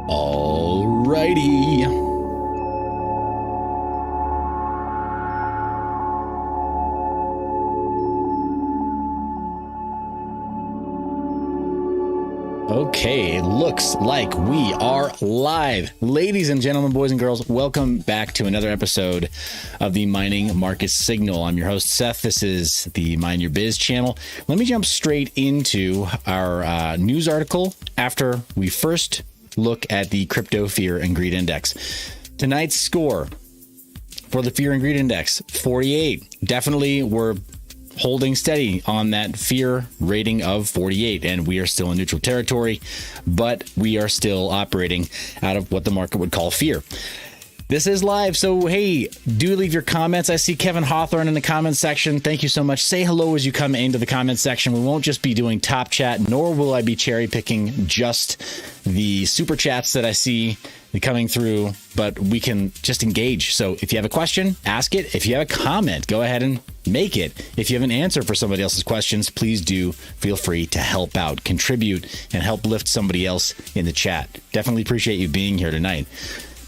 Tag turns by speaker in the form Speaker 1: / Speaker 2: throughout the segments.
Speaker 1: Alrighty. Okay, looks like we are live. Ladies and gentlemen, boys and girls, welcome back to another episode of the Mining Market Signal. I'm your host, Seth. This is the Mine Your Biz channel. Let me jump straight into our news article after we first look at the Crypto Fear and Greed Index. Tonight's score for the Fear and Greed Index, 48. Definitely we're holding steady on that fear rating of 48, and we are still in neutral territory, but we are still operating out of what the market would call fear. This is live, so hey, do leave your comments. I see Kevin Hawthorne in the comments section. Thank you so much. Say hello as you come into the comments section. We won't just be doing top chat, nor will I be cherry picking just the super chats that I see coming through, but we can just engage. So if you have a question, ask it. If you have a comment, go ahead and make it. If you have an answer for somebody else's questions, please do feel free to help out, contribute, and help lift somebody else in the chat. Definitely appreciate you being here tonight.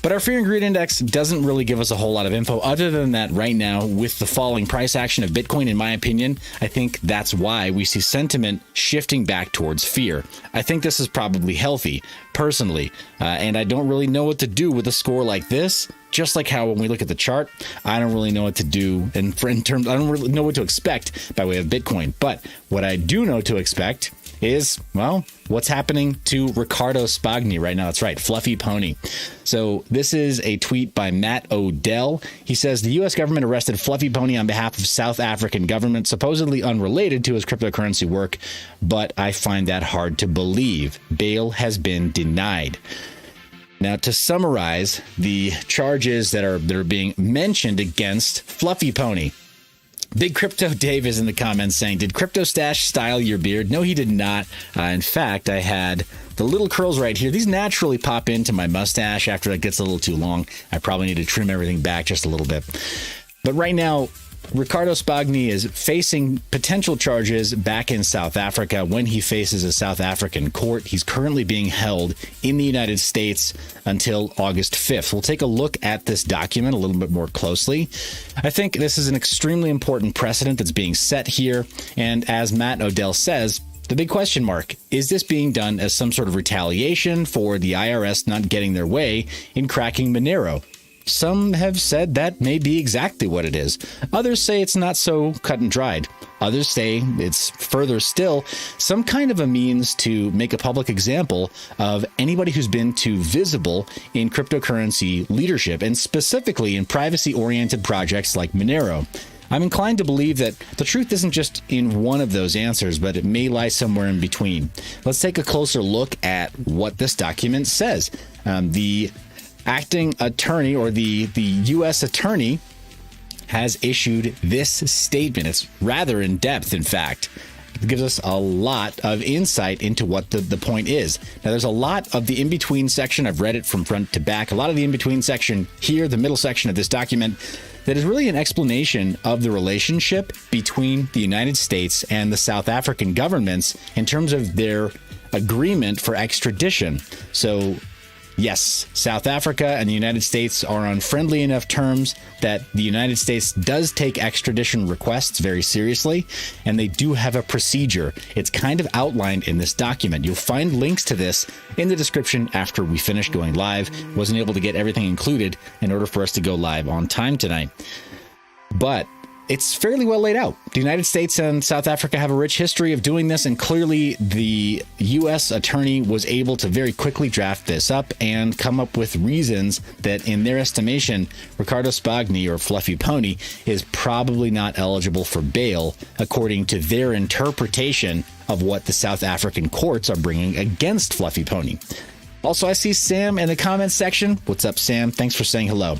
Speaker 1: But our Fear and Greed Index doesn't really give us a whole lot of info other than that right now, with the falling price action of Bitcoin, in my opinion, I think that's why we see sentiment shifting back towards fear. I think this is probably healthy, personally, and I don't really know what to do with a score like this. Just like how when we look at the chart, I don't really know what to do in terms, I don't really know what to expect by way of Bitcoin. But what I do know to expect is, well, what's happening to Riccardo Spagni right now. That's right, FluffyPony. So this is a tweet by Matt Odell. He says, the U.S. government arrested FluffyPony on behalf of South African government, supposedly unrelated to his cryptocurrency work, but I find that hard to believe. Bail has been denied. Now, to summarize the charges that are being mentioned against FluffyPony, Big Crypto Dave is in the comments saying, did Crypto Stash style your beard? No, he did not. In fact, I had the little curls right here. These naturally pop into my mustache after it gets a little too long. I probably need to trim everything back just a little bit. But right now, Riccardo Spagni is facing potential charges back in South Africa when he faces a South African court. He's currently being held in the United States until August 5th. We'll take a look at this document a little bit more closely. I think this is an extremely important precedent that's being set here. And as Matt Odell says, the big question mark, is this being done as some sort of retaliation for the IRS not getting their way in cracking Monero? Some have said that may be exactly what it is. Others say it's not so cut and dried. Others say it's further still, some kind of a means to make a public example of anybody who's been too visible in cryptocurrency leadership, and specifically in privacy-oriented projects like Monero. I'm inclined to believe that the truth isn't just in one of those answers, but it may lie somewhere in between. Let's take a closer look at what this document says. The acting attorney, or the U.S. attorney, has issued this statement. It's rather in depth, in fact. It gives us a lot of insight into what the point is. Now, there's a lot of the in-between section. I've read it from front to back. A lot of the in-between section here, the middle section of this document, that is really an explanation of the relationship between the United States and the South African governments in terms of their agreement for extradition. So, yes, South Africa and the United States are on friendly enough terms that the United States does take extradition requests very seriously, and they do have a procedure. It's kind of outlined in this document. You'll find links to this in the description after we finish going live. Wasn't able to get everything included in order for us to go live on time tonight. But it's fairly well laid out. The United States and South Africa have a rich history of doing this, and clearly the U.S. attorney was able to very quickly draft this up and come up with reasons that, in their estimation, Riccardo Spagni, or FluffyPony, is probably not eligible for bail, according to their interpretation of what the South African courts are bringing against FluffyPony. Also, I see Sam in the comments section. What's up, Sam? Thanks for saying hello.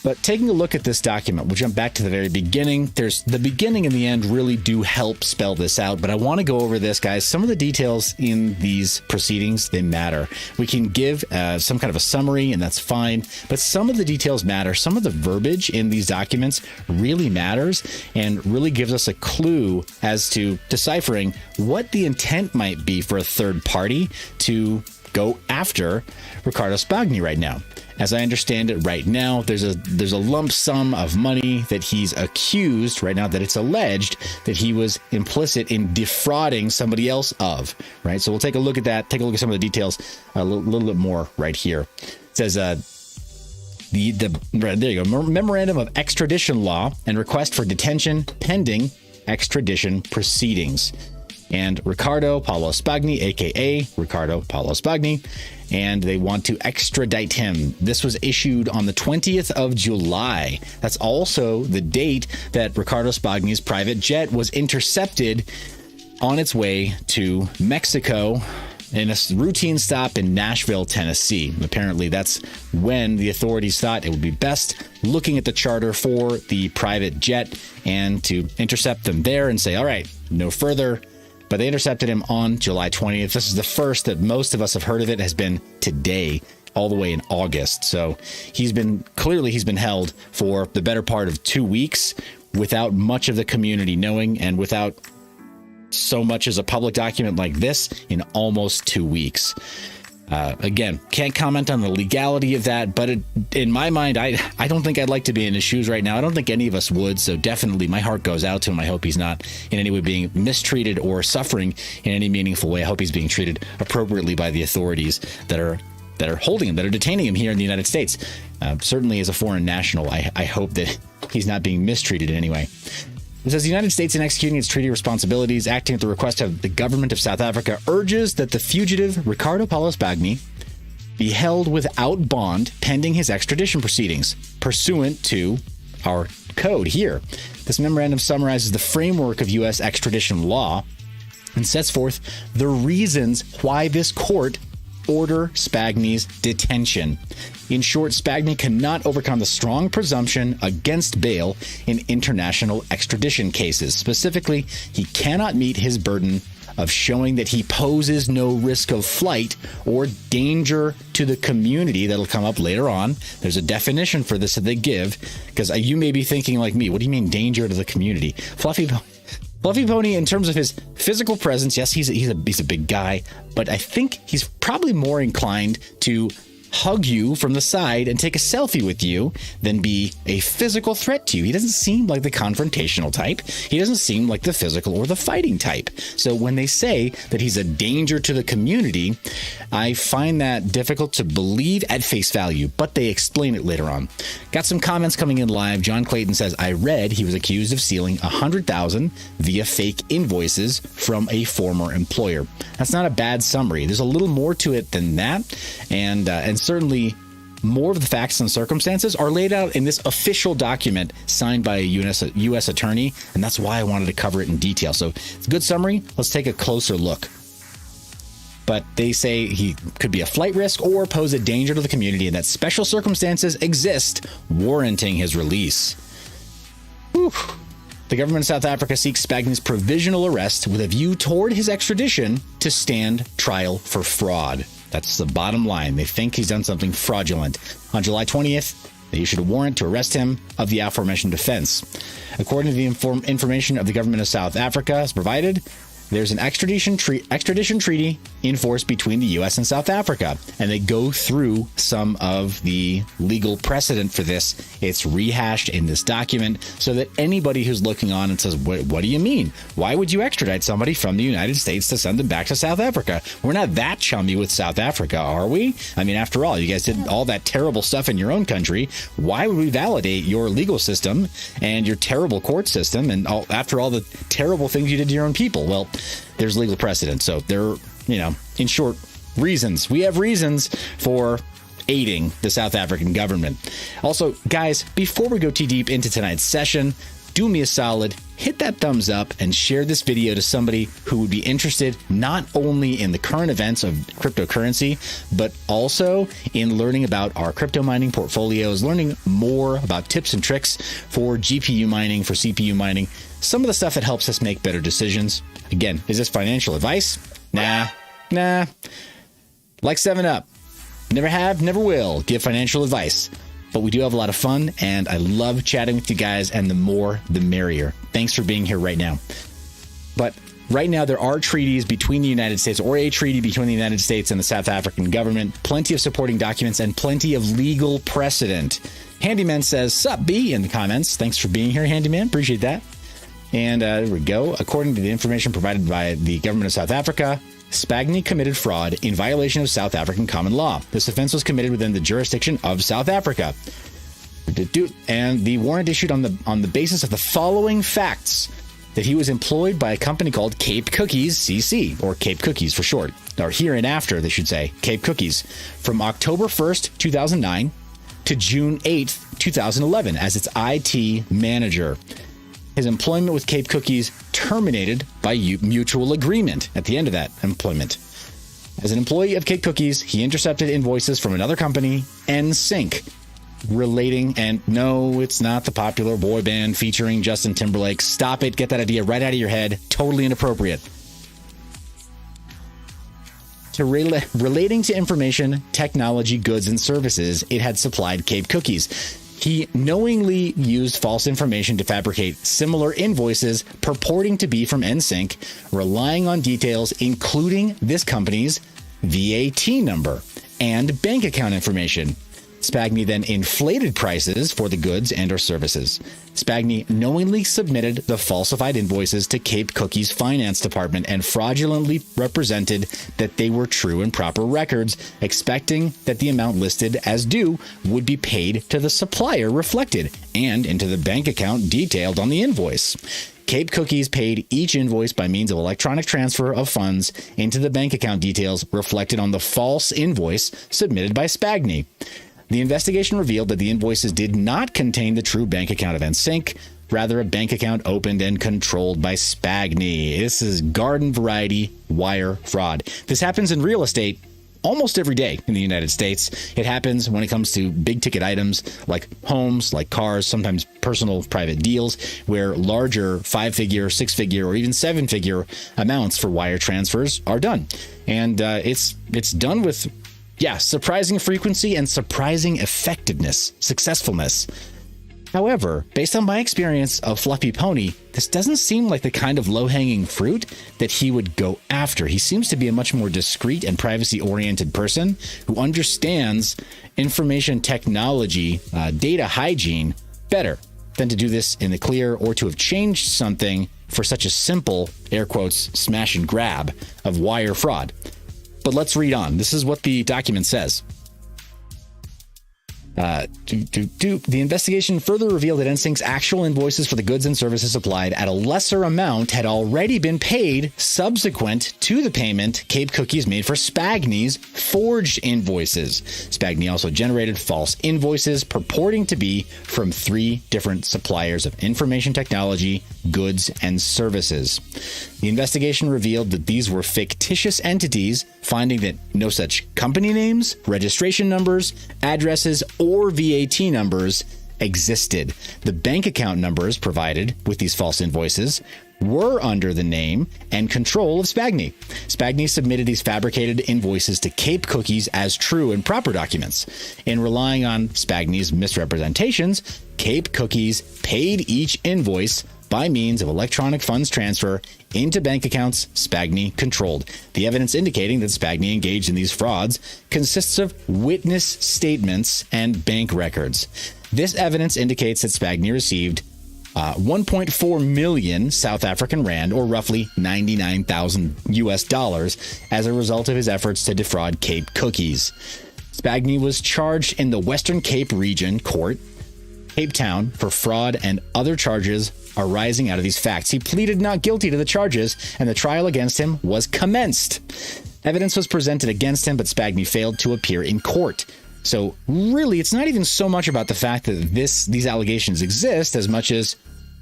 Speaker 1: But taking a look at this document, we'll jump back to the very beginning. There's the beginning and the end really do help spell this out, but I want to go over this, guys. Some of the details in these proceedings, they matter. We can give some kind of a summary, and that's fine, but some of the details matter. Some of the verbiage in these documents really matters and really gives us a clue as to deciphering what the intent might be for a third party to go after Riccardo Spagni right now. As I understand it right now, there's a lump sum of money that he's accused right now, that it's alleged that he was implicit in defrauding somebody else of, right? So we'll take a look at that, take a look at some of the details a little bit more right here. It says, there you go, memorandum of extradition law and request for detention pending extradition proceedings. And Riccardo Paolo Spagni, aka Riccardo Paolo Spagni, and they want to extradite him. This was issued on the 20th of July. That's also the date that Riccardo Spagni's private jet was intercepted on its way to Mexico in a routine stop in Nashville, Tennessee. Apparently, that's when the authorities thought it would be best looking at the charter for the private jet and to intercept them there and say, all right, no further. But they intercepted him on July 20th. This is the first that most of us have heard of it, has been today, all the way in August. So he's been held for the better part of 2 weeks without much of the community knowing, and without so much as a public document like this in almost 2 weeks. Again, can't comment on the legality of that, but in my mind, I don't think I'd like to be in his shoes right now. I don't think any of us would. So definitely my heart goes out to him. I hope he's not in any way being mistreated or suffering in any meaningful way. I hope he's being treated appropriately by the authorities that are holding him, that are detaining him here in the United States. Certainly as a foreign national, I hope that he's not being mistreated in any way. It says the United States, in executing its treaty responsibilities, acting at the request of the government of South Africa, urges that the fugitive Riccardo Paolo Spagni be held without bond pending his extradition proceedings, pursuant to our code here. This memorandum summarizes the framework of U.S. extradition law and sets forth the reasons why this court order Spagni's detention. In short, Spagni cannot overcome the strong presumption against bail in international extradition cases. Specifically, he cannot meet his burden of showing that he poses no risk of flight or danger to the community. That'll come up later on. There's a definition for this that they give, because you may be thinking like me, what do you mean danger to the community? FluffyPony, in terms of his physical presence, yes, he's a big guy, but I think he's probably more inclined to hug you from the side and take a selfie with you than be a physical threat to you. He doesn't seem like the confrontational type. He doesn't seem like the physical or the fighting type. So when they say that he's a danger to the community, I find that difficult to believe at face value, but they explain it later on. Got some comments coming in live. John Clayton says, I read he was accused of stealing $100,000 via fake invoices from a former employer. That's not a bad summary. There's a little more to it than that, and certainly more of the facts and circumstances are laid out in this official document signed by a U.S. attorney, and that's why I wanted to cover it in detail. So it's a good summary. Let's take a closer look. But they say he could be a flight risk or pose a danger to the community, and that special circumstances exist warranting his release. Whew. The government of South Africa seeks Spagni's provisional arrest with a view toward his extradition to stand trial for fraud. That's the bottom line. They think he's done something fraudulent. On July 20th, they issued a warrant to arrest him of the aforementioned offense. According to the information of the government of South Africa as provided, there's an extradition treaty in force between the U.S. and South Africa, and they go through some of the legal precedent for this. It's rehashed in this document so that anybody who's looking on and says, what do you mean? Why would you extradite somebody from the United States to send them back to South Africa? We're not that chummy with South Africa, are we? I mean, after all, you guys did all that terrible stuff in your own country. Why would we validate your legal system and your terrible court system and after all the terrible things you did to your own people? Well, there's legal precedent. So there, in short, reasons. We have reasons for aiding the South African government. Also, guys, before we go too deep into tonight's session, do me a solid, hit that thumbs up and share this video to somebody who would be interested not only in the current events of cryptocurrency, but also in learning about our crypto mining portfolios, learning more about tips and tricks for GPU mining, for CPU mining, some of the stuff that helps us make better decisions. Again, is this financial advice? Nah. Like 7-Up. Never have, never will give financial advice. But we do have a lot of fun, and I love chatting with you guys, and the more, the merrier. Thanks for being here right now. But Right now, there are treaties between the United States, or a treaty between the United States and the South African government, plenty of supporting documents, and plenty of legal precedent. Handyman says, "Sup, B," in the comments. Thanks for being here, Handyman. Appreciate that. And there we go. According to the information provided by the government of South Africa, Spagni committed fraud in violation of South African common law. This offense was committed within the jurisdiction of South Africa. And the warrant issued on the basis of the following facts: that he was employed by a company called Cape Cookies CC, or Cape Cookies for short, or hereinafter, they should say, Cape Cookies, from October 1st, 2009 to June 8th, 2011 as its IT manager. His employment with Cape Cookies terminated by mutual agreement at the end of that employment. As an employee of Cape Cookies, he intercepted invoices from another company, NSYNC, relating, and no, it's not the popular boy band featuring Justin Timberlake. Stop it. Get that idea right out of your head. Totally inappropriate. Relating to information, technology, goods, and services it had supplied Cape Cookies. He knowingly used false information to fabricate similar invoices purporting to be from NSYNC, relying on details including this company's VAT number and bank account information. Spagni then inflated prices for the goods and or services. Spagni knowingly submitted the falsified invoices to Cape Cookies' finance department and fraudulently represented that they were true and proper records, expecting that the amount listed as due would be paid to the supplier reflected and into the bank account detailed on the invoice. Cape Cookies paid each invoice by means of electronic transfer of funds into the bank account details reflected on the false invoice submitted by Spagni. The investigation revealed that the invoices did not contain the true bank account of NSYNC, rather a bank account opened and controlled by Spagni. This is garden variety wire fraud. This happens in real estate almost every day in the United States. It happens when it comes to big ticket items like homes, like cars, sometimes personal private deals, where larger 5-figure, 6-figure, or even 7-figure amounts for wire transfers are done. And it's done with surprising frequency and surprising effectiveness, successfulness. However, based on my experience of FluffyPony, this doesn't seem like the kind of low-hanging fruit that he would go after. He seems to be a much more discreet and privacy-oriented person who understands information technology, data hygiene better than to do this in the clear or to have changed something for such a simple, air quotes, smash and grab of wire fraud. But let's read on. This is what the document says. The investigation further revealed that NSYNC's actual invoices for the goods and services supplied at a lesser amount had already been paid subsequent to the payment Cape Cookies made for Spagni's forged invoices. Spagni also generated false invoices purporting to be from 3 different suppliers of information technology, goods, and services. The investigation revealed that these were fictitious entities, finding that no such company names, registration numbers, addresses, or VAT numbers existed. The bank account numbers provided with these false invoices were under the name and control of Spagni. Spagni submitted these fabricated invoices to Cape Cookies as true and proper documents. In relying on Spagni's misrepresentations, Cape Cookies paid each invoice by means of electronic funds transfer into bank accounts Spagni controlled. The evidence indicating that Spagni engaged in these frauds consists of witness statements and bank records. This evidence indicates that Spagni received 1.4 million South African rand, or roughly $99,000 US, as a result of his efforts to defraud Cape Cookies. Spagni was charged in the Western Cape Region Court, Cape Town, for fraud and other charges arising out of these facts. He pleaded not guilty to the charges, and the trial against him was commenced. Evidence was presented against him, but Spagni failed to appear in court. So really, it's not even so much about the fact that these allegations exist as much as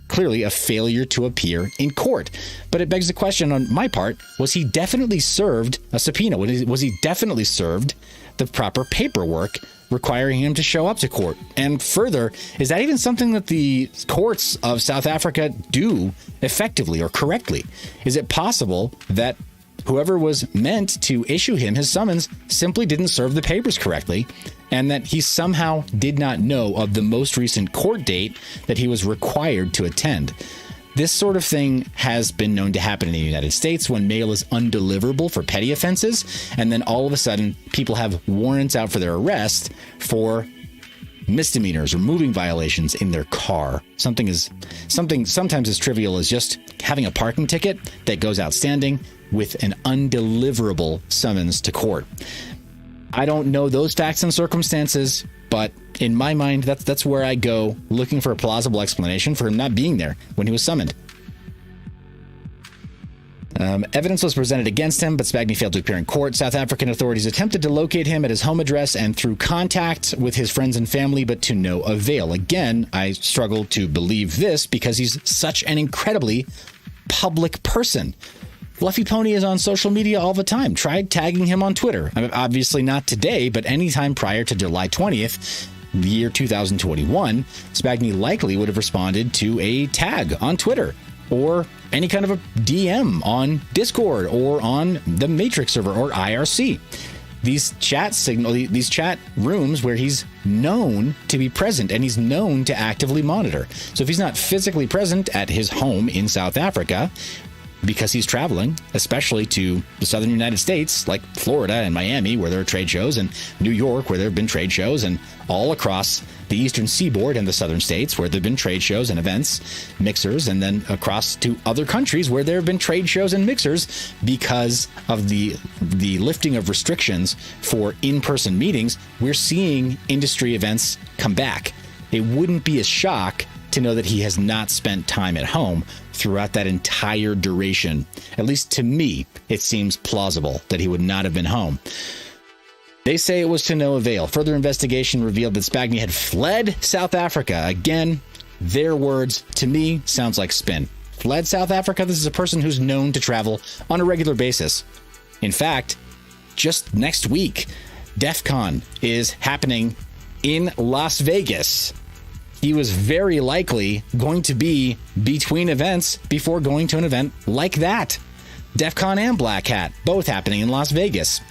Speaker 1: clearly a failure to appear in court. But it begs the question on my part, was he definitely served a subpoena? Was he definitely served the proper paperwork requiring him to show up to court? And further, is that even something that the courts of South Africa do effectively or correctly? Is it possible that whoever was meant to issue him his summons simply didn't serve the papers correctly, and that he somehow did not know of the most recent court date that he was required to attend? This sort of thing has been known to happen in the United States when mail is undeliverable for petty offenses, and then all of a sudden people have warrants out for their arrest for misdemeanors or moving violations in their car. Something sometimes as trivial as just having a parking ticket that goes outstanding with an undeliverable summons to court. I don't know those facts and circumstances, but in my mind, that's where I go looking for a plausible explanation for him not being there when he was summoned. Evidence was presented against him, but Spagni failed to appear in court. South African authorities attempted to locate him at his home address and through contact with his friends and family, but to no avail. Again, I struggle to believe this because he's such an incredibly public person. FluffyPony is on social media all the time. Try tagging him on Twitter. I mean, obviously not today, but anytime prior to July 20th, the year 2021, Spagni likely would have responded to a tag on Twitter or any kind of a DM on Discord or on the Matrix server or IRC. These chat rooms where he's known to be present and he's known to actively monitor. So if he's not physically present at his home in South Africa, because he's traveling, especially to the southern United States, like Florida and Miami, where there are trade shows, and New York, where there have been trade shows, and all across the eastern seaboard and the southern states, where there have been trade shows and events, mixers, and then across to other countries where there have been trade shows and mixers because of the lifting of restrictions for in-person meetings. We're seeing industry events come back. It wouldn't be a shock to know that he has not spent time at home throughout that entire duration. At least to me, it seems plausible that he would not have been home. They say it was to no avail. Further investigation revealed that Spagni had fled South Africa. Again, their words, to me, sounds like spin. Fled South Africa? This is a person who's known to travel on a regular basis. In fact, just next week, DEF CON is happening in Las Vegas. He was very likely going to be between events before going to an event like that. DEF CON and Black Hat, both happening in Las Vegas.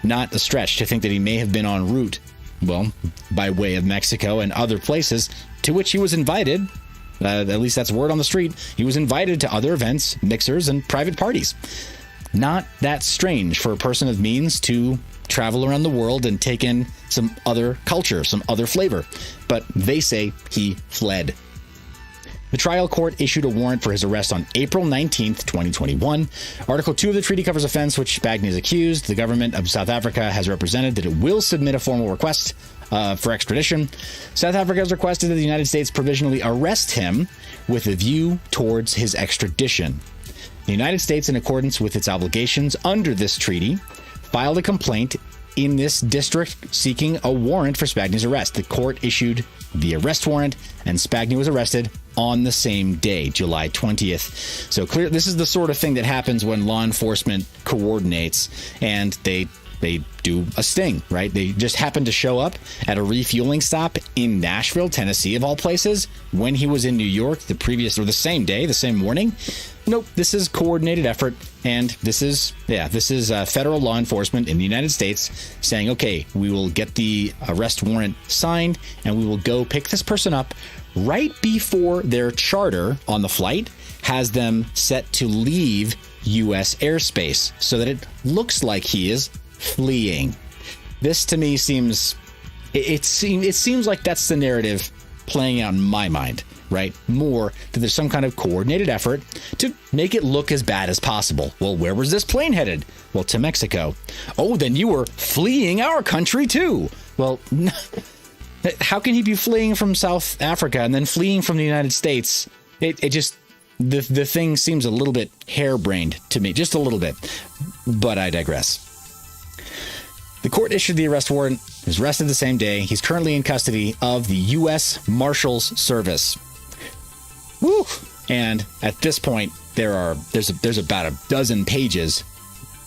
Speaker 1: Not a stretch to think that he may have been en route, well, by way of Mexico and other places to which he was invited. At least that's word on the street. He was invited to other events, mixers, and private parties. Not that strange for a person of means to travel around the world and take in some other culture, some other flavor. But they say he fled. The trial court issued a warrant for his arrest on April 19th, 2021. Article 2 of the treaty covers offense which Spagni is accused. The government of South Africa has represented that it will submit a formal request for extradition. South Africa has requested that the United States provisionally arrest him with a view towards his extradition. The United States, in accordance with its obligations under this treaty, filed a complaint in this district seeking a warrant for Spagni's arrest. The court issued the arrest warrant, and Spagni was arrested on the same day, July 20th. So clear, this is the sort of thing that happens when law enforcement coordinates and they do a sting, right? They just happen to show up at a refueling stop in Nashville, Tennessee, of all places, when he was in New York the same day, the same morning. Nope, this is coordinated effort, and this is federal law enforcement in the United States saying, okay, we will get the arrest warrant signed, and we will go pick this person up right before their charter on the flight has them set to leave U.S. airspace so that it looks like he is fleeing. This to me seems like that's the narrative playing out in my mind, right? More that there's some kind of coordinated effort to make it look as bad as possible. Well, where was this plane headed? Well, to Mexico. Oh, then you were fleeing our country too. Well, how can he be fleeing from South Africa and then fleeing from the United States? It just, the thing seems a little bit harebrained to me, just a little bit, but I digress. The court issued the arrest warrant. He was arrested the same day. He's currently in custody of the U.S. Marshals Service. Woo! And at this point, there's about a dozen pages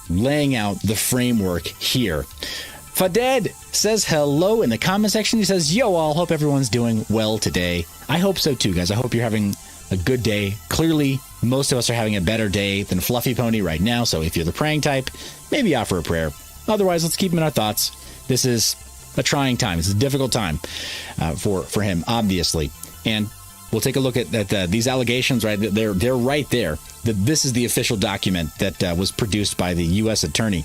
Speaker 1: laying out the framework here. Faded says hello in the comment section. He says, yo, all, hope everyone's doing well today. I hope so too, guys. I hope you're having a good day. Clearly, most of us are having a better day than FluffyPony right now. So if you're the praying type, maybe offer a prayer. Otherwise, let's keep him in our thoughts. This is a trying time. It's a difficult time for him, obviously. And we'll take a look at these allegations, right? They're right there. This is the official document that was produced by the U.S. attorney.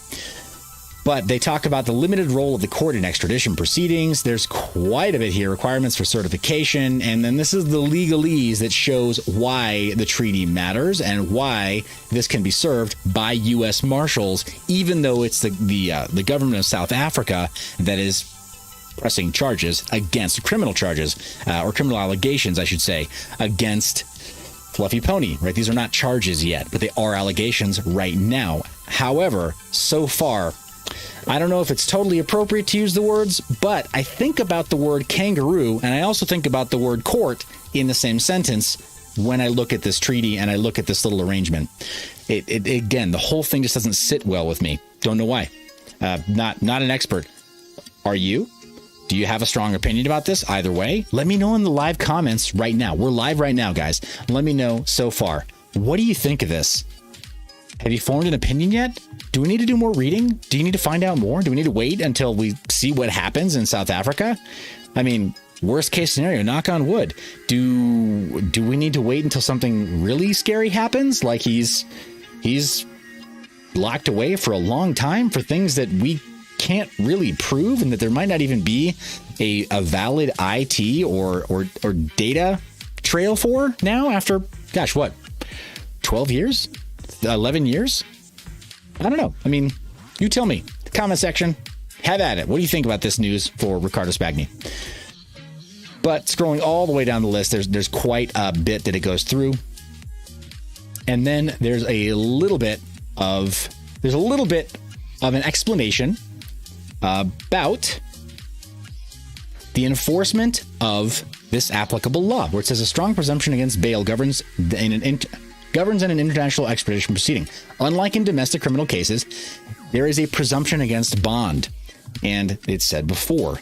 Speaker 1: But they talk about the limited role of the court in extradition proceedings. There's quite a bit here, requirements for certification. And then this is the legalese that shows why the treaty matters and why this can be served by U.S. Marshals, even though it's the government of South Africa that is pressing charges against criminal charges or criminal allegations, I should say, against FluffyPony, right? These are not charges yet, but they are allegations right now. However, so far, I don't know if it's totally appropriate to use the words, but I think about the word kangaroo, and I also think about the word court in the same sentence when I look at this treaty and I look at this little arrangement. It again, the whole thing just doesn't sit well with me. Don't know why. Not an expert. Are you? Do you have a strong opinion about this? Either way, let me know in the live comments right now. We're live right now, guys. Let me know so far. What do you think of this? Have you formed an opinion yet? Do we need to do more reading? Do you need to find out more? Do we need to wait until we see what happens in South Africa? I mean, worst case scenario, knock on wood. Do we need to wait until something really scary happens? Like he's locked away for a long time for things that we can't really prove, and that there might not even be a valid IT or data trail for now after, gosh, what, 12 years? 11 years? I don't know. I mean, you tell me. Comment section. Have at it. What do you think about this news for Riccardo Spagni? But scrolling all the way down the list, there's quite a bit that it goes through. And then there's a little bit of an explanation about the enforcement of this applicable law, where it says a strong presumption against bail governs in an international extradition proceeding. Unlike in domestic criminal cases, there is a presumption against bond. And it said before,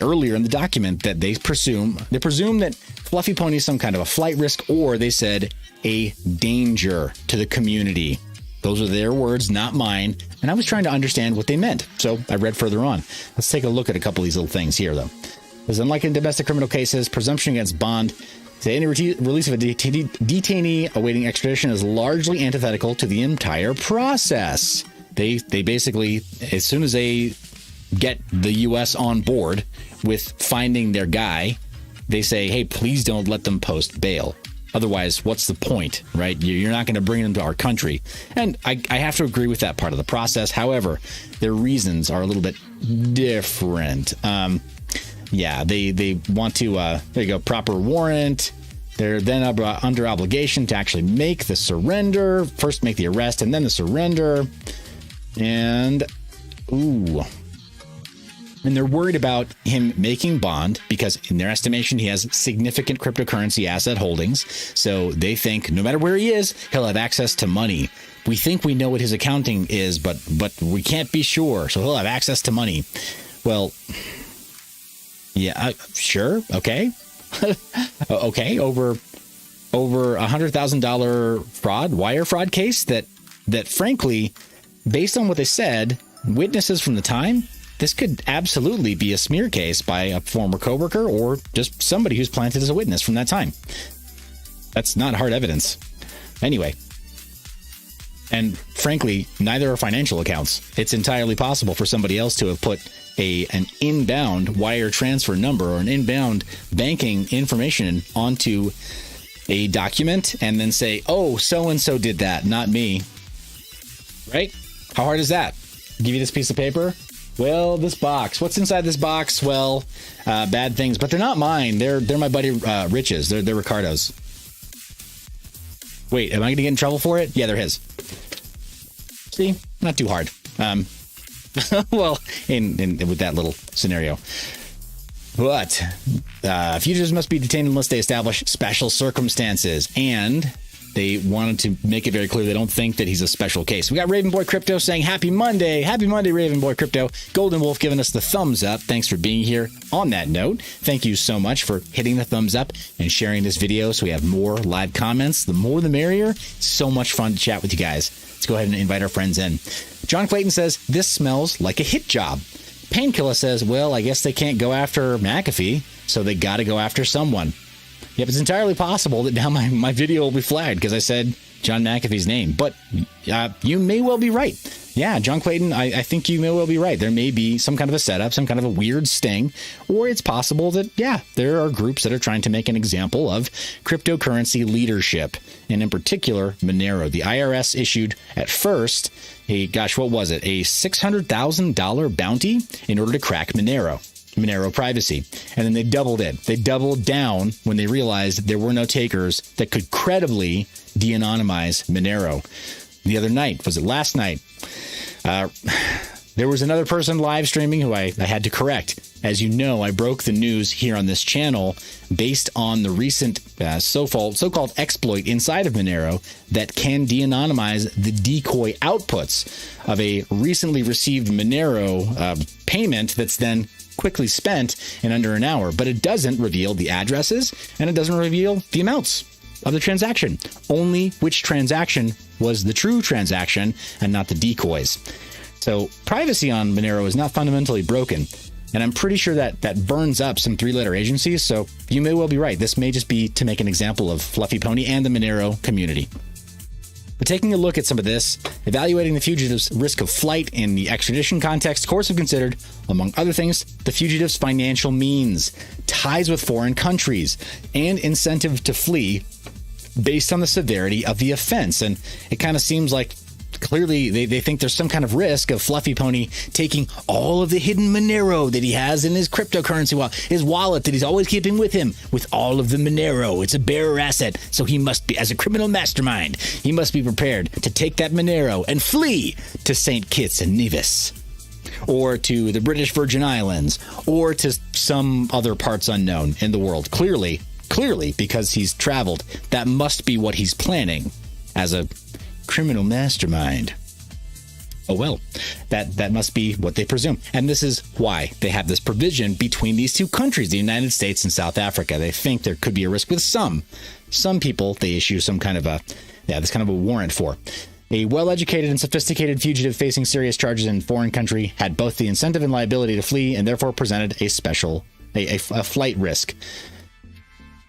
Speaker 1: earlier in the document, that they presume that FluffyPony is some kind of a flight risk, or they said a danger to the community. Those are their words, not mine. And I was trying to understand what they meant, so I read further on. Let's take a look at a couple of these little things here, though. Because unlike in domestic criminal cases, presumption against bond, say any release of a detainee awaiting extradition is largely antithetical to the entire process. They basically, as soon as they get the U.S. on board with finding their guy, they say, hey, please don't let them post bail. Otherwise, what's the point, right? You're not going to bring them to our country. And I have to agree with that part of the process. However, their reasons are a little bit different. They want to, there you go, proper warrant. They're then under obligation to actually make the surrender. First make the arrest and then the surrender. And they're worried about him making bond because in their estimation, he has significant cryptocurrency asset holdings. So they think no matter where he is, he'll have access to money. We think we know what his accounting is, but we can't be sure. So he'll have access to money. Well, yeah, sure. Okay. Okay. Over $100,000 wire fraud case that frankly, based on what they said, witnesses from the time, this could absolutely be a smear case by a former coworker or just somebody who's planted as a witness from that time. That's not hard evidence. Anyway, and frankly, neither are financial accounts. It's entirely possible for somebody else to have put an inbound wire transfer number or an inbound banking information onto a document and then say, oh, so-and-so did that, not me. Right? How hard is that? Give you this piece of paper. Well, this box. What's inside this box? Well, bad things, but they're not mine. They're my buddy Rich's. They're Riccardo's. Wait, am I going to get in trouble for it? Yeah, they're his. See, not too hard. Well, in with that little scenario. But fugitives must be detained unless they establish special circumstances, and they wanted to make it very clear they don't think that he's a special case. We got Raven Boy Crypto saying happy Monday, Raven Boy Crypto. Golden Wolf giving us the thumbs up. Thanks for being here. On that note, thank you so much for hitting the thumbs up and sharing this video so we have more live comments. The more the merrier. So much fun to chat with you guys. Let's go ahead and invite our friends in. John Clayton says, this smells like a hit job. Painkiller says, well, I guess they can't go after McAfee, so they got to go after someone. Yep, it's entirely possible that now my video will be flagged because I said John McAfee's name. But you may well be right. Yeah, John Clayton, I think you may well be right. There may be some kind of a setup, some kind of a weird sting, or it's possible that, yeah, there are groups that are trying to make an example of cryptocurrency leadership, and in particular, Monero. The IRS issued at first a $600,000 bounty in order to crack Monero privacy. And then they doubled it. They doubled down when they realized there were no takers that could credibly de-anonymize Monero. The other night, was it last night? There was another person live streaming who I had to correct. As you know, I broke the news here on this channel based on the recent so-called exploit inside of Monero that can de-anonymize the decoy outputs of a recently received Monero payment that's then quickly spent in under an hour. But it doesn't reveal the addresses, and it doesn't reveal the amounts of the transaction. Only which transaction was the true transaction and not the decoys. So privacy on Monero is not fundamentally broken. And I'm pretty sure that burns up some three-letter agencies. So you may well be right. This may just be to make an example of FluffyPony and the Monero community. But taking a look at some of this, evaluating the fugitive's risk of flight in the extradition context, courts have considered, among other things, the fugitive's financial means, ties with foreign countries, and incentive to flee based on the severity of the offense. And it kind of seems like clearly they think there's some kind of risk of FluffyPony taking all of the hidden Monero that he has in his cryptocurrency his wallet that he's always keeping with him, with all of the Monero. It's a bearer asset, so he must be, as a criminal mastermind, he must be prepared to take that Monero and flee to St. Kitts and Nevis, or to the British Virgin Islands, or to some other parts unknown in the world. Clearly, because he's traveled, that must be what he's planning as a criminal mastermind. Oh, well, that must be what they presume. And this is why they have this provision between these two countries, the United States and South Africa. They think there could be a risk with some people. They issue some kind of this kind of a warrant for. A well-educated and sophisticated fugitive facing serious charges in a foreign country had both the incentive and liability to flee, and therefore presented a flight risk.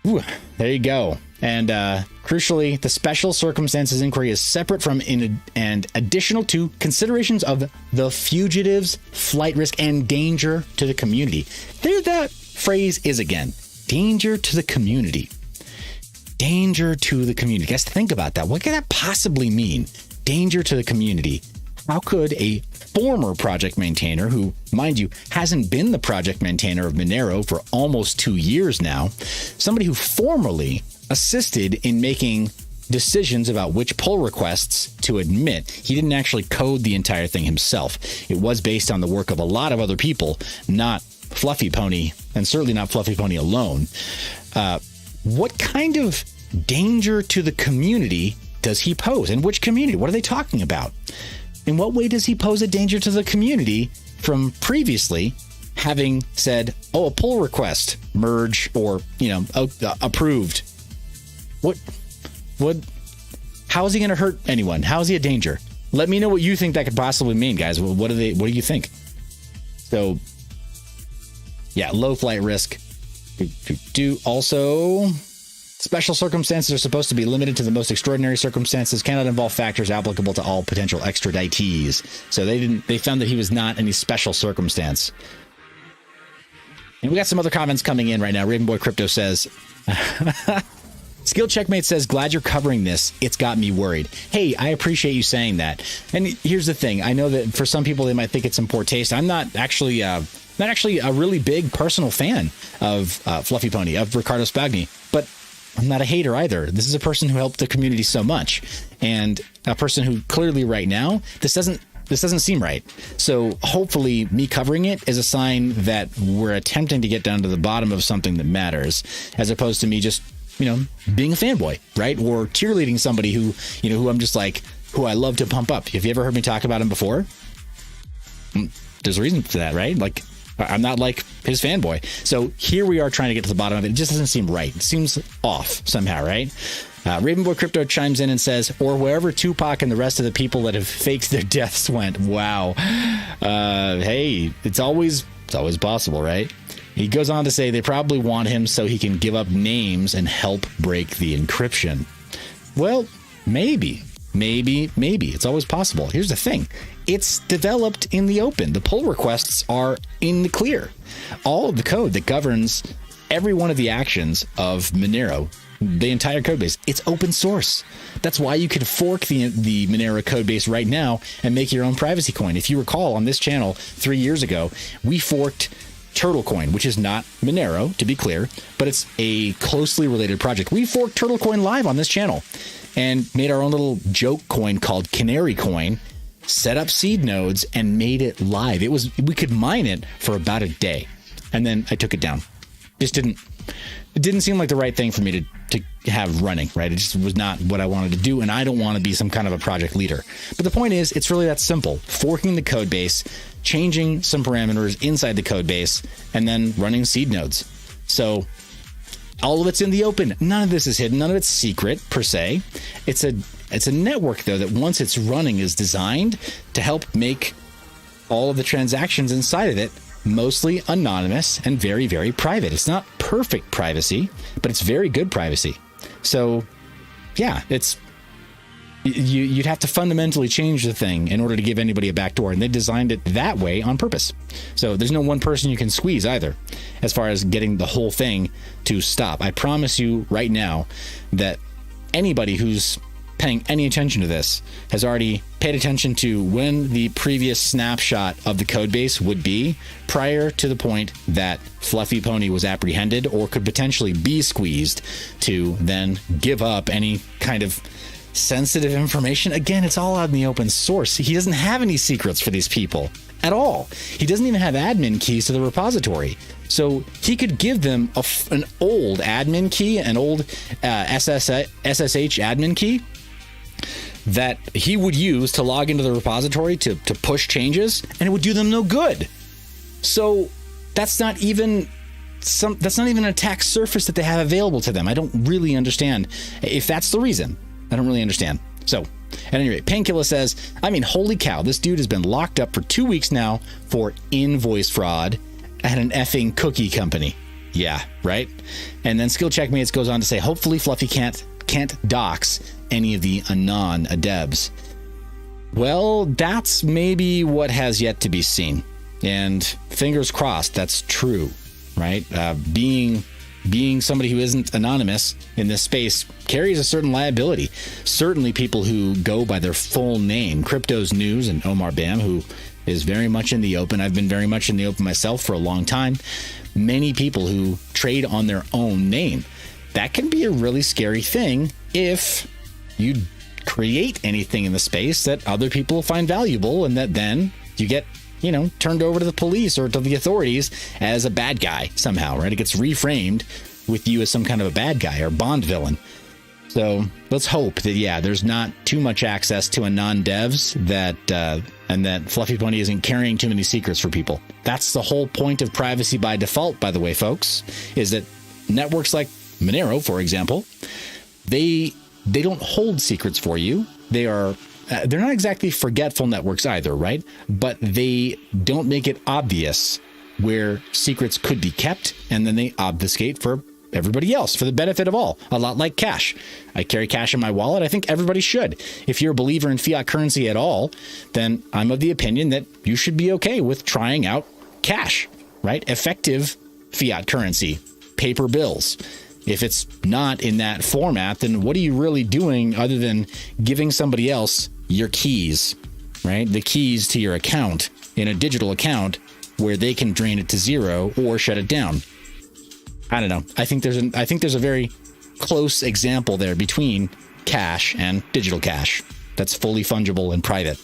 Speaker 1: Ooh, there you go. And crucially, the special circumstances inquiry is separate from and additional to considerations of the fugitive's flight risk and danger to the community. There that phrase is again. Danger to the community. Danger to the community. Guys, think about that. What could that possibly mean? Danger to the community. How could a former project maintainer, who, mind you, hasn't been the project maintainer of Monero for almost 2 years now, somebody who formerly assisted in making decisions about which pull requests to admit. He didn't actually code the entire thing himself. It was based on the work of a lot of other people, not FluffyPony, and certainly not FluffyPony alone. What kind of danger to the community does he pose? And which community? What are they talking about? In what way does he pose a danger to the community from previously having said, oh, a pull request, merge, or, approved? How is he going to hurt anyone? How is he a danger? Let me know what you think that could possibly mean, guys. What do you think? So, yeah, low flight risk. Also, special circumstances are supposed to be limited to the most extraordinary circumstances, cannot involve factors applicable to all potential extraditees. So they found that he was not any special circumstance. And we got some other comments coming in right now. Ravenboy Crypto says, Skill Checkmate says, glad you're covering this. It's got me worried. Hey, I appreciate you saying that. And here's the thing. I know that for some people, they might think it's in poor taste. I'm not actually a really big personal fan of FluffyPony, of Riccardo Spagni, but I'm not a hater either. This is a person who helped the community so much, and a person who clearly right now, this doesn't seem right. So hopefully me covering it is a sign that we're attempting to get down to the bottom of something that matters, as opposed to me just, being a fanboy, right? Or cheerleading somebody who I'm just like, who I love to pump up. Have you ever heard me talk about him before? There's a reason for that, right? Like, I'm not like his fanboy. So here we are trying to get to the bottom of it. It just doesn't seem right. It seems off somehow, right? Ravenboy Crypto chimes in and says, or wherever Tupac and the rest of the people that have faked their deaths went. Wow. Hey, it's always possible, right? He goes on to say they probably want him so he can give up names and help break the encryption. Well, maybe. It's always possible. Here's the thing. It's developed in the open. The pull requests are in the clear. All of the code that governs every one of the actions of Monero, the entire code base, it's open source. That's why you could fork the Monero code base right now and make your own privacy coin. If you recall, on this channel 3 years ago, we forked Turtle Coin, which is not Monero, to be clear, but it's a closely related project. We forked Turtle Coin live on this channel and made our own little joke coin called Canary Coin, set up seed nodes, and made it live. We could mine it for about a day, and then I took it down. It didn't seem like the right thing for me to have running, right? It just was not what I wanted to do, and I don't want to be some kind of a project leader. But the point is, it's really that simple. Forking the code base, changing some parameters inside the code base, and then running seed nodes. So all of it's in the open. None of this is hidden. None of it's secret, per se. It's a network, though, that once it's running is designed to help make all of the transactions inside of it mostly anonymous and very, very private. It's not perfect privacy, but it's very good privacy. So, yeah, you'd have to fundamentally change the thing in order to give anybody a backdoor, and they designed it that way on purpose. So there's no one person you can squeeze either, as far as getting the whole thing to stop. I promise you right now that anybody who's paying any attention to this has already paid attention to when the previous snapshot of the code base would be prior to the point that FluffyPony was apprehended or could potentially be squeezed to then give up any kind of sensitive information. Again, it's all out in the open source. He doesn't have any secrets for these people at all. He doesn't even have admin keys to the repository. So he could give them an old admin key, an old SSH admin key that he would use to log into the repository to push changes, and it would do them no good. So that's not even an attack surface that they have available to them. I don't really understand if that's the reason. I don't really understand. So at any rate, Painkiller says, I mean, holy cow, this dude has been locked up for 2 weeks now for invoice fraud at an effing cookie company. Yeah, right? And then Skill Checkmates goes on to say, hopefully Fluffy can't dox any of the Anon adebs. Well, that's maybe what has yet to be seen. And fingers crossed that's true, right? Being somebody who isn't anonymous in this space carries a certain liability. Certainly people who go by their full name, Crypto's News and Omar Bam, who is very much in the open. I've been very much in the open myself for a long time. Many people who trade on their own name. That can be a really scary thing if you create anything in the space that other people find valuable, and that then you get, turned over to the police or to the authorities as a bad guy somehow, right? It gets reframed with you as some kind of a bad guy or Bond villain. So let's hope that, there's not too much access to Anon devs and that FluffyPony isn't carrying too many secrets for people. That's the whole point of privacy by default, by the way, folks, is that networks like Monero, for example, they don't hold secrets for you. They're not exactly forgetful networks either, right? But they don't make it obvious where secrets could be kept, and then they obfuscate for everybody else, for the benefit of all. A lot like cash. I carry cash in my wallet. I think everybody should. If you're a believer in fiat currency at all, then I'm of the opinion that you should be okay with trying out cash, right? Effective fiat currency, paper bills. If it's not in that format, then what are you really doing other than giving somebody else your keys, right? The keys to your account in a digital account where they can drain it to zero or shut it down. I don't know. I think there's a very close example there between cash and digital cash that's fully fungible and private.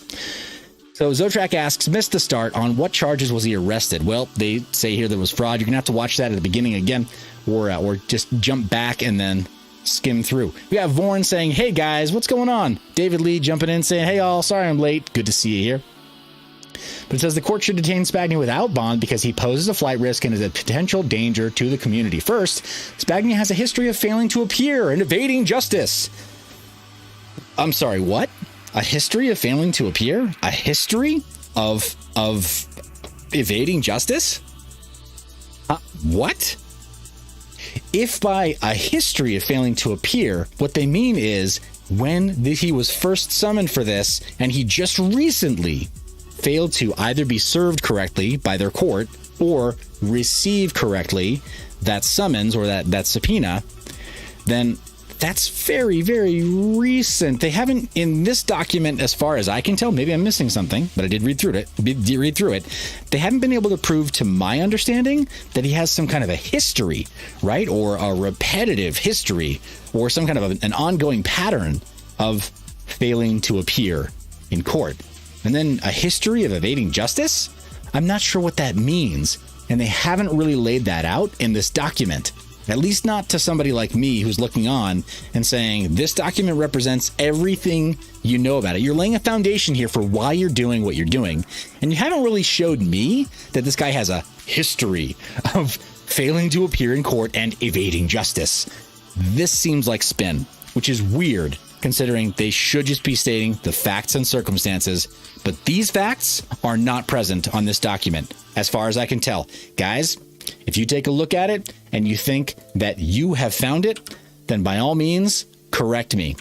Speaker 1: So Zotrak asks, missed the start. On what charges was he arrested? Well, they say here there was fraud. You're going to have to watch that at the beginning again, or just jump back and then skim through. We got Vorn saying, hey guys, what's going on? David Lee jumping in saying, hey all, sorry I'm late. Good to see you here. But it says the court should detain Spagni without bond because he poses a flight risk and is a potential danger to the community. First, Spagni has a history of failing to appear and evading justice. I'm sorry, what? A history of failing to appear? A history of evading justice? What? If by a history of failing to appear, what they mean is when he was first summoned for this and he just recently failed to either be served correctly by their court or receive correctly that summons or that subpoena, then that's very, very recent. They haven't, in this document, as far as I can tell, maybe I'm missing something, but I did read through it. They haven't been able to prove, to my understanding, that he has some kind of a history, right? Or a repetitive history, or some kind of an ongoing pattern of failing to appear in court. And then a history of evading justice? I'm not sure what that means. And they haven't really laid that out in this document. At least not to somebody like me who's looking on and saying, this document represents everything you know about it. You're laying a foundation here for why you're doing what you're doing. And you haven't really showed me that this guy has a history of failing to appear in court and evading justice. This seems like spin, which is weird considering they should just be stating the facts and circumstances. But these facts are not present on this document, as far as I can tell. Guys, if you take a look at it and you think that you have found it, then by all means, correct me.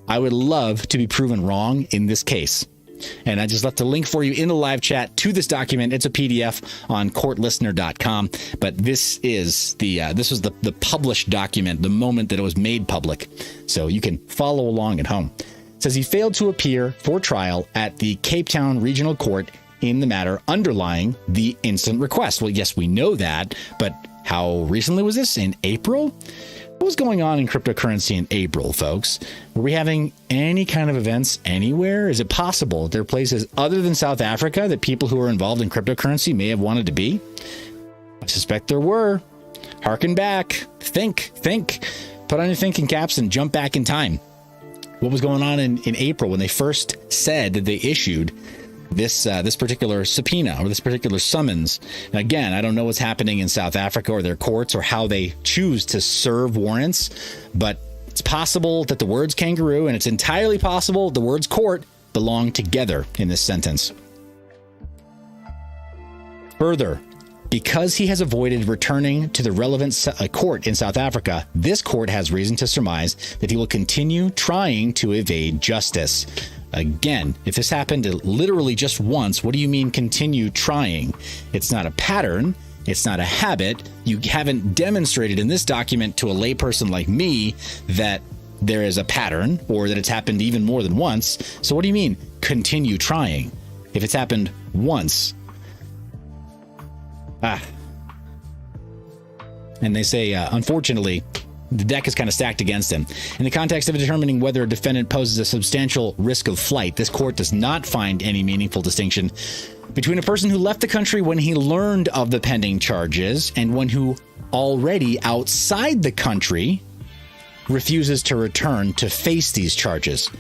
Speaker 1: I would love to be proven wrong in this case. And I just left a link for you in the live chat to this document. It's a PDF on courtlistener.com. But this is this was the published document the moment that it was made public. So you can follow along at home. It says he failed to appear for trial at the Cape Town Regional Court in the matter underlying the instant request. Well, yes, we know that, but how recently was this? In April? What was going on in cryptocurrency in April, folks? Were we having any kind of events anywhere? Is it possible there are places other than South Africa that people who are involved in cryptocurrency may have wanted to be? I suspect there were. Harken back. Think. Put on your thinking caps and jump back in time. What was going on in April when they first said that they issued this particular subpoena or this particular summons? And again, I don't know what's happening in South Africa or their courts or how they choose to serve warrants, but it's possible that the words kangaroo and it's entirely possible the words court belong together in this sentence. Further, because he has avoided returning to the relevant court in South Africa, this court has reason to surmise that he will continue trying to evade justice. Again, if this happened literally just once, what do you mean continue trying? It's not a pattern. It's not a habit. You haven't demonstrated in this document to a layperson like me that there is a pattern or that it's happened even more than once. So what do you mean continue trying? If it's happened once. And they say, unfortunately, the deck is kind of stacked against him. In the context of determining whether a defendant poses a substantial risk of flight, this court does not find any meaningful distinction between a person who left the country when he learned of the pending charges and one who already outside the country refuses to return to face these charges.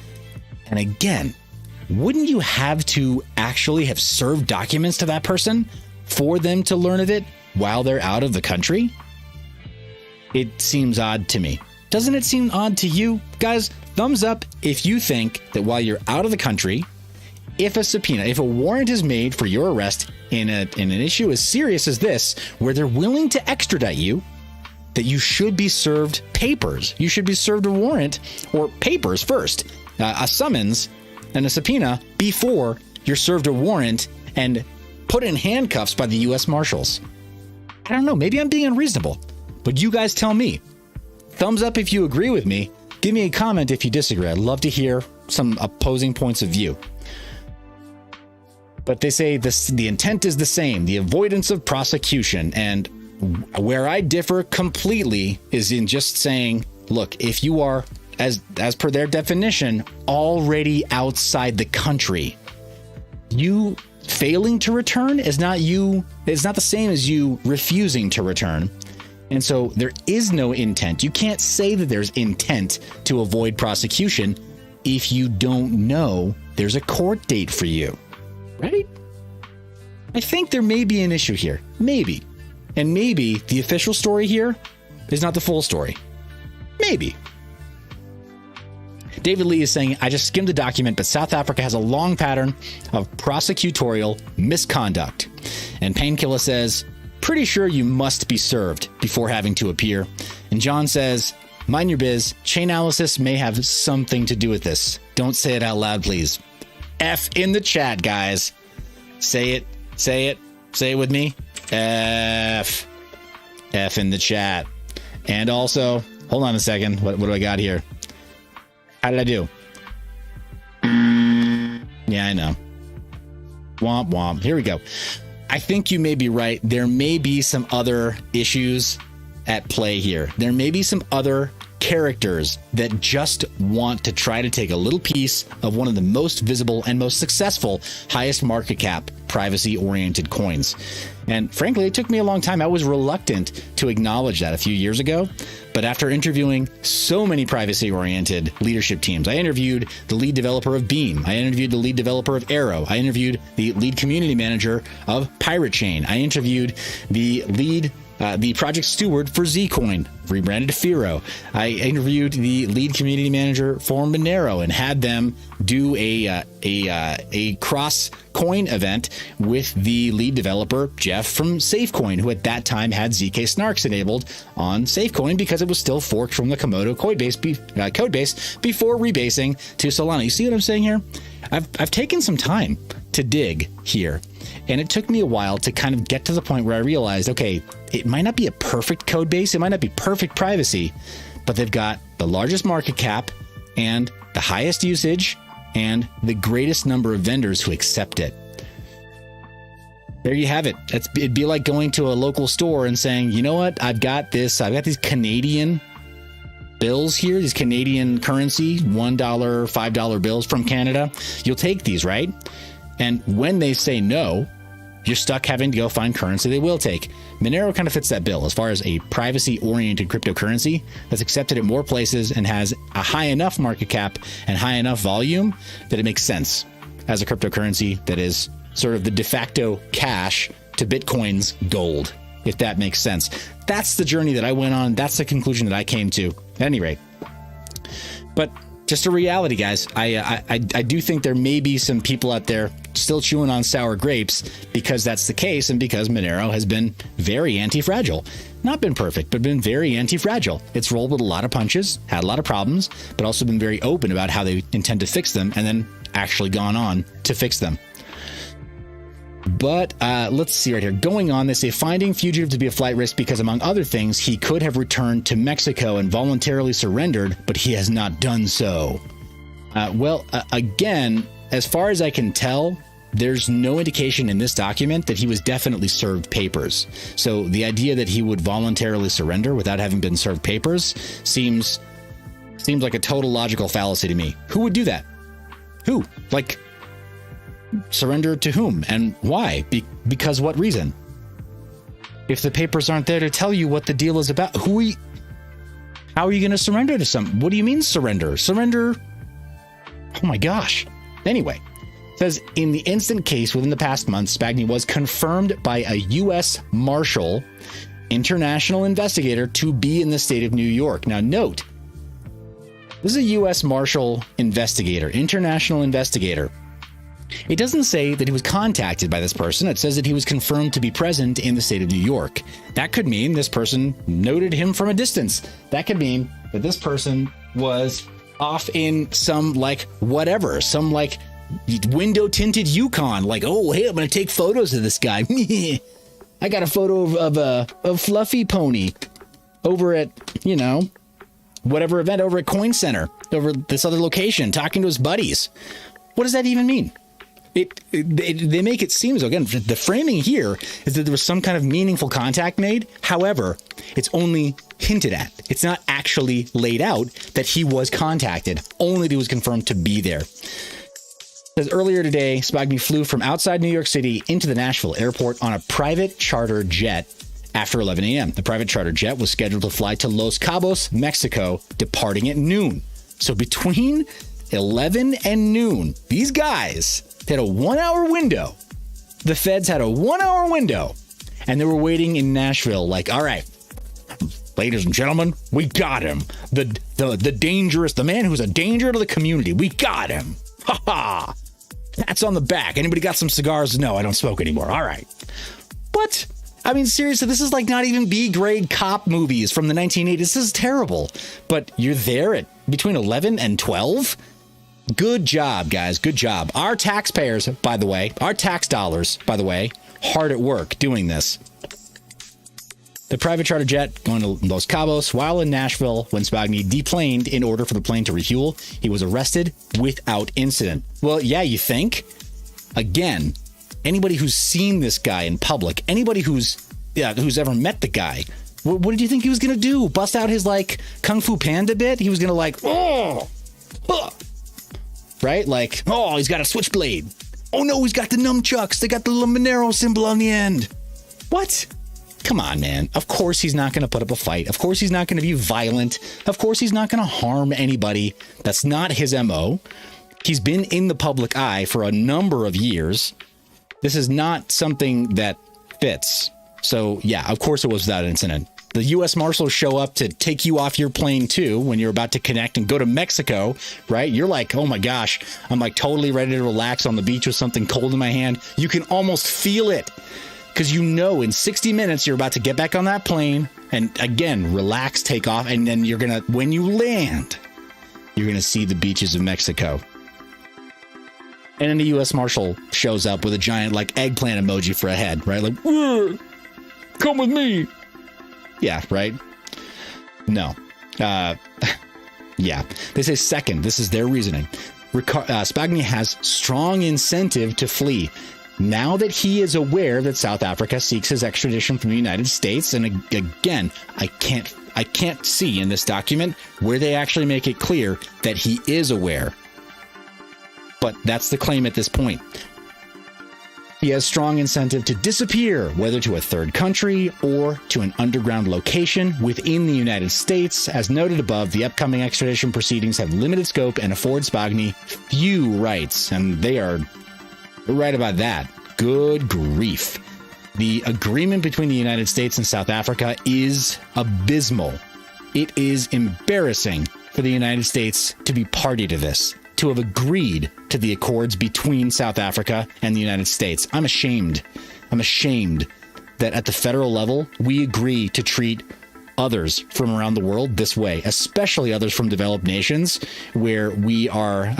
Speaker 1: And again, wouldn't you have to actually have served documents to that person for them to learn of it while they're out of the country? It seems odd to me. Doesn't it seem odd to you? Guys, thumbs up if you think that while you're out of the country, if a warrant is made for your arrest in an issue as serious as this, where they're willing to extradite you, that you should be served papers. You should be served a warrant or papers first, a summons and a subpoena before you're served a warrant and put in handcuffs by the U.S. Marshals. I don't know. Maybe I'm being unreasonable. But you guys tell me. Thumbs up if you agree with me. Give me a comment if you disagree. I'd love to hear some opposing points of view. But they say the intent is the same, the avoidance of prosecution. And where I differ completely is in just saying, look, if you are, as per their definition, already outside the country, you failing to return is not the same as you refusing to return. And so there is no intent. You can't say that there's intent to avoid prosecution if you don't know there's a court date for you, right? I think there may be an issue here. Maybe. And maybe the official story here is not the full story. Maybe. David Lee is saying, I just skimmed the document, but South Africa has a long pattern of prosecutorial misconduct. And Painkiller says, pretty sure you must be served before having to appear. And John says, mind your biz, Chainalysis may have something to do with this. Don't say it out loud, please. F in the chat, guys. Say it. Say it with me. F in the chat. And also, hold on a second. What do I got here? How did I do? Yeah, I know. Womp womp. Here we go. I think you may be right. There may be some other issues at play here. There may be some other characters that just want to try to take a little piece of one of the most visible and most successful, highest market cap, privacy-oriented coins. And frankly, it took me a long time. I was reluctant to acknowledge that a few years ago. But after interviewing so many privacy-oriented leadership teams, I interviewed the lead developer of Beam. I interviewed the lead developer of Arrow. I interviewed the lead community manager of Pirate Chain. I interviewed the project steward for Zcoin, rebranded to Firo. I interviewed the lead community manager for Monero and had them do a cross coin event with the lead developer Jeff from Safecoin, who at that time had ZK Snarks enabled on Safecoin because it was still forked from the Komodo code base before rebasing to Solana. You see what I'm saying here? I've taken some time to dig here. And it took me a while to kind of get to the point where I realized, okay, it might not be a perfect code base. It might not be perfect privacy, but they've got the largest market cap and the highest usage and the greatest number of vendors who accept it. There you have it. It'd be like going to a local store and saying, you know what? I've got these Canadian bills here, these Canadian currency, $1, $5 bills from Canada. You'll take these, right? And when they say no, you're stuck having to go find currency they will take. Monero kind of fits that bill as far as a privacy-oriented cryptocurrency that's accepted at more places and has a high enough market cap and high enough volume that it makes sense as a cryptocurrency that is sort of the de facto cash to Bitcoin's gold, if that makes sense. That's the journey that I went on. That's the conclusion that I came to, at any rate. But just a reality, guys. I do think there may be some people out there still chewing on sour grapes because that's the case and because Monero has been very anti-fragile. Not been perfect, but been very anti-fragile. It's rolled with a lot of punches, had a lot of problems, but also been very open about how they intend to fix them and then actually gone on to fix them. But let's see right here. Going on, they say finding fugitive to be a flight risk because, among other things, he could have returned to Mexico and voluntarily surrendered, but he has not done so. Again, as far as I can tell, there's no indication in this document that he was definitely served papers. So the idea that he would voluntarily surrender without having been served papers seems like a total logical fallacy to me. Who would do that? Who? Like, surrender to whom and why? Because what reason? If the papers aren't there to tell you what the deal is about, how are you going to surrender to some? What do you mean surrender? Surrender? Oh my gosh. Anyway, it says in the instant case within the past month, Spagni was confirmed by a U.S. Marshal international investigator to be in the state of New York. Now note, this is a U.S. Marshal investigator, international investigator. It doesn't say that he was contacted by this person. It says that he was confirmed to be present in the state of New York. That could mean this person noted him from a distance. That could mean that this person was off in some window tinted Yukon. Like, oh, hey, I'm going to take photos of this guy. I got a photo of FluffyPony over at, whatever event over at Coin Center, over this other location, talking to his buddies. What does that even mean? They make it seem, so again, the framing here is that there was some kind of meaningful contact made. However, it's only hinted at. It's not actually laid out that he was contacted, only that he was confirmed to be there. It says earlier today, Spagni flew from outside New York City into the Nashville airport on a private charter jet after 11 a.m. The private charter jet was scheduled to fly to Los Cabos, Mexico, departing at noon. So between 11 and noon, these guys had a 1 hour window. The feds had a 1 hour window, and they were waiting in Nashville like, all right, ladies and gentlemen, we got him. The man who's a danger to the community. We got him. Ha ha. That's on the back. Anybody got some cigars? No, I don't smoke anymore. All right. But I mean, seriously, this is like not even B-grade cop movies from the 1980s. This is terrible. But you're there at between 11 and 12? Good job, guys. Good job. Our taxpayers, by the way, our tax dollars, by the way, hard at work doing this. The private charter jet going to Los Cabos while in Nashville when Spagni deplaned in order for the plane to refuel. He was arrested without incident. Well, yeah, you think? Again, anybody who's seen this guy in public, anybody who's ever met the guy, what did you think he was going to do? Bust out his, like, Kung Fu Panda bit? He was going to, like, right? Like, oh, he's got a switchblade. Oh, no, he's got the nunchucks. They got the little Monero symbol on the end. What? Come on, man. Of course he's not going to put up a fight. Of course he's not going to be violent. Of course he's not going to harm anybody. That's not his MO. He's been in the public eye for a number of years. This is not something that fits. So, yeah, of course it was without incident. The U.S. Marshals show up to take you off your plane, too, when you're about to connect and go to Mexico, right? You're like, oh, my gosh, I'm like totally ready to relax on the beach with something cold in my hand. You can almost feel it. Because you know in 60 minutes you're about to get back on that plane and, again, relax, take off, and then you're going to, when you land, you're going to see the beaches of Mexico. And then the U.S. Marshal shows up with a giant, like, eggplant emoji for a head, right? Like, come with me. Yeah, right? No. Yeah. They say second. This is their reasoning. Spagni has strong incentive to flee. Now that he is aware that South Africa seeks his extradition from the United States, and again, I can't see in this document where they actually make it clear that he is aware. But that's the claim at this point. He has strong incentive to disappear, whether to a third country or to an underground location within the United States. As noted above, the upcoming extradition proceedings have limited scope and afford Spagni few rights, and they are right about that. Good grief. The agreement between the United States and South Africa is abysmal. It is embarrassing for the United States to be party to this, to have agreed to the accords between South Africa and the United States. I'm ashamed. I'm ashamed that at the federal level, we agree to treat others from around the world this way, especially others from developed nations where we are,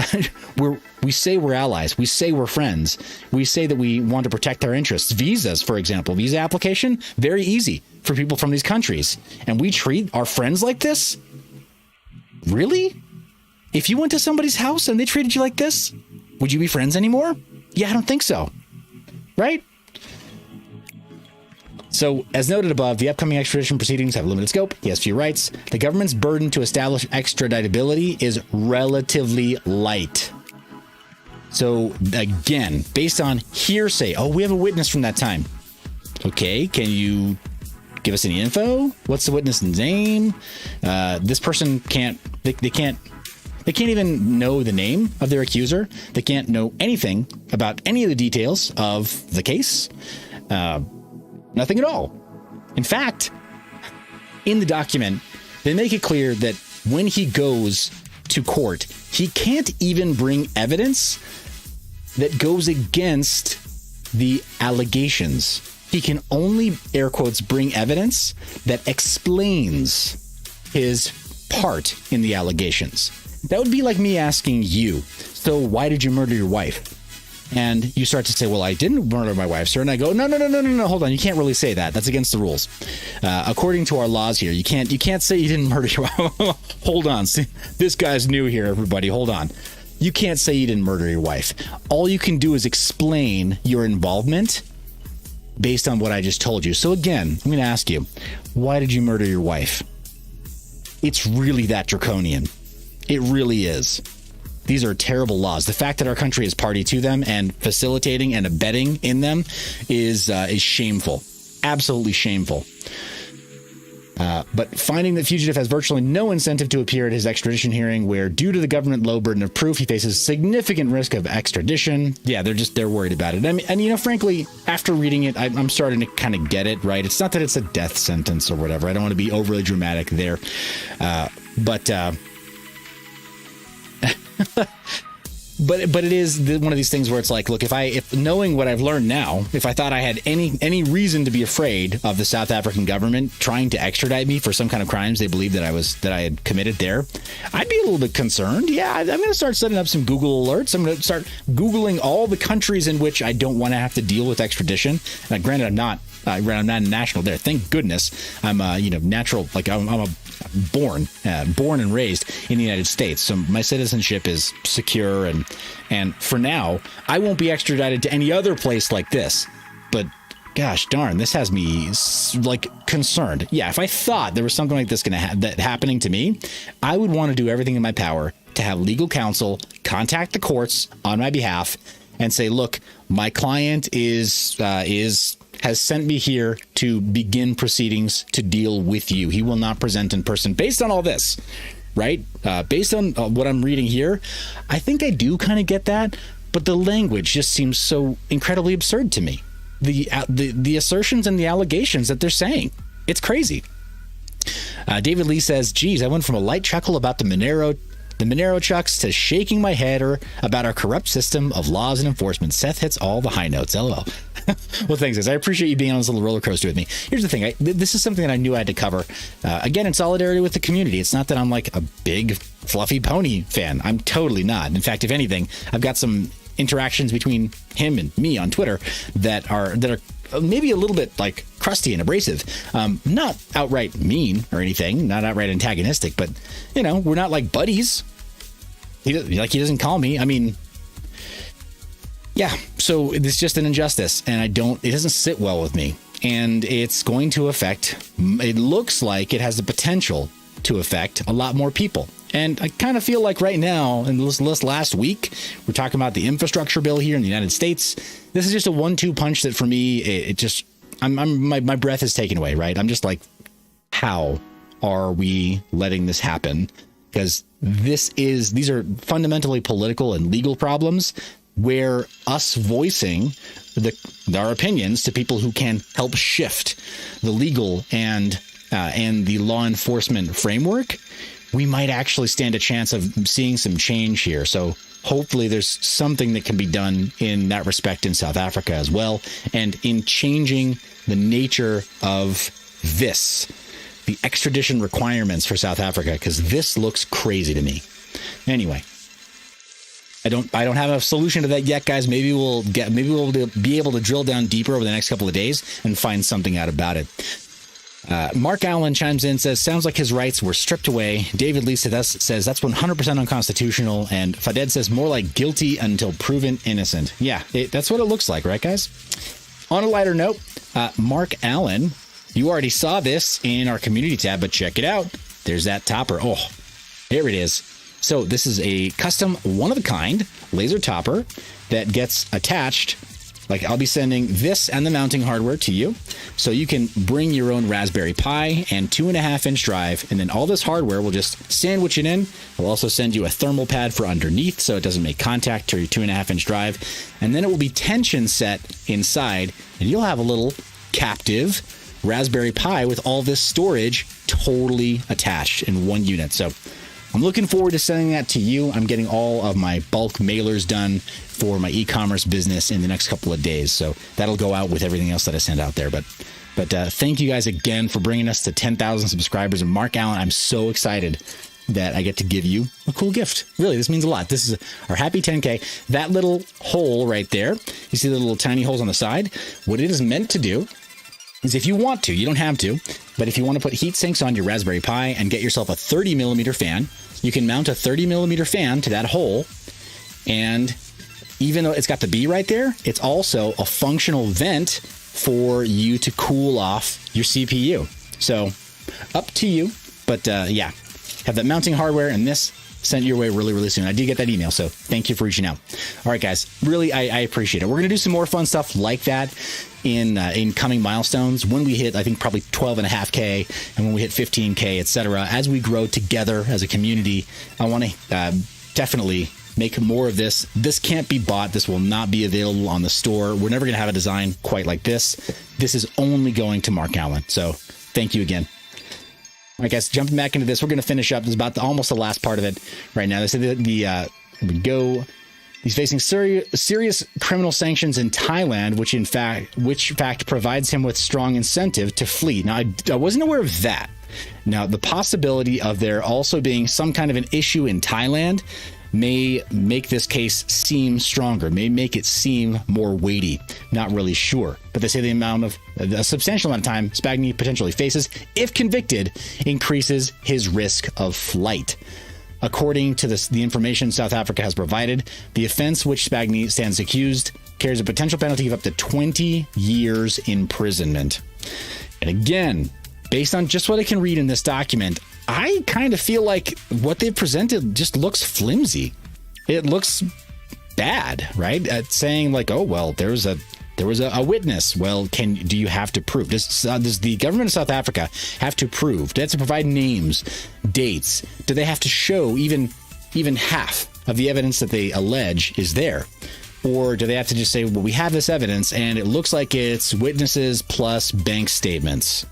Speaker 1: we say we're allies. We say we're friends. We say that we want to protect our interests. Visas, for example, visa application, very easy for people from these countries. And we treat our friends like this? Really? If you went to somebody's house and they treated you like this, would you be friends anymore? Yeah, I don't think so. Right? So, as noted above, the upcoming extradition proceedings have limited scope. He has few rights. The government's burden to establish extraditability is relatively light. So, again, based on hearsay, oh, we have a witness from that time. Okay, can you give us any info? What's the witness's name? This person can't, they can't even know the name of their accuser. They can't know anything about any of the details of the case. Nothing at all. In fact, in the document, they make it clear that when he goes to court, he can't even bring evidence that goes against the allegations. He can only, air quotes, bring evidence that explains his part in the allegations. That would be like me asking you, so why did you murder your wife? And you start to say, well, I didn't murder my wife, sir. And I go, no, hold on. You can't really say that. That's against the rules. According to our laws here, you can't say you didn't murder your wife. Hold on. See, this guy's new here, everybody. Hold on. You can't say you didn't murder your wife. All you can do is explain your involvement based on what I just told you. So again, I'm going to ask you, why did you murder your wife? It's really that draconian. It really is. These are terrible laws. The fact that our country is party to them and facilitating and abetting in them is shameful. Absolutely shameful. But finding that fugitive has virtually no incentive to appear at his extradition hearing, where due to the government low burden of proof, he faces significant risk of extradition. Yeah, they're worried about it. I mean, and you know, frankly, after reading it, I'm starting to kind of get it, right? It's not that it's a death sentence or whatever. I don't want to be overly dramatic there. But But it is one of these things where it's like, look, if knowing what I've learned now, if I thought I had any reason to be afraid of the South African government trying to extradite me for some kind of crimes they believe that I had committed there, I'd be a little bit concerned. Yeah, I'm going to start setting up some Google alerts. I'm going to start Googling all the countries in which I don't want to have to deal with extradition. Now, granted, I'm not national there. Thank goodness. I'm natural. Like I'm born and raised in the United States. So my citizenship is secure. And for now, I won't be extradited to any other place like this. But gosh darn, this has me like concerned. Yeah, if I thought there was something like this happening to me, I would want to do everything in my power to have legal counsel contact the courts on my behalf and say, look, my client has sent me here to begin proceedings to deal with you. He will not present in person. Based on all this, right? Based on what I'm reading here, I think I do kind of get that, but the language just seems so incredibly absurd to me. The assertions and the allegations that they're saying, it's crazy. David Lee says, geez, I went from a light chuckle about the Monero chucks to shaking my head about our corrupt system of laws and enforcement. Seth hits all the high notes. LOL. Well, thanks, guys. I appreciate you being on this little roller coaster with me. Here's the thing. This is something that I knew I had to cover. Again, in solidarity with the community. It's not that I'm like a big FluffyPony fan. I'm totally not. In fact, if anything, I've got some interactions between him and me on Twitter that are maybe a little bit like crusty and abrasive. Not outright mean or anything. Not outright antagonistic. But, we're not like buddies. He doesn't call me. I mean... Yeah, so it's just an injustice, and it doesn't sit well with me, and it's going to it looks like it has the potential to affect a lot more people. And I kind of feel like right now, in this last week, we're talking about the infrastructure bill here in the United States. This is just a 1-2 punch that for me, my breath is taken away, right? I'm just like, how are we letting this happen? Because these are fundamentally political and legal problems where us voicing our opinions to people who can help shift the legal and the law enforcement framework, we might actually stand a chance of seeing some change here. So hopefully there's something that can be done in that respect in South Africa as well, and in changing the nature of the extradition requirements for South Africa, because this looks crazy to me. Anyway. I don't have a solution to that yet, guys. Maybe we'll be able to drill down deeper over the next couple of days and find something out about it. Mark Allen chimes in, says, sounds like his rights were stripped away. David Lee says that's 100% unconstitutional. And Faded says more like guilty until proven innocent. Yeah, that's what it looks like, right, guys? On a lighter note, Mark Allen, you already saw this in our community tab, but check it out. There's that topper. Oh, here it is. So this is a custom one-of-a-kind laser topper that gets attached. Like, I'll be sending this and the mounting hardware to you, so you can bring your own Raspberry Pi and 2.5-inch drive, and then all this hardware will just sandwich it in. We'll also send you a thermal pad for underneath so it doesn't make contact to your 2.5-inch drive, and then it will be tension set inside, and you'll have a little captive Raspberry Pi with all this storage totally attached in one unit. So I'm looking forward to sending that to you. I'm getting all of my bulk mailers done for my e-commerce business in the next couple of days. So that'll go out with everything else that I send out there. But thank you guys again for bringing us to 10,000 subscribers. And Mark Allen, I'm so excited that I get to give you a cool gift. Really, this means a lot. This is our happy 10K. That little hole right there, you see the little tiny holes on the side? What it is meant to do is, if you want to, you don't have to, but if you want to put heat sinks on your Raspberry Pi and get yourself a 30mm fan, you can mount a 30mm fan to that hole, and even though it's got the B right there, it's also a functional vent for you to cool off your CPU. So up to you, but yeah, have that mounting hardware and this sent your way really, really soon. I did get that email, so thank you for reaching out. All right, guys, really, I appreciate it. We're going to do some more fun stuff like that in coming milestones when we hit, I think, probably 12.5K, and when we hit 15K, etc. As we grow together as a community, I want to definitely make more of this. This can't be bought. This will not be available on the store. We're never going to have a design quite like this. This is only going to Mark Allen. So thank you again. All right, guys, jumping back into this, we're going to finish up. This is about almost the last part of it right now. This is we go He's facing serious criminal sanctions in Thailand, which in fact provides him with strong incentive to flee. Now, I wasn't aware of that. Now, the possibility of there also being some kind of an issue in Thailand may make this case seem stronger, may make it seem more weighty. Not really sure. But they say a substantial amount of time Spagni potentially faces, if convicted, increases his risk of flight. According to the information South Africa has provided, the offense which Spagni stands accused carries a potential penalty of up to 20 years imprisonment. And again, based on just what I can read in this document, I kind of feel like what they've presented just looks flimsy. It looks bad, right? Saying like, oh, well, there was a witness. Well, do you have to prove? Does the government of South Africa have to prove? Do they have to provide names, dates? Do they have to show even half of the evidence that they allege is there? Or do they have to just say, well, we have this evidence and it looks like it's witnesses plus bank statements?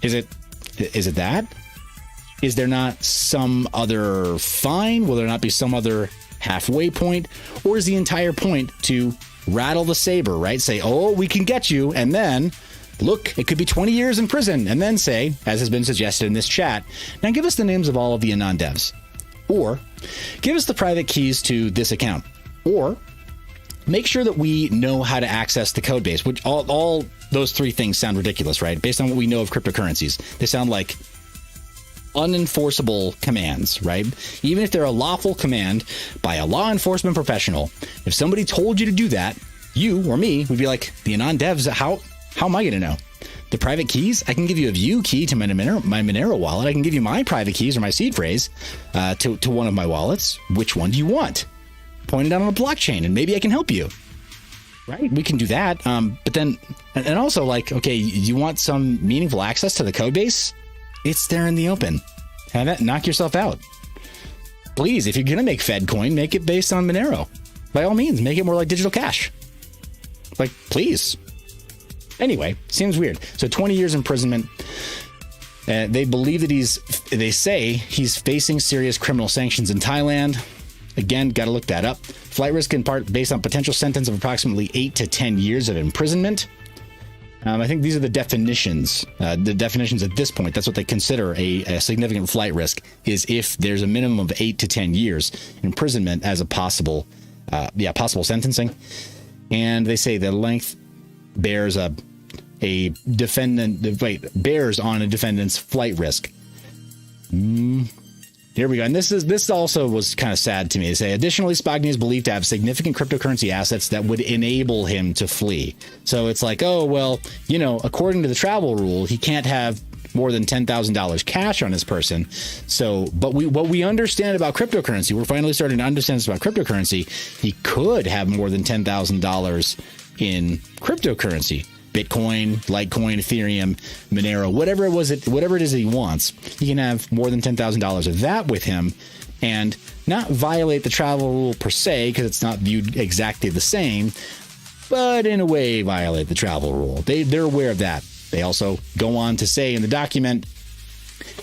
Speaker 1: Is it that? Is there not some other fine? Will there not be some other halfway point? Or is the entire point to rattle the saber, right? Say, oh, we can get you. And then, look, it could be 20 years in prison. And then say, as has been suggested in this chat, now give us the names of all of the Anon devs. Or give us the private keys to this account. Or make sure that we know how to access the code base, which all those three things sound ridiculous, right? Based on what we know of cryptocurrencies, they sound like unenforceable commands, right? Even if they're a lawful command by a law enforcement professional, if somebody told you to do that, you or me would be like, the Anon devs, how am I going to know? The private keys? I can give you a view key to my Monero wallet. I can give you my private keys or my seed phrase to one of my wallets. Which one do you want? Point it out on a blockchain and maybe I can help you. Right? We can do that. But then, and also like, okay, you want some meaningful access to the code base? It's there in the open. Have it, knock yourself out. Please, if you're going to make FedCoin, make it based on Monero. By all means, make it more like digital cash. Like, please. Anyway, seems weird. So 20 years imprisonment. They believe that they say he's facing serious criminal sanctions in Thailand. Again, got to look that up. Flight risk in part based on potential sentence of approximately 8 to 10 years of imprisonment. I think these are the definitions. The definitions at this point, that's what they consider a significant flight risk, is if there's a minimum of 8 to 10 years imprisonment as a possible sentencing. And they say the length bears on a defendant's flight risk. Here we go. And this also was kind of sad to me. They say, additionally, Spagni is believed to have significant cryptocurrency assets that would enable him to flee. So it's like, oh, well, according to the travel rule, he can't have more than $10,000 cash on his person. So, but what we understand about cryptocurrency, we're finally starting to understand this about cryptocurrency. He could have more than $10,000 in cryptocurrency. Bitcoin, Litecoin, Ethereum, Monero, whatever it is that he wants, he can have more than $10,000 of that with him and not violate the travel rule per se, because it's not viewed exactly the same, but in a way violate the travel rule. They're aware of that. They also go on to say in the document,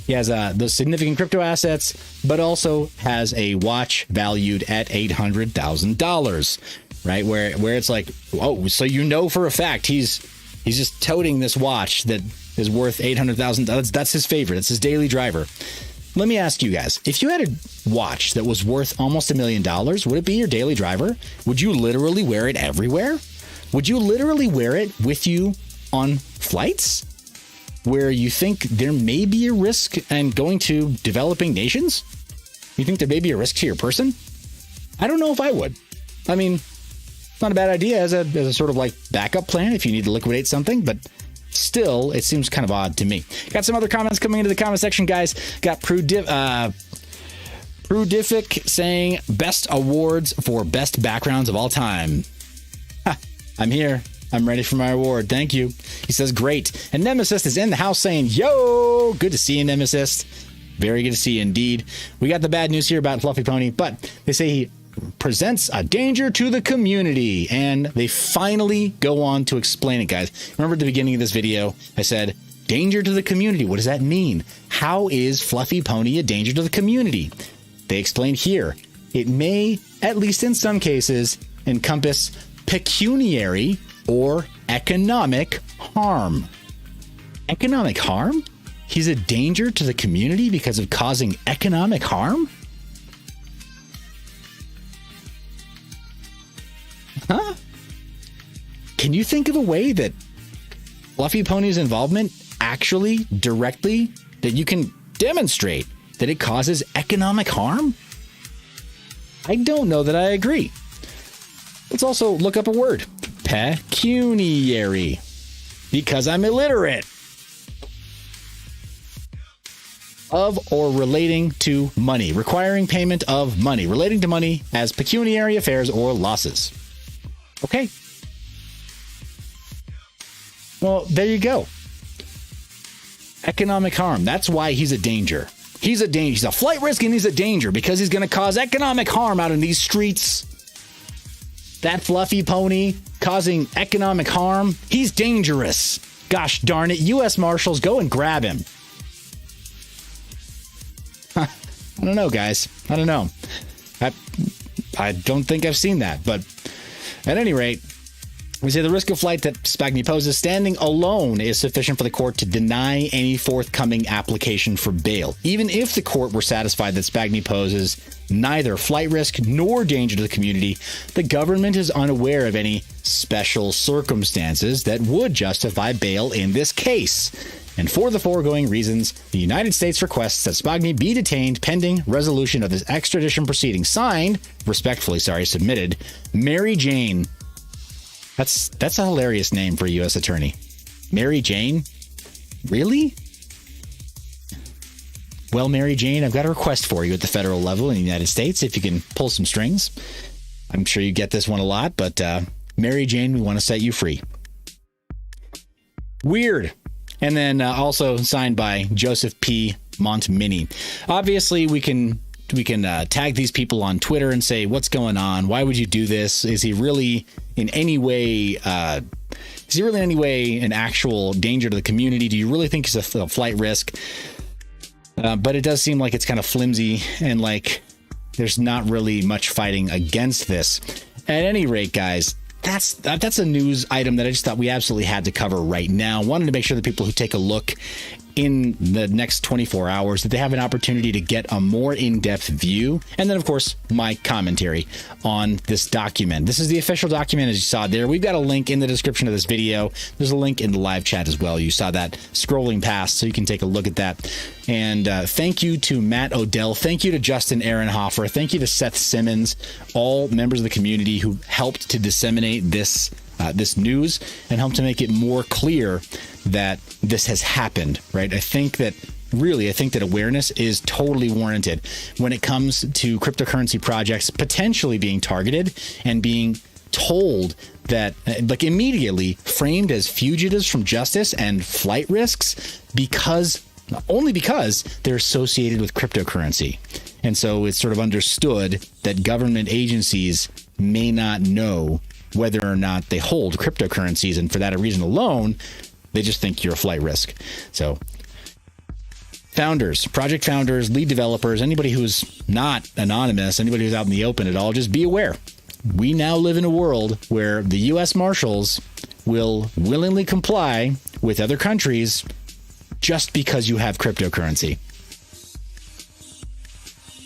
Speaker 1: he has those significant crypto assets, but also has a watch valued at $800,000, right? Where it's like, oh, so for a fact he's just toting this watch that is worth $800,000. That's his favorite. It's his daily driver. Let me ask you guys, if you had a watch that was worth almost $1 million, would it be your daily driver? Would you literally wear it everywhere? Would you literally wear it with you on flights where you think there may be a risk and going to developing nations? You think there may be a risk to your person? I don't know if I would. I mean, it's not a bad idea as a sort of like backup plan if you need to liquidate something, but still, it seems kind of odd to me. Got some other comments coming into the comment section, guys. Got Prudific saying best awards for best backgrounds of all time. I'm here. I'm ready for my award. Thank you. He says great. And Nemesis is in the house saying, yo, good to see you, Nemesis. Very good to see you indeed. We got the bad news here about FluffyPony, but they say he presents a danger to the community, and they finally go on to explain it, guys. Remember at the beginning of this video, I said, danger to the community. What does that mean? How is FluffyPony a danger to the community? They explained here. it may, at least in some cases, encompass pecuniary or economic harm. Economic harm? He's a danger to the community because of causing economic harm? Huh? Can you think of a way that FluffyPony's involvement actually directly, that you can demonstrate that it causes economic harm? I don't know that I agree. Let's also look up a word. Pecuniary. Because I'm illiterate. Of or relating to money. Requiring payment of money. Relating to money as pecuniary affairs or losses. Okay. Well, there you go. Economic harm. That's why he's a danger. He's a danger. He's a flight risk and he's a danger because he's going to cause economic harm out in these streets. That FluffyPony causing economic harm. He's dangerous. Gosh darn it. U.S. Marshals, go and grab him. I don't know, guys. I don't know. I don't think I've seen that. But at any rate, we say the risk of flight that Spagni poses standing alone is sufficient for the court to deny any forthcoming application for bail. Even if the court were satisfied that Spagni poses neither flight risk nor danger to the community, the government is unaware of any special circumstances that would justify bail in this case. And for the foregoing reasons, the United States requests that Spagni be detained pending resolution of this extradition proceeding. Signed, respectfully, submitted, Mary Jane. That's a hilarious name for a U.S. attorney. Mary Jane? Really? Well, Mary Jane, I've got a request for you at the federal level in the United States, if you can pull some strings. I'm sure you get this one a lot, but Mary Jane, we want to set you free. Weird. And then also signed by Joseph P. Montmini. Obviously, we can tag these people on Twitter and say, what's going on? Why would you do this? Is he really in any way an actual danger to the community? Do you really think he's a flight risk? But it does seem like it's kind of flimsy and like there's not really much fighting against this. At any rate, guys, that's a news item that I just thought we absolutely had to cover right now. Wanted to make sure that people who take a look in the next 24 hours that they have an opportunity to get a more in-depth view. And then, of course, my commentary on this document. This is the official document, as you saw there. We've got a link in the description of this video. There's a link in the live chat as well. You saw that scrolling past, so you can take a look at that. And thank you to Matt Odell. Thank you to Justin Ehrenhofer. Thank you to Seth Simmons, all members of the community who helped to disseminate this news and helped to make it more clear that this has happened, right? I think that awareness is totally warranted when it comes to cryptocurrency projects potentially being targeted and being told that, like, immediately framed as fugitives from justice and flight risks only because they're associated with cryptocurrency. And so it's sort of understood that government agencies may not know whether or not they hold cryptocurrencies, and for that reason alone, they just think you're a flight risk. So founders, project founders, lead developers, anybody who's not anonymous, anybody who's out in the open at all, just be aware. We now live in a world where the U.S. Marshals will willingly comply with other countries just because you have cryptocurrency.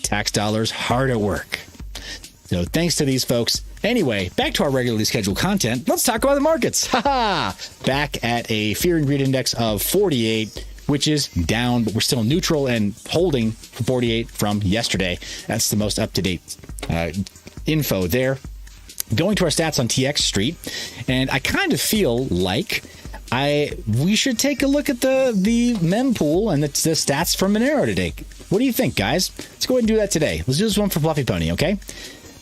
Speaker 1: Tax dollars hard at work. So thanks to these folks. Anyway, back to our regularly scheduled content. Let's talk about the markets. Back at a fear and greed index of 48, which is down, but we're still neutral and holding for 48 from yesterday. That's the most up-to-date info there. Going to our stats on TX Street, and I kind of feel like we should take a look at the mempool and the stats from Monero today. What do you think, guys? Let's go ahead and do that today. Let's do this one for FluffyPony, okay?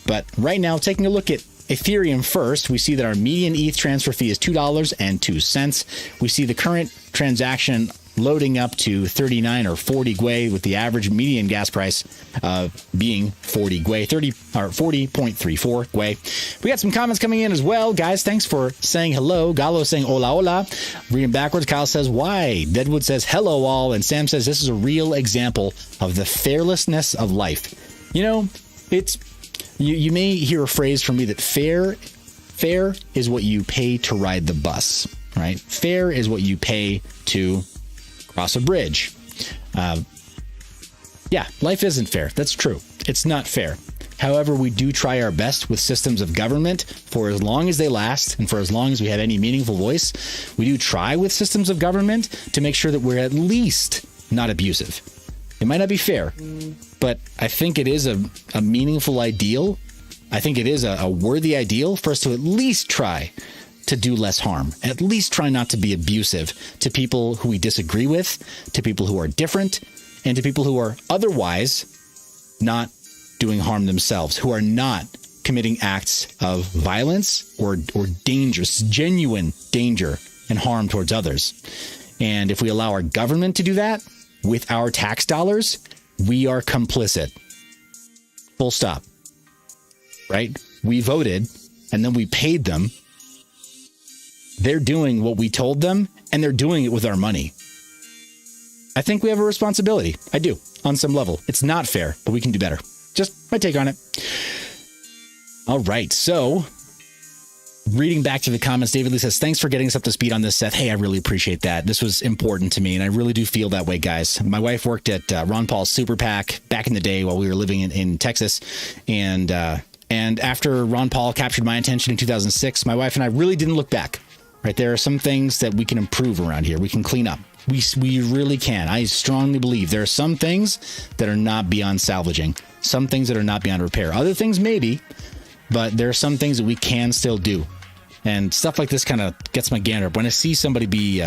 Speaker 1: But right now, taking a look at Ethereum first, we see that our median ETH transfer fee is $2.02. We see the current transaction loading up to 39 or 40 Gwei, with the average median gas price being 40 Gwei, 40.34 Gwei. We got some comments coming in as well. Guys, thanks for saying hello. Gallo saying hola, hola. Reading backwards, Kyle says, why? Deadwood says, hello all. And Sam says, this is a real example of the fairlessness of life. You know, it's You may hear a phrase from me that fare is what you pay to ride the bus, right? Fare is what you pay to cross a bridge. Yeah, life isn't fair. That's true. It's not fair. However, we do try our best with systems of government for as long as they last and for as long as we have any meaningful voice. We do try with systems of government to make sure that we're at least not abusive. It might not be fair, but I think it is a meaningful ideal. I think it is a worthy ideal for us to at least try to do less harm, at least try not to be abusive to people who we disagree with, to people who are different, and to people who are otherwise not doing harm themselves, who are not committing acts of violence or dangerous, genuine danger and harm towards others. And if we allow our government to do that with our tax dollars, we are complicit. Full stop. Right? We voted and then we paid them. They're doing what we told them, and they're doing it with our money. I think we have a responsibility. I do, on some level. It's not fair, but we can do better. Just my take on it. All right, so reading back to the comments, David Lee says, thanks for getting us up to speed on this, Seth. Hey, I really appreciate that. This was important to me, and I really do feel that way, guys. My wife worked at Ron Paul's Super PAC back in the day while we were living in Texas, and after Ron Paul captured my attention in 2006, my wife and I really didn't look back. Right, there are some things that we can improve around here. We can clean up. We really can. I strongly believe there are some things that are not beyond salvaging, some things that are not beyond repair. Other things maybe, but there are some things that we can still do. And stuff like this kind of gets my gander up when I see somebody be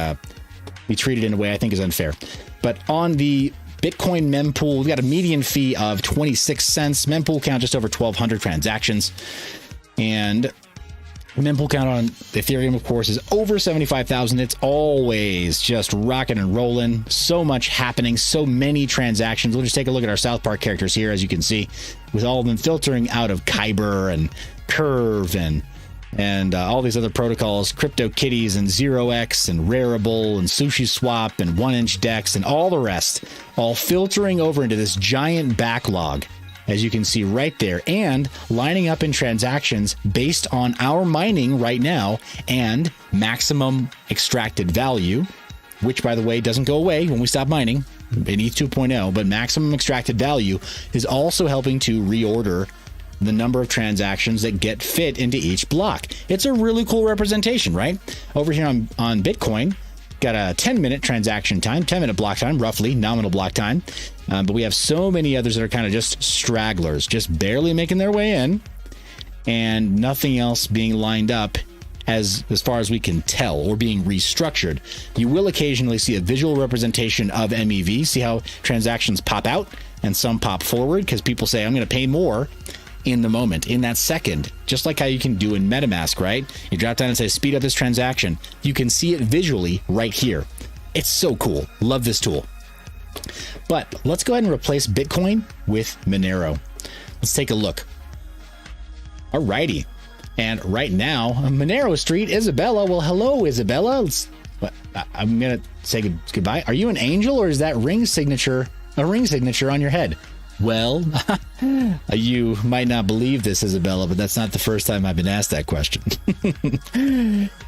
Speaker 1: treated in a way I think is unfair. But on the Bitcoin mempool, we got a median fee of 26 cents. Mempool count just over 1,200 transactions. And mempool count on Ethereum, of course, is over 75,000. It's always just rocking and rolling. So much happening, so many transactions. We'll just take a look at our South Park characters here, as you can see, with all of them filtering out of Kyber and Curve and all these other protocols, CryptoKitties and 0x and Rarible and SushiSwap and 1inch Dex and all the rest, all filtering over into this giant backlog, as you can see right there, and lining up in transactions based on our mining right now and maximum extracted value, which, by the way, doesn't go away when we stop mining in ETH 2.0, but maximum extracted value is also helping to reorder the number of transactions that get fit into each block. It's a really cool representation, right? Over here on Bitcoin, got a 10-minute transaction time, 10-minute block time, roughly, nominal block time. But we have so many others that are kind of just stragglers, just barely making their way in, and nothing else being lined up as far as we can tell, or being restructured. You will occasionally see a visual representation of MEV. See how transactions pop out and some pop forward because people say, I'm going to pay more in the moment, in that second, just like how you can do in MetaMask, right? You drop down and say, speed up this transaction. You can see it visually right here. It's so cool. Love this tool. But let's go ahead and replace Bitcoin with Monero. Let's take a look. Alrighty. And right now, Monero Street, Isabella. Well, hello, Isabella. I'm going to say goodbye. Are you an angel, or is that ring signature a ring signature on your head? Well, you might not believe this, Isabella, but that's not the first time I've been asked that question.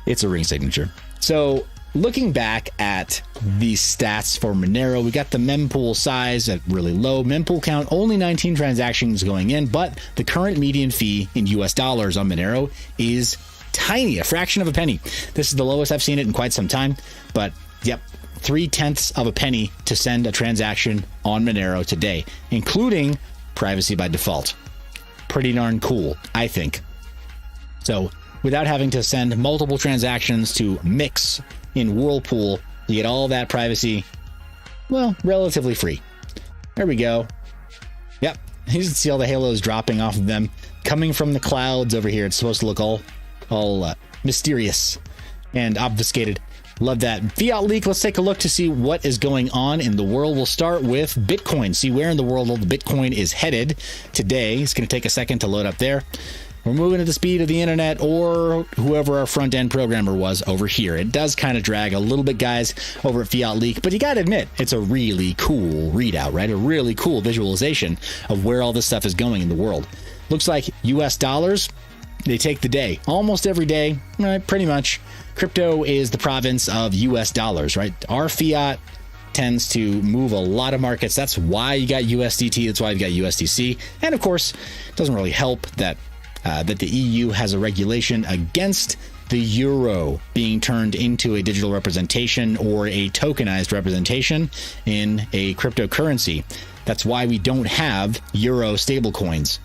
Speaker 1: It's a ring signature. So looking back at the stats for Monero, we got the mempool size at really low. Mempool count, only 19 transactions going in, but the current median fee in US dollars on Monero is tiny, a fraction of a penny. This is the lowest I've seen it in quite some time, but yep. 0.3 of a penny to send a transaction on Monero today, including privacy by default. Pretty darn cool, I think. So without having to send multiple transactions to Mix in Whirlpool, you get all that privacy, well, relatively free. There we go. Yep, you can see all the halos dropping off of them, coming from the clouds over here. It's supposed to look all mysterious and obfuscated. Love that. Fiat leak. Let's take a look to see what is going on in the world. We'll start with Bitcoin. See where in the world the Bitcoin is headed today. It's going to take a second to load up there. We're moving at the speed of the internet, or whoever our front end programmer was over here. It does kind of drag a little bit, guys, over at Fiat leak, but you got to admit, it's a really cool readout, right? A really cool visualization of where all this stuff is going in the world. Looks like US dollars, they take the day almost every day, right? Pretty much. Crypto is the province of US dollars, right? Our fiat tends to move a lot of markets. That's why you got USDT. That's why you got USDC. And of course, it doesn't really help that the EU has a regulation against the euro being turned into a digital representation or a tokenized representation in a cryptocurrency. That's why we don't have euro stablecoins.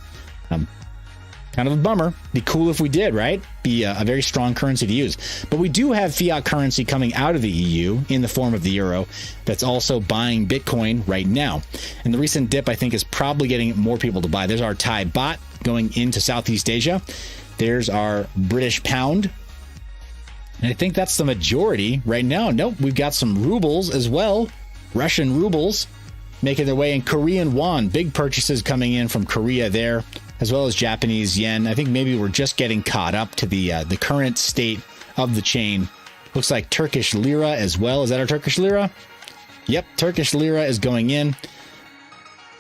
Speaker 1: Kind of a bummer. Be cool if we did, right? Be a very strong currency to use. But we do have fiat currency coming out of the EU in the form of the euro that's also buying Bitcoin right now. And the recent dip, I think, is probably getting more people to buy. There's our Thai baht going into Southeast Asia. There's our British pound. And I think that's the majority right now. Nope, we've got some rubles as well. Russian rubles making their way in. Korean won. Big purchases coming in from Korea there, as well as Japanese yen. I think maybe we're just getting caught up to the current state of the chain. Looks like Turkish lira as well. Is that our Turkish lira? Yep, Turkish lira is going in.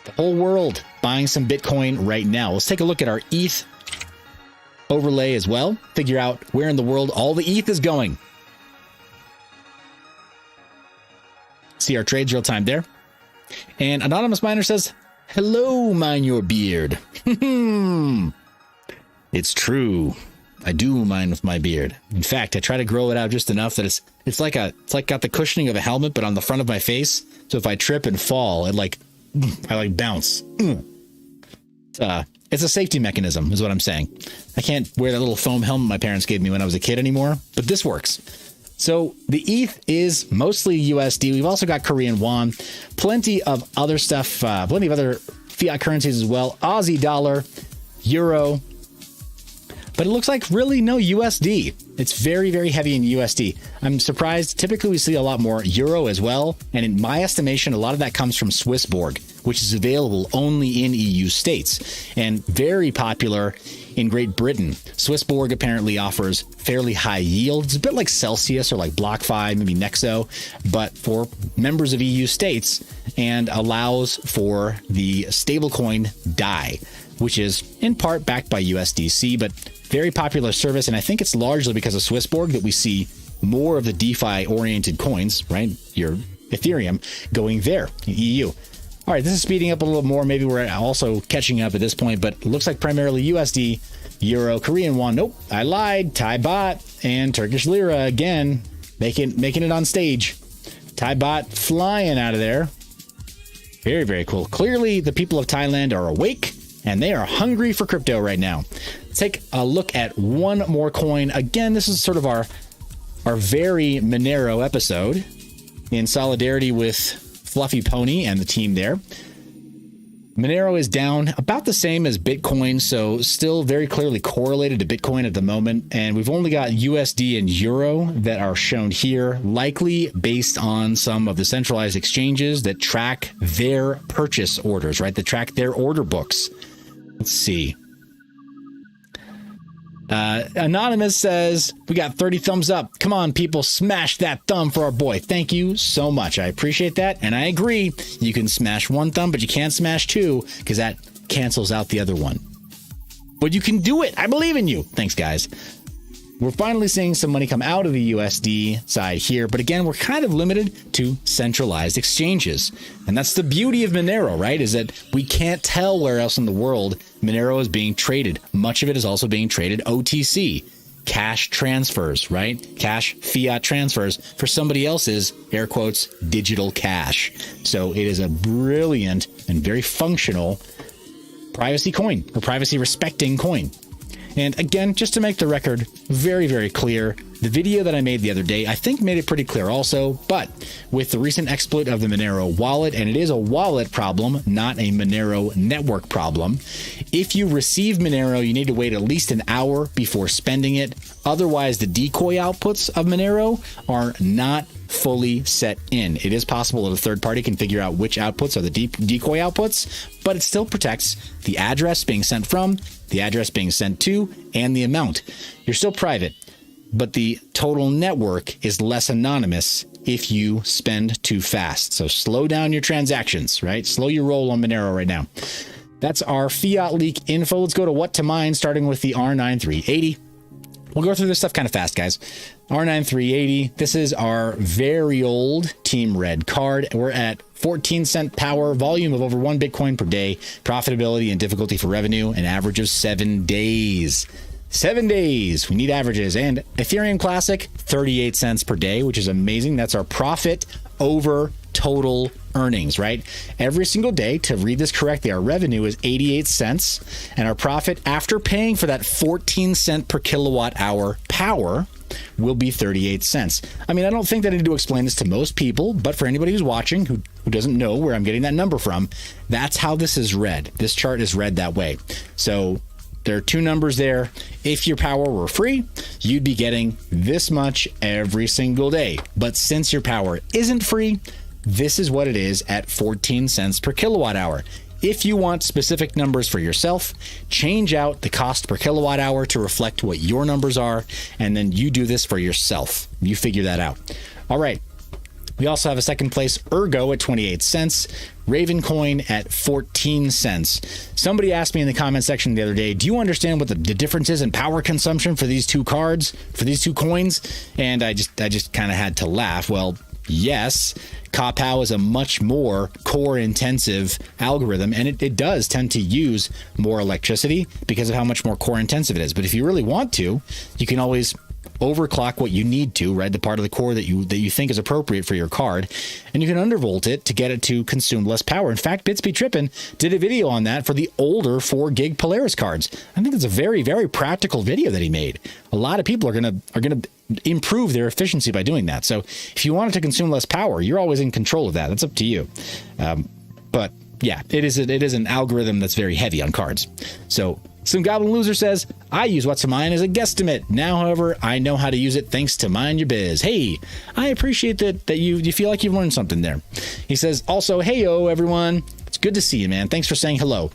Speaker 1: The whole world buying some Bitcoin right now. Let's take a look at our ETH overlay as well. Figure out where in the world all the ETH is going. See our trades real time there. And Anonymous Miner says, hello, mine your beard. It's true. I do mine with my beard. In fact, I try to grow it out just enough that it's like got the cushioning of a helmet, but on the front of my face. So if I trip and fall, I bounce. It's a safety mechanism, is what I'm saying. I can't wear that little foam helmet my parents gave me when I was a kid anymore, but this works. So the ETH is mostly USD. We've also got Korean won, plenty of other stuff, plenty of other fiat currencies as well. Aussie dollar, euro, but it looks like really no USD. It's very, very heavy in USD. I'm surprised. Typically, we see a lot more euro as well. And in my estimation, a lot of that comes from Swissborg, which is available only in EU states and very popular in Great Britain. Swissborg apparently offers fairly high yields. It's a bit like Celsius or like BlockFi, maybe Nexo, but for members of EU states, and allows for the stablecoin DAI, which is in part backed by USDC, but very popular service. And I think it's largely because of Swissborg that we see more of the DeFi-oriented coins, right? Your Ethereum going there in EU. All right, this is speeding up a little more. Maybe we're also catching up at this point, but it looks like primarily USD, Euro, Korean won. Nope, I lied. Thai baht and Turkish lira again, making it on stage. Thai baht flying out of there. Very, very cool. Clearly, the people of Thailand are awake and they are hungry for crypto right now. Let's take a look at one more coin. Again, this is sort of our very Monero episode in solidarity with FluffyPony and the team there. Monero is down about the same as Bitcoin, so still very clearly correlated to Bitcoin at the moment. And we've only got USD and Euro that are shown here, likely based on some of the centralized exchanges that track their purchase orders, right? That track their order books. Let's see. Anonymous says, we got 30 thumbs up. Come on, people, smash that thumb for our boy. Thank you so much. I appreciate that. And I agree. You can smash one thumb, but you can't smash two because that cancels out the other one. But you can do it. I believe in you. Thanks, guys. We're finally seeing some money come out of the USD side here, but again, we're kind of limited to centralized exchanges. And that's the beauty of Monero, right? Is that we can't tell where else in the world Monero is being traded. Much of it is also being traded OTC, cash transfers, right? Cash fiat transfers for somebody else's, air quotes, digital cash. So it is a brilliant and very functional privacy coin, or privacy respecting coin. And again, just to make the record very, very clear, the video that I made the other day, I think made it pretty clear also, but with the recent exploit of the Monero wallet, and it is a wallet problem, not a Monero network problem. If you receive Monero, you need to wait at least an hour before spending it. Otherwise, the decoy outputs of Monero are not fully set in. It is possible that a third party can figure out which outputs are the decoy outputs, but it still protects the address being sent from, the address being sent to, and the amount. You're still private, but the total network is less anonymous if you spend too fast. So slow down your transactions, right? Slow your roll on Monero right now. That's our fiat leak info. Let's go to what to mine, starting with the R9380. We'll go through this stuff kind of fast, guys. R9380. This is our very old Team Red card. We're at 14 cent power, volume of over 1 Bitcoin per day, profitability and difficulty for revenue, an average of 7 days. 7 days. We need averages. And Ethereum Classic, 38 cents per day, which is amazing. That's our profit over total earnings, right? Every single day, to read this correctly, our revenue is 88 cents, and our profit after paying for that 14 cent per kilowatt hour power will be 38 cents. I mean, I don't think that I need to explain this to most people, but for anybody who's watching who doesn't know where I'm getting that number from, that's how this is read. This chart is read that way. So there are two numbers there. If your power were free, you'd be getting this much every single day. But since your power isn't free, this is what it is at 14 cents per kilowatt hour. If you want specific numbers for yourself, change out the cost per kilowatt hour to reflect what your numbers are, and then you do this for yourself. You figure that out. All right. We also have a second place, Ergo at 28 cents, Ravencoin at 14 cents. Somebody asked me in the comment section the other day, do you understand what the difference is in power consumption for these two cards, for these two coins? And I just kind of had to laugh. Well, yes, Kapow is a much more core-intensive algorithm, and it does tend to use more electricity because of how much more core-intensive it is. But if you really want to, you can always overclock what you need to, right? The part of the core that you think is appropriate for your card, and you can undervolt it to get it to consume less power. In fact, Bits Be Trippin' did a video on that for the older 4 gig Polaris cards. I think it's a very, very practical video that he made. A lot of people are gonna improve their efficiency by doing that. So if you want it to consume less power, you're always in control of that. That's up to you. But yeah, it is an algorithm that's very heavy on cards. So some Goblin Loser says, I use What's Mine as a guesstimate. Now, however, I know how to use it thanks to Mind Your Biz. Hey, I appreciate that you feel like you've learned something there. He says, also, hey-o, everyone. It's good to see you, man. Thanks for saying hello.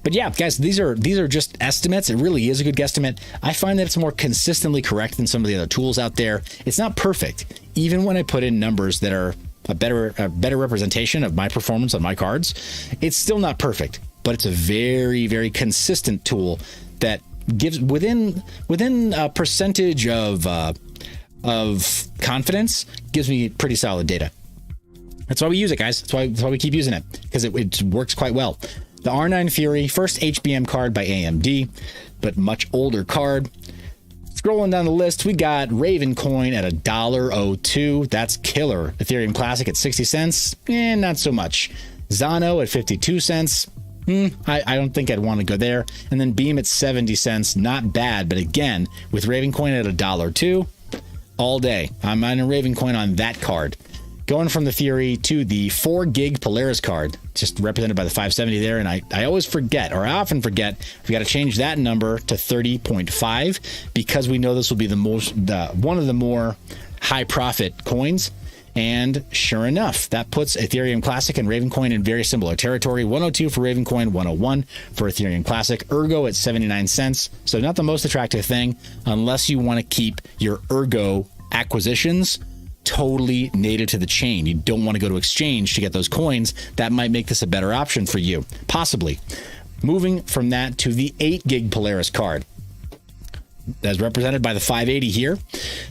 Speaker 1: But yeah, guys, these are just estimates. It really is a good guesstimate. I find that it's more consistently correct than some of the other tools out there. It's not perfect. Even when I put in numbers that are a better representation of my performance on my cards, it's still not perfect. But it's a very, very consistent tool that gives within a percentage of confidence, gives me pretty solid data. That's why we use it, guys. That's why we keep using it, because it works quite well. The R9 Fury, first HBM card by AMD, but much older card. Scrolling down the list, we got Ravencoin at $1.02. That's killer. Ethereum Classic at 60 cents. Not so much. Zano at 52 cents. I don't think I'd want to go there. And then Beam at 70 cents. Not bad, but again, with Ravencoin at $1.02, all day. I'm mining Ravencoin on that card. Going from the Fury to the 4 gig Polaris card, just represented by the 570 there. And I always forget, or I often forget, we got to change that number to 30.5 because we know this will be one of the more high profit coins. And sure enough, that puts Ethereum Classic and Ravencoin in very similar territory. 102 for Ravencoin, 101 for Ethereum Classic. Ergo at 79 cents. So not the most attractive thing unless you want to keep your Ergo acquisitions totally native to the chain. You don't want to go to exchange to get those coins. That might make this a better option for you, possibly. Moving from that to the 8 gig Polaris card, as represented by the 580 here.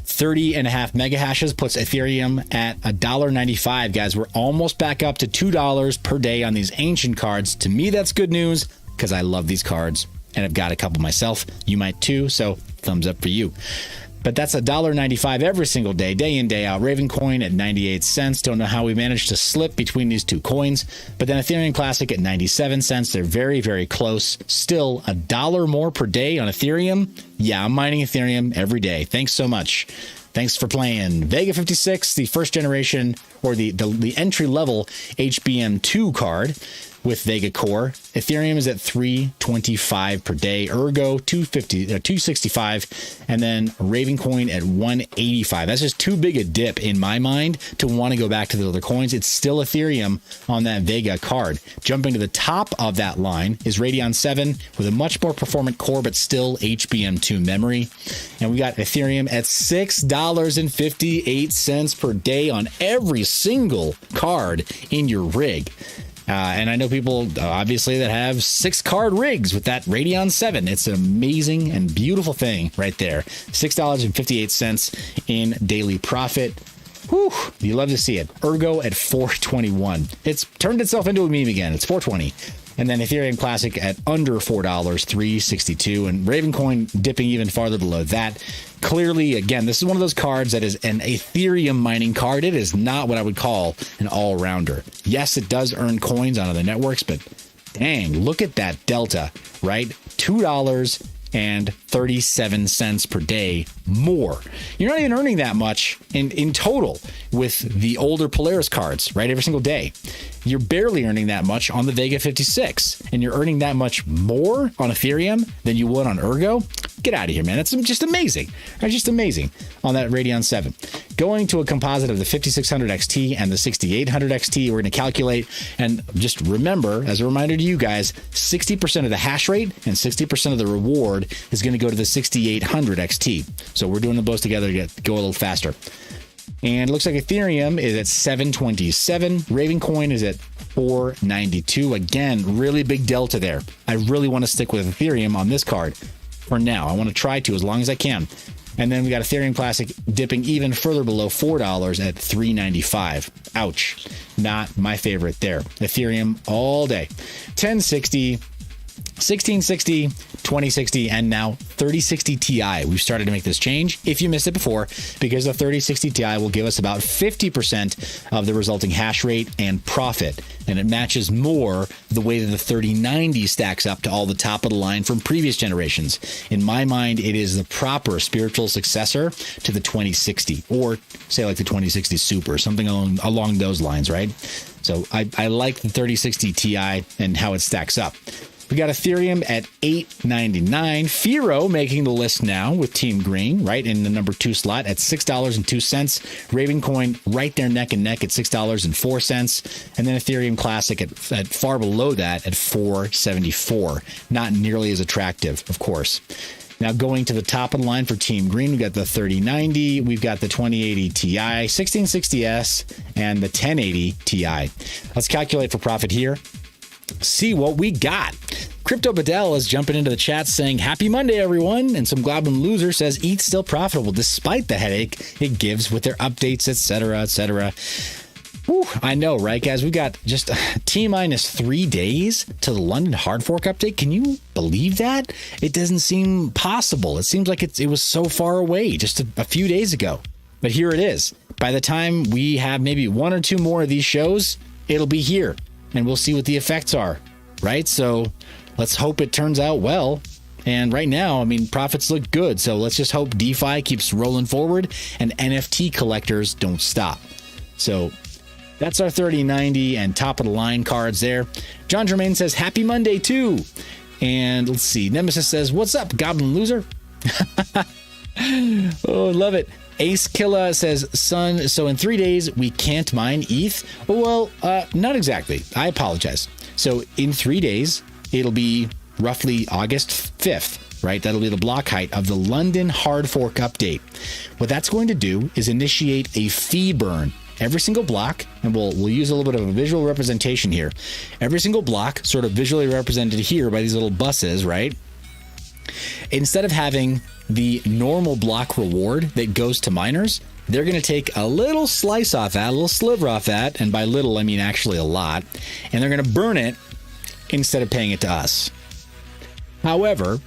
Speaker 1: 30.5 mega hashes puts Ethereum at $1.95. Guys, we're almost back up to $2 per day on these ancient cards. To me, that's good news because I love these cards and I've got a couple myself. You might too, so thumbs up for you. But that's $1.95 every single day, day in, day out. Ravencoin at 98 cents. Don't know how we managed to slip between these two coins. But then Ethereum Classic at 97 cents. They're very, very close. Still $1 more per day on Ethereum. Yeah, I'm mining Ethereum every day. Thanks so much. Thanks for playing. Vega 56, the first generation, or the entry level HBM2 card with Vega Core. Ethereum is at 325 per day. Ergo 265, and then Ravencoin at 185. That's just too big a dip in my mind to want to go back to the other coins. It's still Ethereum on that Vega card. Jumping to the top of that line is Radeon 7 with a much more performant core, but still HBM2 memory. And we got Ethereum at $6.58 per day on every single card in your rig. And I know people, obviously, that have 6-card rigs with that Radeon 7. It's an amazing and beautiful thing right there. $6.58 in daily profit. Whew, you love to see it. Ergo at 421. It's turned itself into a meme again. It's 420. And then Ethereum Classic at under $4, 362. And Ravencoin dipping even farther below that. Clearly, again, this is one of those cards that is an Ethereum mining card. It is not what I would call an all-rounder. Yes, it does earn coins on other networks, but dang, look at that delta, right? $2.37 per day more. You're not even earning that much in total with the older Polaris cards, right? Every single day. You're barely earning that much on the Vega 56, and you're earning that much more on Ethereum than you would on Ergo. Get out of here, man. That's just amazing. That's just amazing on that Radeon 7. Going to a composite of the 5600 XT and the 6800 XT, we're going to calculate. And just remember, as a reminder to you guys, 60% of the hash rate and 60% of the reward is going to go to the 6800 XT. So we're doing them both together to go a little faster. And it looks like Ethereum is at 727. Ravencoin is at 492. Again, really big delta there. I really want to stick with Ethereum on this card for now. I want to try to as long as I can. And then we got Ethereum Classic dipping even further below $4 at 395. Ouch. Not my favorite there. Ethereum all day. 1060. 1660, 2060, and now 3060 Ti. We've started to make this change, if you missed it before, because the 3060 Ti will give us about 50% of the resulting hash rate and profit, and it matches more the way that the 3090 stacks up to all the top of the line from previous generations. In my mind, it is the proper spiritual successor to the 2060, or say like the 2060 Super, something along those lines, right? So I like the 3060 Ti and how it stacks up. We got Ethereum at $8.99. Firo making the list now with Team Green, right in the number 2 slot at $6.02. Ravencoin right there neck and neck at $6.04. And then Ethereum Classic at far below that at $4.74. Not nearly as attractive, of course. Now going to the top of the line for Team Green, we've got the 3090, we've got the 2080 Ti, 1660S, and the 1080 Ti. Let's calculate for profit here. See what we got. Crypto Bedell is jumping into the chat saying, happy Monday, everyone. And some Goblin Loser says, ETH's still profitable despite the headache it gives with their updates, etc., etc. Whew, I know, right, guys? We got just T-minus 3 days to the London hard fork update. Can you believe that? It doesn't seem possible. It seems like it was so far away just a few days ago. But here it is. By the time we have maybe 1 or 2 more of these shows, it'll be here. And we'll see what the effects are, right? So let's hope it turns out well. And right now, I mean, profits look good. So let's just hope DeFi keeps rolling forward and NFT collectors don't stop. So that's our 3090 and top of the line cards there. John Germain says, happy Monday too. And let's see. Nemesis says, what's up, Goblin Loser? Oh, love it. Ace Killa says, son, so in 3 days, we can't mine ETH? Well, not exactly. I apologize. So in 3 days, it'll be roughly August 5th, right? That'll be the block height of the London hard fork update. What that's going to do is initiate a fee burn. Every single block, and we'll use a little bit of a visual representation here. Every single block, sort of visually represented here by these little buses, right? Instead of having the normal block reward that goes to miners, they're going to take a little slice off that, a little sliver off that, and by little, I mean actually a lot, and they're going to burn it instead of paying it to us. However,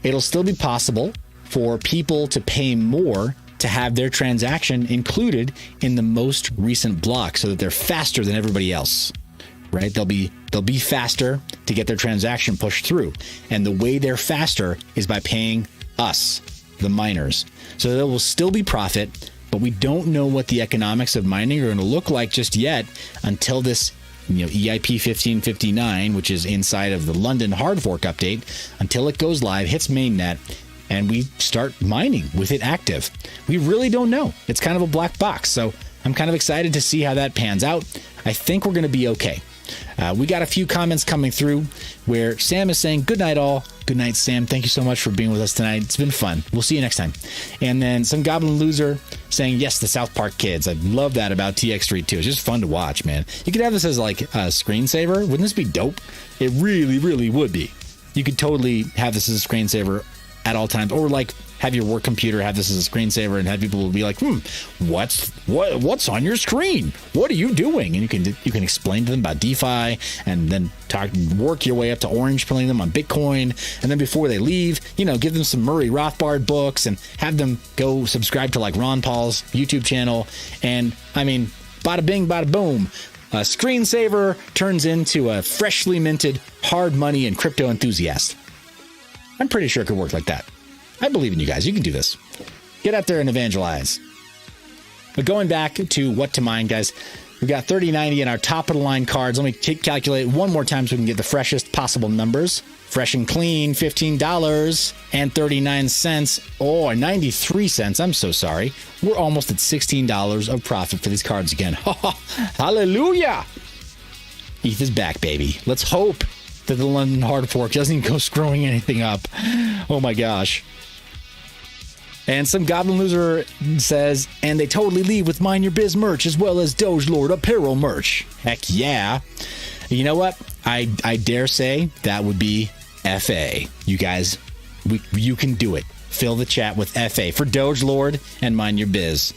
Speaker 1: it'll still be possible for people to pay more to have their transaction included in the most recent block so that they're faster than everybody else. Right? They'll be faster to get their transaction pushed through. And the way they're faster is by paying us, the miners. So there will still be profit, but we don't know what the economics of mining are going to look like just yet until this, EIP 1559, which is inside of the London hard fork update, until it goes live, hits mainnet, and we start mining with it active. We really don't know. It's kind of a black box. So I'm kind of excited to see how that pans out. I think we're going to be okay. We got a few comments coming through where Sam is saying, good night all. Good night, Sam. Thank you so much for being with us tonight. It's been fun. We'll see you next time. And then some Goblin Loser saying, yes, the South Park kids. I love that about TX3 too. It's just fun to watch, man. You could have this as like a screensaver. Wouldn't this be dope? It really, really would be. You could totally have this as a screensaver at all times, or like have your work computer have this as a screensaver and have people be like, what's on your screen? What are you doing? And you can explain to them about DeFi and then work your way up to orange pilling them on Bitcoin. And then before they leave, give them some Murray Rothbard books and have them go subscribe to like Ron Paul's YouTube channel. And I mean, bada bing, bada boom. A screensaver turns into a freshly minted hard money and crypto enthusiast. I'm pretty sure it could work like that. I believe in you guys. You can do this. Get out there and evangelize. But going back to what to mine, guys, we got 3090 in our top of the line cards. Let me calculate one more time so we can get the freshest possible numbers. Fresh and clean, $15.39. Oh, 93 cents. I'm so sorry. We're almost at $16 of profit for these cards again. Hallelujah. ETH is back, baby. Let's hope that the London hard fork doesn't even go screwing anything up. Oh my gosh. And some Goblin Loser says, and they totally leave with Mind Your Biz merch as well as Doge Lord apparel merch. Heck yeah. You know what? I dare say that would be FA. You guys, you can do it. Fill the chat with FA for Doge Lord and Mind Your Biz.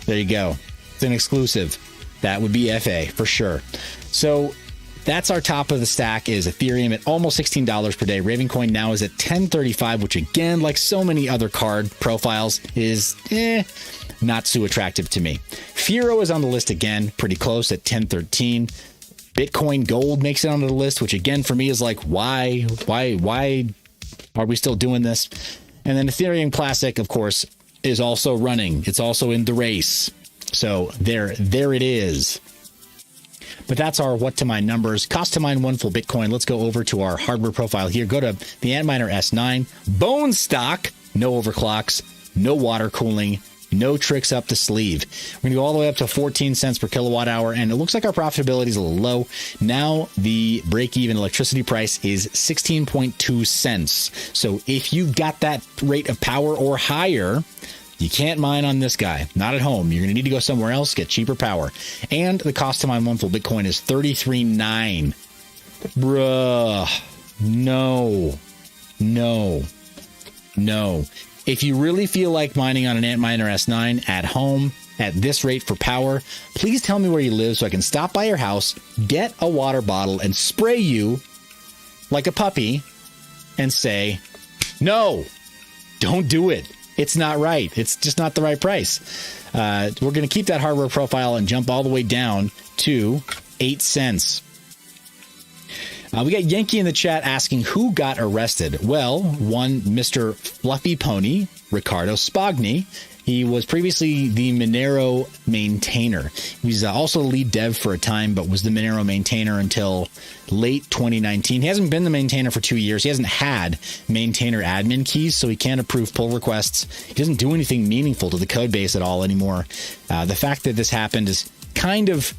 Speaker 1: There you go. It's an exclusive. That would be FA for sure. So that's our top of the stack is Ethereum at almost $16 per day. Ravencoin now is at $10.35, which again, like so many other card profiles, is not so attractive to me. Firo is on the list again, pretty close at $10.13. Bitcoin Gold makes it onto the list, which again for me is like, why are we still doing this? And then Ethereum Classic, of course, is also running. It's also in the race. So there it is. But that's our what to mine numbers. Cost to mine one full Bitcoin. Let's go over to our hardware profile here. Go to the Antminer S9. Bone stock. No overclocks. No water cooling. No tricks up the sleeve. We're going to go all the way up to 14 cents per kilowatt hour. And it looks like our profitability is a little low. Now the break-even electricity price is 16.2 cents. So if you got that rate of power or higher, you can't mine on this guy. Not at home. You're going to need to go somewhere else, get cheaper power. And the cost to mine one full Bitcoin is $33.9. Bruh. No. If you really feel like mining on an Antminer S9 at home at this rate for power, please tell me where you live so I can stop by your house, get a water bottle, and spray you like a puppy and say, no, don't do it. It's not right. It's just not the right price. We're going to keep that hardware profile and jump all the way down to 8 cents. We got Yankee in the chat asking who got arrested. Well, one Mr. FluffyPony, Riccardo Spagni. He was previously the Monero maintainer. He's also the lead dev for a time, but was the Monero maintainer until late 2019. He hasn't been the maintainer for 2 years. He hasn't had maintainer admin keys, so he can't approve pull requests. He doesn't do anything meaningful to the code base at all anymore. The fact that this happened is kind of...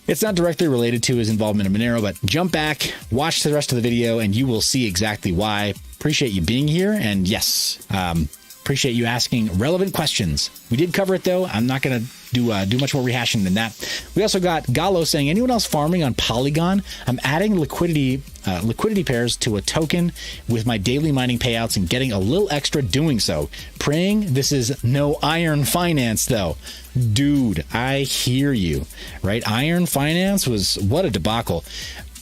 Speaker 1: It's not directly related to his involvement in Monero, but jump back, watch the rest of the video, and you will see exactly why. Appreciate you being here, and yes, appreciate you asking relevant questions. We did cover it, though. I'm not going to do much more rehashing than that. We also got Gallo saying, anyone else farming on Polygon? I'm adding liquidity pairs to a token with my daily mining payouts and getting a little extra doing so. Praying this is no iron finance, though. Dude, I hear you, right? Iron finance was what a debacle.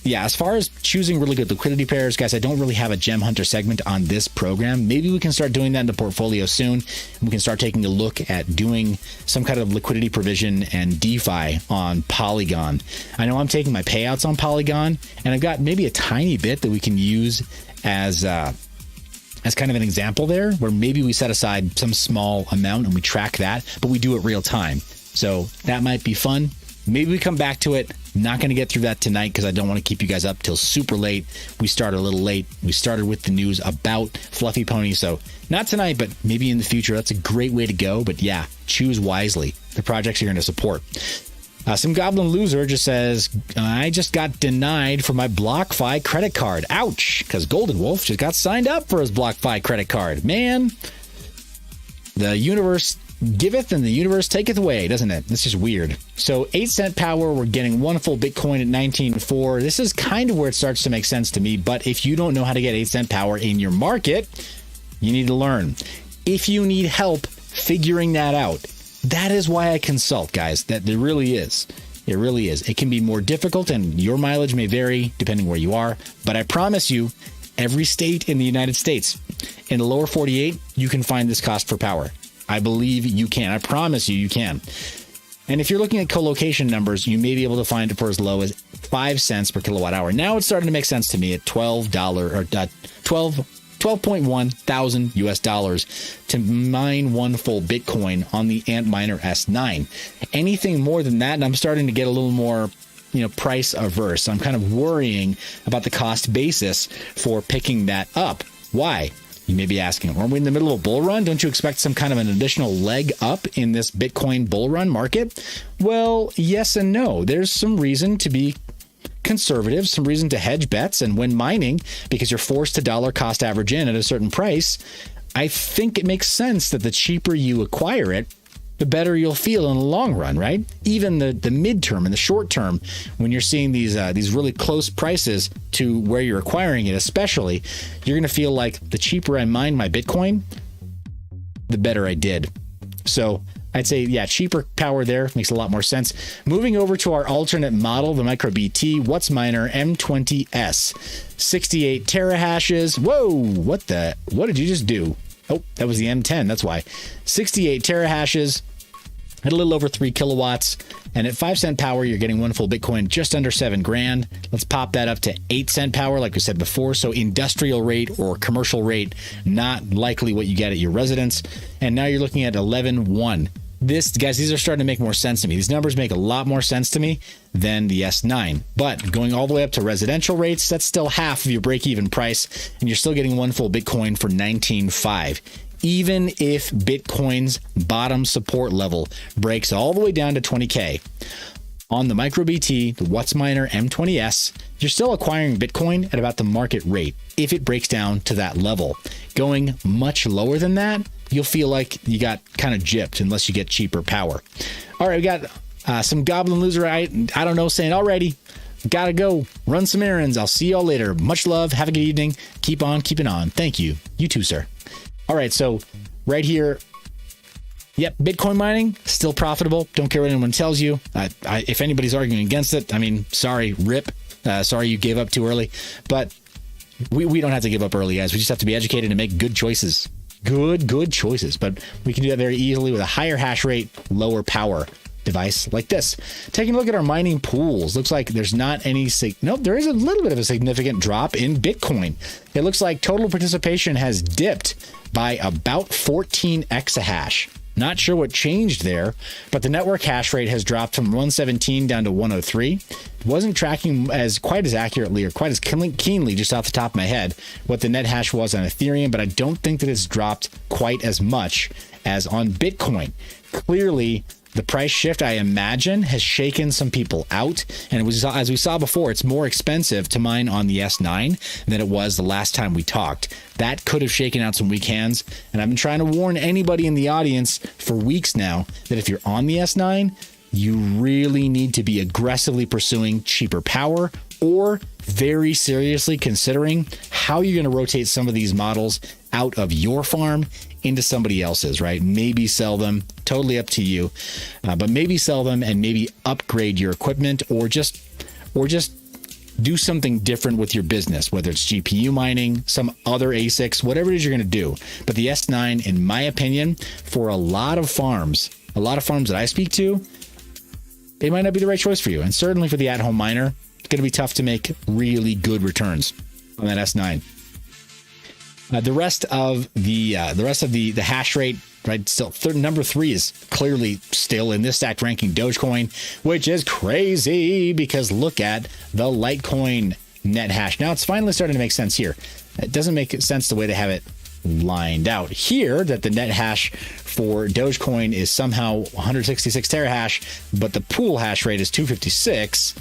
Speaker 1: Yeah, as far as choosing really good liquidity pairs, guys, I don't really have a Gem Hunter segment on this program. Maybe we can start doing that in the portfolio soon. We can start taking a look at doing some kind of liquidity provision and DeFi on Polygon. I know I'm taking my payouts on Polygon, and I've got maybe a tiny bit that we can use as kind of an example there, where maybe we set aside some small amount and we track that, but we do it real time. So that might be fun. Maybe we come back to it. Not going to get through that tonight because I don't want to keep you guys up till super late. We started a little late. We started with the news about FluffyPony. So not tonight, but maybe in the future. That's a great way to go. But yeah, choose wisely the projects you're going to support. Some Goblin Loser just says, I just got denied for my BlockFi credit card. Ouch, because Golden Wolf just got signed up for his BlockFi credit card. Man, the universe giveth and the universe taketh away, doesn't it? This is weird. So 8 cent power, we're getting one full Bitcoin at 19.4. This is kind of where it starts to make sense to me. But if you don't know how to get 8 cent power in your market, you need to learn. If you need help figuring that out, that is why I consult, guys. That there really is. It really is. It can be more difficult and your mileage may vary depending where you are. But I promise you, every state in the United States, in the lower 48, you can find this cost for power. I believe you can. I promise you can. And if you're looking at co-location numbers, you may be able to find it for as low as 5 cents per kilowatt hour. Now it's starting to make sense to me at $12.1 thousand US dollars to mine one full Bitcoin on the Antminer S9. Anything more than that, and I'm starting to get a little more, price averse. I'm kind of worrying about the cost basis for picking that up. Why? You may be asking, aren't we in the middle of a bull run? Don't you expect some kind of an additional leg up in this Bitcoin bull run market? Well, yes and no. There's some reason to be conservative, some reason to hedge bets, and when mining, because you're forced to dollar cost average in at a certain price, I think it makes sense that the cheaper you acquire it, the better you'll feel in the long run, right? Even the midterm and the short term, when you're seeing these really close prices to where you're acquiring it, especially, you're going to feel like the cheaper I mine my Bitcoin, the better I did. So I'd say, yeah, cheaper power there makes a lot more sense. Moving over to our alternate model, the MicroBT WhatsMiner M20S, 68 terahashes. Whoa, what did you just do? Oh, that was the M10. That's why. 68 terahashes at a little over 3 kilowatts. And at 5 cent power, you're getting one full Bitcoin just under $7,000. Let's pop that up to 8 cent power, like we said before. So industrial rate or commercial rate, not likely what you get at your residence. And now you're looking at 11.1. Guys, these are starting to make more sense to me. These numbers make a lot more sense to me than the S9. But going all the way up to residential rates, that's still half of your break-even price, and you're still getting one full Bitcoin for 19.5. Even if Bitcoin's bottom support level breaks all the way down to 20K. On the MicroBT, the WhatsMiner M20S, you're still acquiring Bitcoin at about the market rate if it breaks down to that level. Going much lower than that, you'll feel like you got kind of gypped unless you get cheaper power. All right, we got some Goblin Loser, I don't know, saying, alrighty, gotta go, run some errands. I'll see y'all later. Much love. Have a good evening. Keep on keeping on. Thank you. You too, sir. All right, so right here, yep, Bitcoin mining, still profitable. Don't care what anyone tells you. If anybody's arguing against it, I mean, sorry, rip. Sorry you gave up too early. But we don't have to give up early, guys. We just have to be educated and make good choices. Good choices. But we can do that very easily with a higher hash rate, lower power device like this. Taking a look at our mining pools, looks like there's not any nope, there is a little bit of a significant drop in Bitcoin. It looks like total participation has dipped by about 14 exahash. Not sure what changed there, but the network hash rate has dropped from 117 down to 103. It wasn't tracking quite as accurately or quite as keenly, just off the top of my head, what the net hash was on Ethereum, but I don't think that it's dropped quite as much as on Bitcoin. Clearly, the price shift, I imagine, has shaken some people out. And it was, as we saw before, it's more expensive to mine on the S9 than it was the last time we talked. That could have shaken out some weak hands. And I've been trying to warn anybody in the audience for weeks now that if you're on the S9, you really need to be aggressively pursuing cheaper power or very seriously considering how you're going to rotate some of these models out of your farm into somebody else's, right? Maybe sell them, totally up to you, but maybe sell them and maybe upgrade your equipment or just do something different with your business, whether it's GPU mining, some other ASICs, whatever it is you're going to do. But the S9, in my opinion, for a lot of farms that I speak to, it might not be the right choice for you. And certainly for the at-home miner, it's going to be tough to make really good returns on that S9. The rest of the hash rate, right? Still, number 3 is clearly still in this stacked ranking Dogecoin, which is crazy because look at the Litecoin net hash. Now it's finally starting to make sense here. It doesn't make sense the way they have it lined out here that the net hash for Dogecoin is somehow 166 terahash, but the pool hash rate is 256.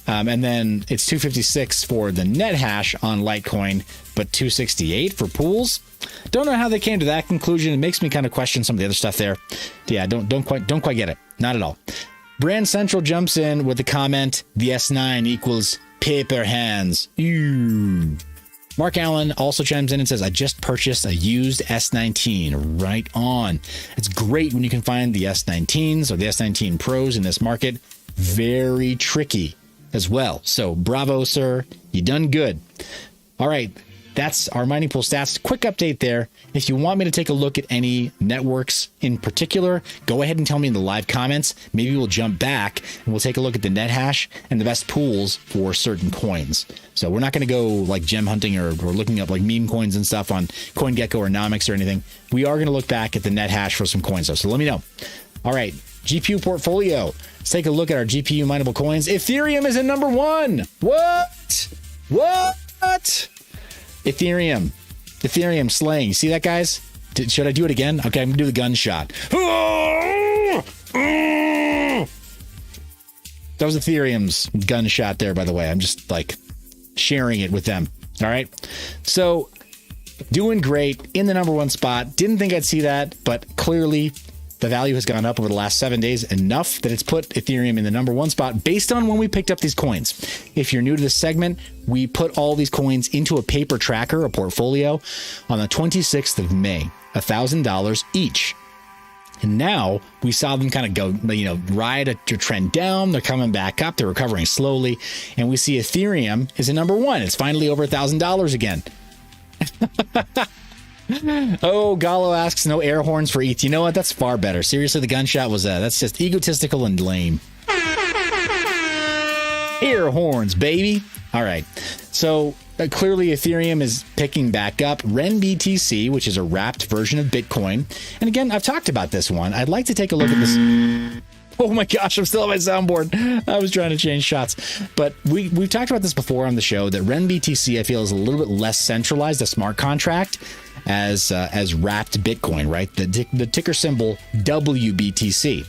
Speaker 1: And then it's 256 for the net hash on Litecoin, but 268 for pools. Don't know how they came to that conclusion. It makes me kind of question some of the other stuff there. Yeah, don't quite get it. Not at all. Brand Central jumps in with the comment, the S9 equals paper hands. Ew. Mark Allen also chimes in and says, I just purchased a used S19. Right on. It's great when you can find the S19s or the S19 Pros in this market. Very tricky as well. So bravo, sir. You done good. All right. That's our mining pool stats. Quick update there. If you want me to take a look at any networks in particular, go ahead and tell me in the live comments. Maybe we'll jump back and we'll take a look at the net hash and the best pools for certain coins. So we're not going to go like gem hunting or looking up like meme coins and stuff on CoinGecko or Nomics or anything. We are going to look back at the net hash for some coins though. So let me know. All right. GPU portfolio. Let's take a look at our GPU mineable coins. Ethereum is in number 1. What? Ethereum slaying. See that, guys? Should I do it again? Okay, I'm gonna do the gunshot. That was Ethereum's gunshot there, by the way. I'm just like sharing it with them. All right. So doing great in the number 1 spot. Didn't think I'd see that, but clearly the value has gone up over the last 7 days enough that it's put Ethereum in the number 1 spot based on when we picked up these coins. If you're new to this segment, we put all these coins into a paper tracker, a portfolio, on the 26th of May, $1,000 each. And now we saw them kind of go, ride a trend down. They're coming back up. They're recovering slowly. And we see Ethereum is in number 1. It's finally over $1,000 again. Oh, Gallo asks, no air horns for ETH. You know what? That's far better. Seriously, the gunshot was that's just egotistical and lame. Air horns, baby. All right. So clearly Ethereum is picking back up. RenBTC, which is a wrapped version of Bitcoin. And again, I've talked about this one. I'd like to take a look at this. Oh my gosh, I'm still on my soundboard. I was trying to change shots. But we've talked about this before on the show that RenBTC, I feel, is a little bit less centralized, a smart contract, as wrapped Bitcoin, right? The ticker symbol WBTC.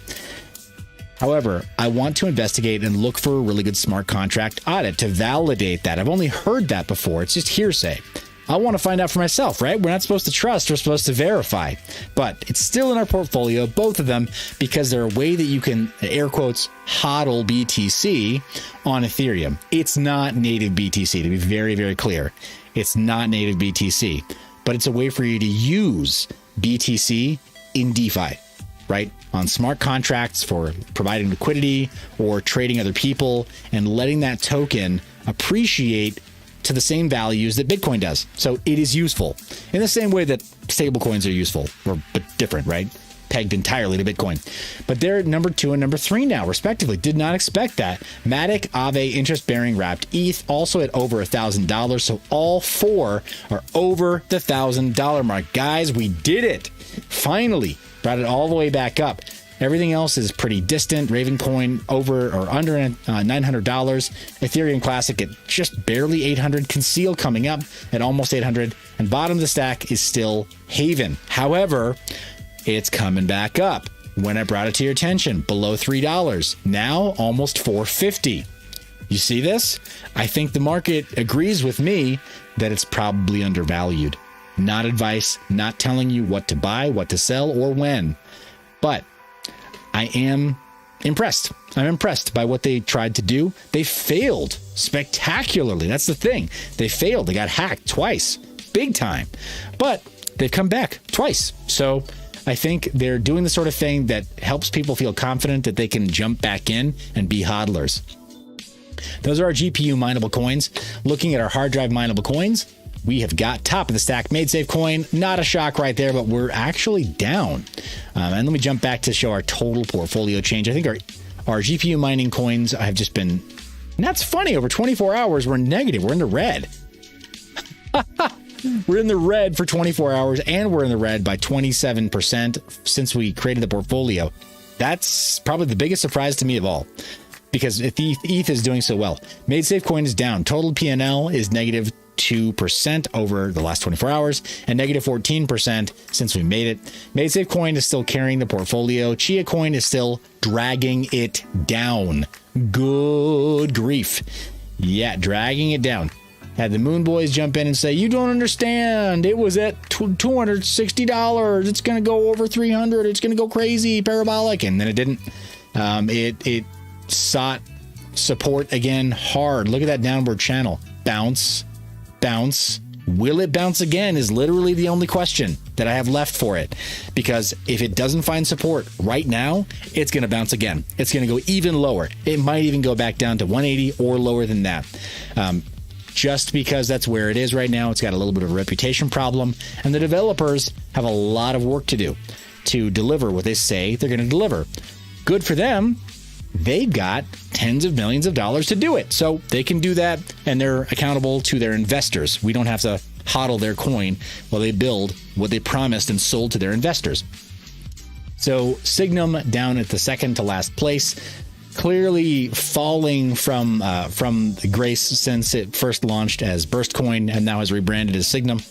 Speaker 1: However, I want to investigate and look for a really good smart contract audit to validate that. I've only heard that before. It's just hearsay. I want to find out for myself, right? We're not supposed to trust, we're supposed to verify. But it's still in our portfolio, both of them, because they're a way that you can, air quotes, hodl BTC on Ethereum. It's not native BTC, to be very, very clear. It's not native BTC, but it's a way for you to use BTC in DeFi, right? On smart contracts for providing liquidity or trading other people and letting that token appreciate to the same values that Bitcoin does. So it is useful in the same way that stable coins are useful, but different, right? Pegged entirely to Bitcoin. But they're number 2 and number 3 now, respectively. Did not expect that. Matic, Aave, interest-bearing wrapped ETH, also at over $1,000. So all 4 are over the $1,000 mark. Guys, we did it. Finally, brought it all the way back up. Everything else is pretty distant. Ravencoin over or under $900. Ethereum Classic at just barely $800. Conceal coming up at almost $800. And bottom of the stack is still Haven. However, it's coming back up. When I brought it to your attention, below $3. Now almost $4.50. You see this? I think the market agrees with me that it's probably undervalued. Not advice, not telling you what to buy, what to sell, or when. But I am impressed. I'm impressed by what they tried to do. They failed spectacularly. That's the thing. They failed. They got hacked twice. Big time. But they've come back twice. So I think they're doing the sort of thing that helps people feel confident that they can jump back in and be hodlers. Those are our GPU mineable coins. Looking at our hard drive mineable coins, we have got top of the stack MadeSafe coin. Not a shock right there, but we're actually down. And let me jump back to show our total portfolio change. I think our GPU mining coins have just been, and that's funny, over 24 hours, we're negative. We're in the red. We're in the red for 24 hours, and we're in the red by 27% since we created the portfolio. That's probably the biggest surprise to me of all, because ETH is doing so well. MadeSafe coin is down. Total PNL is negative -22% over the last 24 hours and -14% since we made it. MaidSafe coin is still carrying the portfolio. Chia coin is still dragging it down. Good grief. Yeah, dragging it down. Had the Moon Boys jump in and say, you don't understand. It was at $260. It's going to go over 300. It's going to go crazy, parabolic. And then it didn't. It sought support again hard. Look at that downward channel. Bounce, bounce. Will it bounce again is literally the only question that I have left for it. Because if it doesn't find support right now, it's going to bounce again. It's going to go even lower. It might even go back down to 180 or lower than that. Just because that's where it is right now. It's got a little bit of a reputation problem. And the developers have a lot of work to do to deliver what they say they're going to deliver. Good for them. They've got tens of millions of dollars to do it. So they can do that, and they're accountable to their investors. We don't have to hodl their coin while they build what they promised and sold to their investors. So Signum down at the second to last place, clearly falling from the grace since it first launched as Burst Coin and now has rebranded as Signum.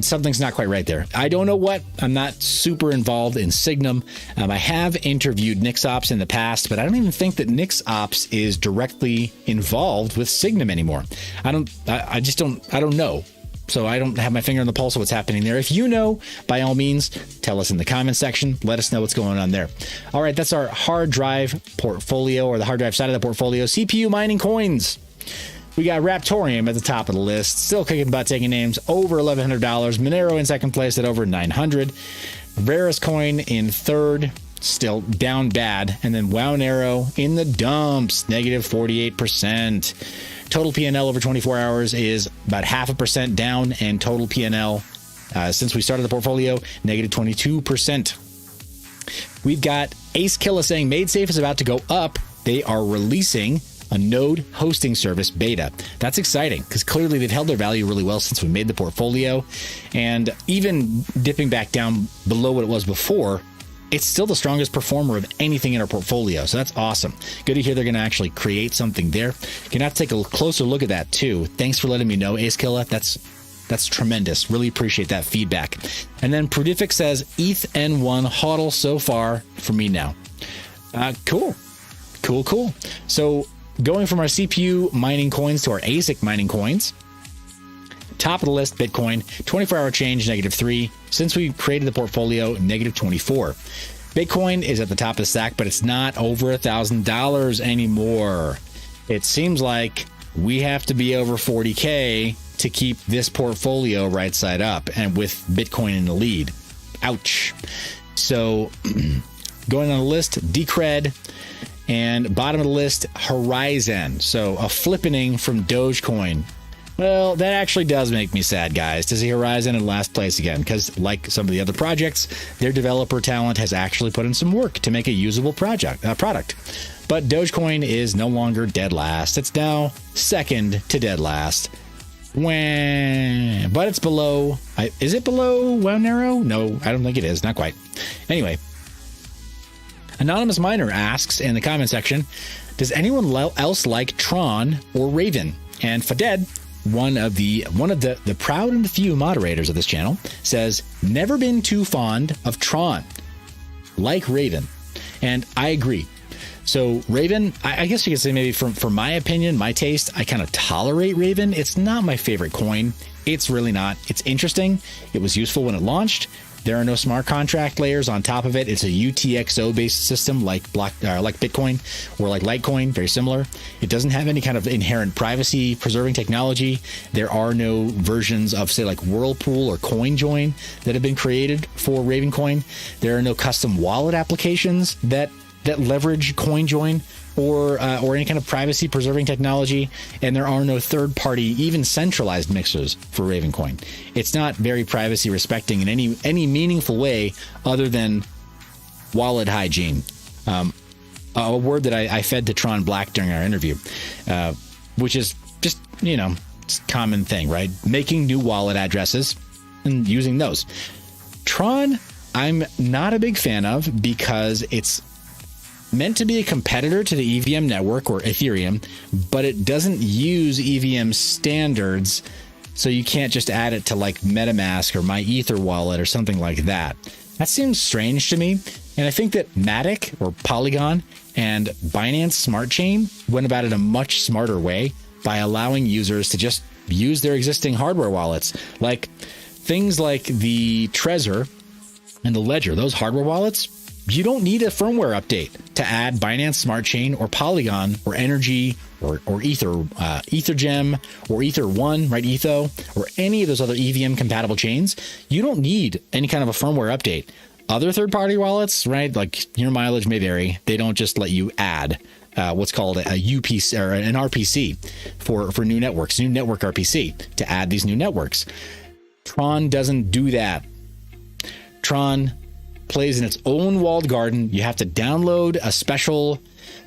Speaker 1: Something's not quite right there. I don't know what. I'm not super involved in Signum. I have interviewed NixOps in the past, but I don't even think that NixOps is directly involved with Signum anymore. I don't know. So I don't have my finger on the pulse of what's happening there. If you know, by all means, tell us in the comment section. Let us know what's going on there. All right, that's our hard drive portfolio, or the hard drive side of the portfolio. CPU mining coins. We got Raptorium at the top of the list, still kicking butt, taking names, over $1,100. Monero in second place at over 900. Varus coin in third, still down bad. And then Wownero in the dumps, -48%. Total PNL over 24 hours is about 0.5% down, and total PNL since we started the portfolio, -22%. We've got Ace Killa saying MaidSafe is about to go up. They are releasing a node hosting service beta. That's exciting because clearly they've held their value really well since we made the portfolio, and even dipping back down below what it was before, it's still the strongest performer of anything in our portfolio. So that's awesome. Good to hear they're going to actually create something there. You're going to have to take a closer look at that too. Thanks for letting me know, Ace Killa. That's tremendous. Really appreciate that feedback. And then Prudific says ETH N1 hodl so far for me now. Cool. So going from our CPU mining coins to our ASIC mining coins, top of the list, Bitcoin, 24-hour change, -3. Since we created the portfolio, -24. Bitcoin is at the top of the stack, but it's not over $1,000 anymore. It seems like we have to be over 40K to keep this portfolio right side up, and with Bitcoin in the lead. Ouch. So going on the list, Decred. And bottom of the list, Horizon. So a flippening from Dogecoin. Well, that actually does make me sad, guys, to see Horizon in last place again, because like some of the other projects, their developer talent has actually put in some work to make a usable product. But Dogecoin is no longer dead last. It's now second to dead last. But it's below. Is it below Wownero? No, I don't think it is. Not quite. Anyway. Anonymous Miner asks in the comment section, does anyone else like Tron or Raven? And Faded, one of the proud and the few moderators of this channel, says, never been too fond of Tron, like Raven. And I agree. So Raven, I guess you could say maybe for my opinion, my taste, I kind of tolerate Raven. It's not my favorite coin. It's really not. It's interesting. It was useful when it launched. There are no smart contract layers on top of it. It's a UTXO-based system like Bitcoin or like Litecoin, very similar. It doesn't have any kind of inherent privacy-preserving technology. There are no versions of, say, like Whirlpool or CoinJoin that have been created for Ravencoin. There are no custom wallet applications that leverage CoinJoin or any kind of privacy-preserving technology, and there are no third-party, even centralized mixers for Ravencoin. It's not very privacy-respecting in any meaningful way other than wallet hygiene. A word that I fed to Tron Black during our interview, which is just, it's a common thing, right? Making new wallet addresses and using those. Tron, I'm not a big fan of because it's meant to be a competitor to the EVM network or Ethereum, but it doesn't use EVM standards So you can't just add it to like MetaMask or my Ether wallet or something like that. That seems strange to me. And I think that Matic or Polygon and Binance Smart Chain went about it a much smarter way by allowing users to just use their existing hardware wallets. Like things like the Trezor and the Ledger, those hardware wallets, you don't need a firmware update to add Binance Smart Chain or Polygon or Energy or Ether, Ethergem or Ether One, right? Etho, or any of those other EVM compatible chains. You don't need any kind of a firmware update. Other third-party wallets, right? Like your mileage may vary. They don't just let you add what's called a UPC or an RPC for new networks, new network RPC to add these new networks. Tron doesn't do that. Tron plays in its own walled garden. You have to download a special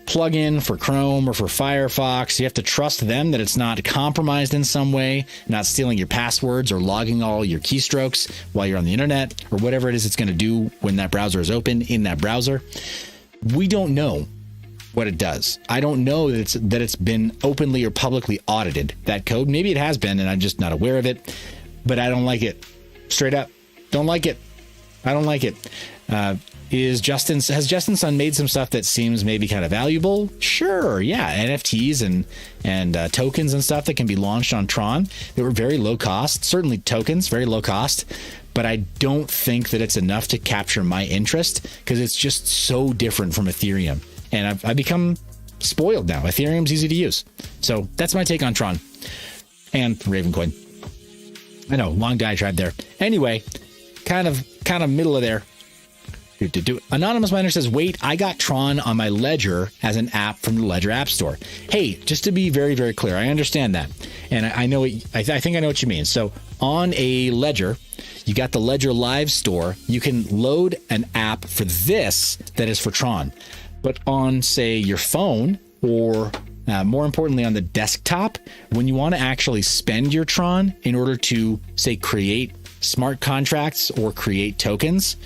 Speaker 1: plugin for Chrome or for Firefox. You have to trust them that it's not compromised in some way, not stealing your passwords or logging all your keystrokes while you're on the internet or whatever it is it's going to do when that browser is open in that browser. We don't know what it does. I don't know that it's been openly or publicly audited, that code. Maybe it has been and I'm just not aware of it, but I don't like it. Straight up. Don't like it. I don't like it. Has Justin Sun made some stuff that seems maybe kind of valuable? Sure, yeah, NFTs and tokens and stuff that can be launched on Tron. They were very low cost, certainly tokens, very low cost, but I don't think that it's enough to capture my interest because it's just so different from Ethereum. And I've become spoiled now. Ethereum's easy to use. So that's my take on Tron and Ravencoin. I know, long diatribe there. Anyway, kind of middle of there. Anonymous Miner says, wait, I got Tron on my Ledger as an app from the Ledger App Store. Hey, just to be very, very clear, I understand that. And I know, I think I know what you mean. So on a Ledger, you got the Ledger Live Store. You can load an app for this that is for Tron. But on, say, your phone or more importantly on the desktop, when you want to actually spend your Tron in order to, say, create smart contracts or create tokens,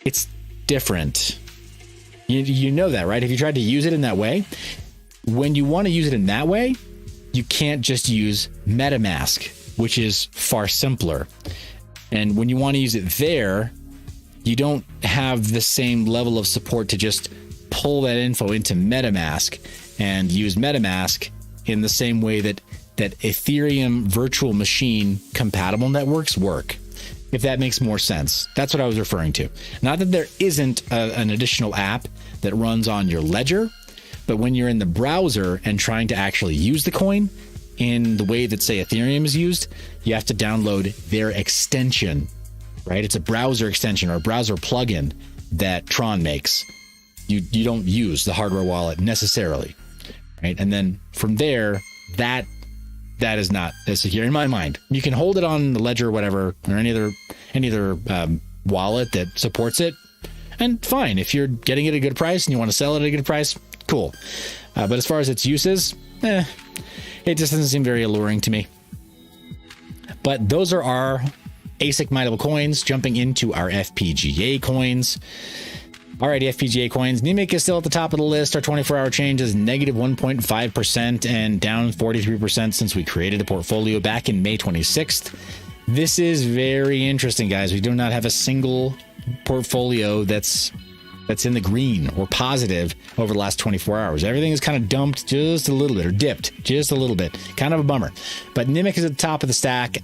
Speaker 1: it's different. You know that, right? If you tried to use it in that way, when you want to use it in that way, you can't just use MetaMask, which is far simpler. And when you want to use it there, you don't have the same level of support to just pull that info into MetaMask and use MetaMask in the same way that Ethereum virtual machine compatible networks work. If that makes more sense. That's what I was referring to. Not that there isn't an additional app that runs on your Ledger, but when you're in the browser and trying to actually use the coin in the way that, say, Ethereum is used, you have to download their extension, right? It's a browser extension or a browser plugin that Tron makes. You don't use the hardware wallet necessarily, right? And then from there, that is not as secure in my mind. You can hold it on the Ledger or whatever, or any other wallet that supports it. And fine, if you're getting it at a good price and you want to sell it at a good price, cool. But as far as its uses, it just doesn't seem very alluring to me. But those are our ASIC mineable coins. Jumping into our FPGA coins. Alrighty, FPGA coins. NEMIC is still at the top of the list. Our 24-hour change is negative 1.5% and down 43% since we created the portfolio back in May 26th. This is very interesting, guys. We do not have a single portfolio that's in the green or positive over the last 24 hours. Everything is kind of dumped just a little bit or dipped just a little bit. Kind of a bummer. But NEMIC is at the top of the stack.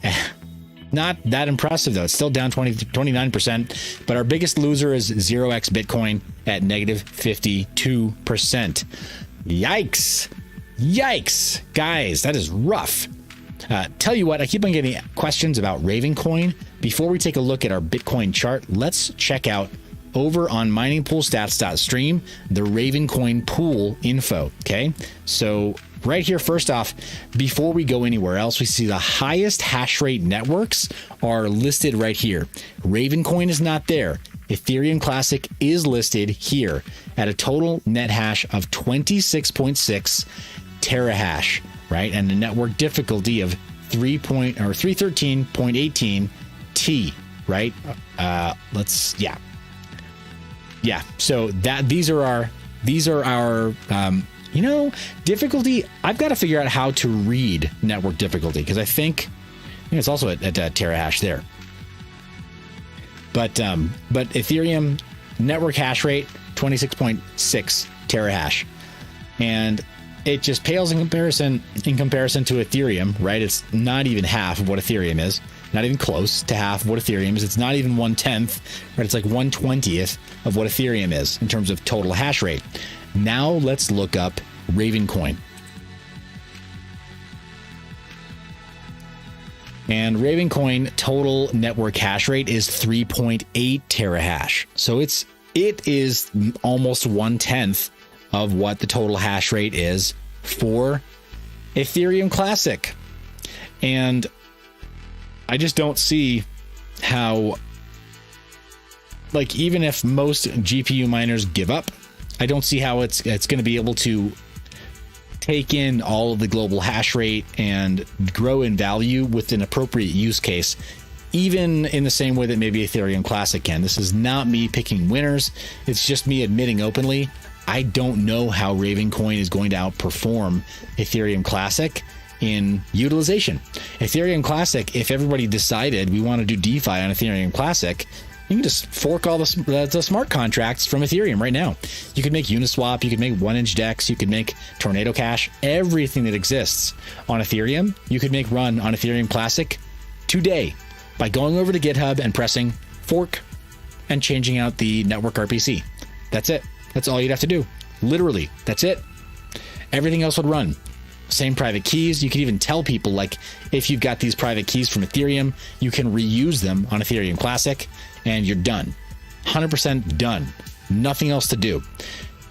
Speaker 1: Not that impressive, though. It's still down 29%. But our biggest loser is 0x Bitcoin at negative 52%. Yikes. Yikes. Guys, that is rough. Tell you what, I keep on getting questions about Ravencoin. Before we take a look at our Bitcoin chart, let's check out over on miningpoolstats.stream the Ravencoin pool info. Okay, so right here, first off, before we go anywhere else, we see the highest hash rate networks are listed right here. Ravencoin is not there. Ethereum Classic is listed here at a total net hash of 26.6 terahash, right? And a network difficulty of 313.18 T, right? Yeah. So that these are our Difficulty, I've got to figure out how to read network difficulty, because I think it's also at terahash there. But Ethereum network hash rate 26.6 terahash, and it just pales in comparison to Ethereum, right? It's not even half of what Ethereum is, not even close to half of what Ethereum is. It's not even 1/10, right? It's like 1/20th of what Ethereum is in terms of total hash rate. Now let's look up Ravencoin. And Ravencoin total network hash rate is 3.8 terahash. So it is almost 1/10 of what the total hash rate is for Ethereum Classic. And I just don't see how, like, even if most GPU miners give up, I don't see how it's going to be able to take in all of the global hash rate and grow in value with an appropriate use case, even in the same way that maybe Ethereum Classic can. This is not me picking winners. It's just me admitting openly, I don't know how Ravencoin is going to outperform Ethereum Classic in utilization. Ethereum Classic, if everybody decided we want to do DeFi on Ethereum Classic, you can just fork all the smart contracts from Ethereum right now. You could make Uniswap, you could make 1inch DEX, you could make Tornado Cash, everything that exists on Ethereum, you could make run on Ethereum Classic today by going over to GitHub and pressing fork and changing out the network RPC. That's it. That's all you'd have to do. Literally, that's it. Everything else would run. Same private keys. You can even tell people, like, if you've got these private keys from Ethereum, you can reuse them on Ethereum Classic, and you're done. 100% done. Nothing else to do.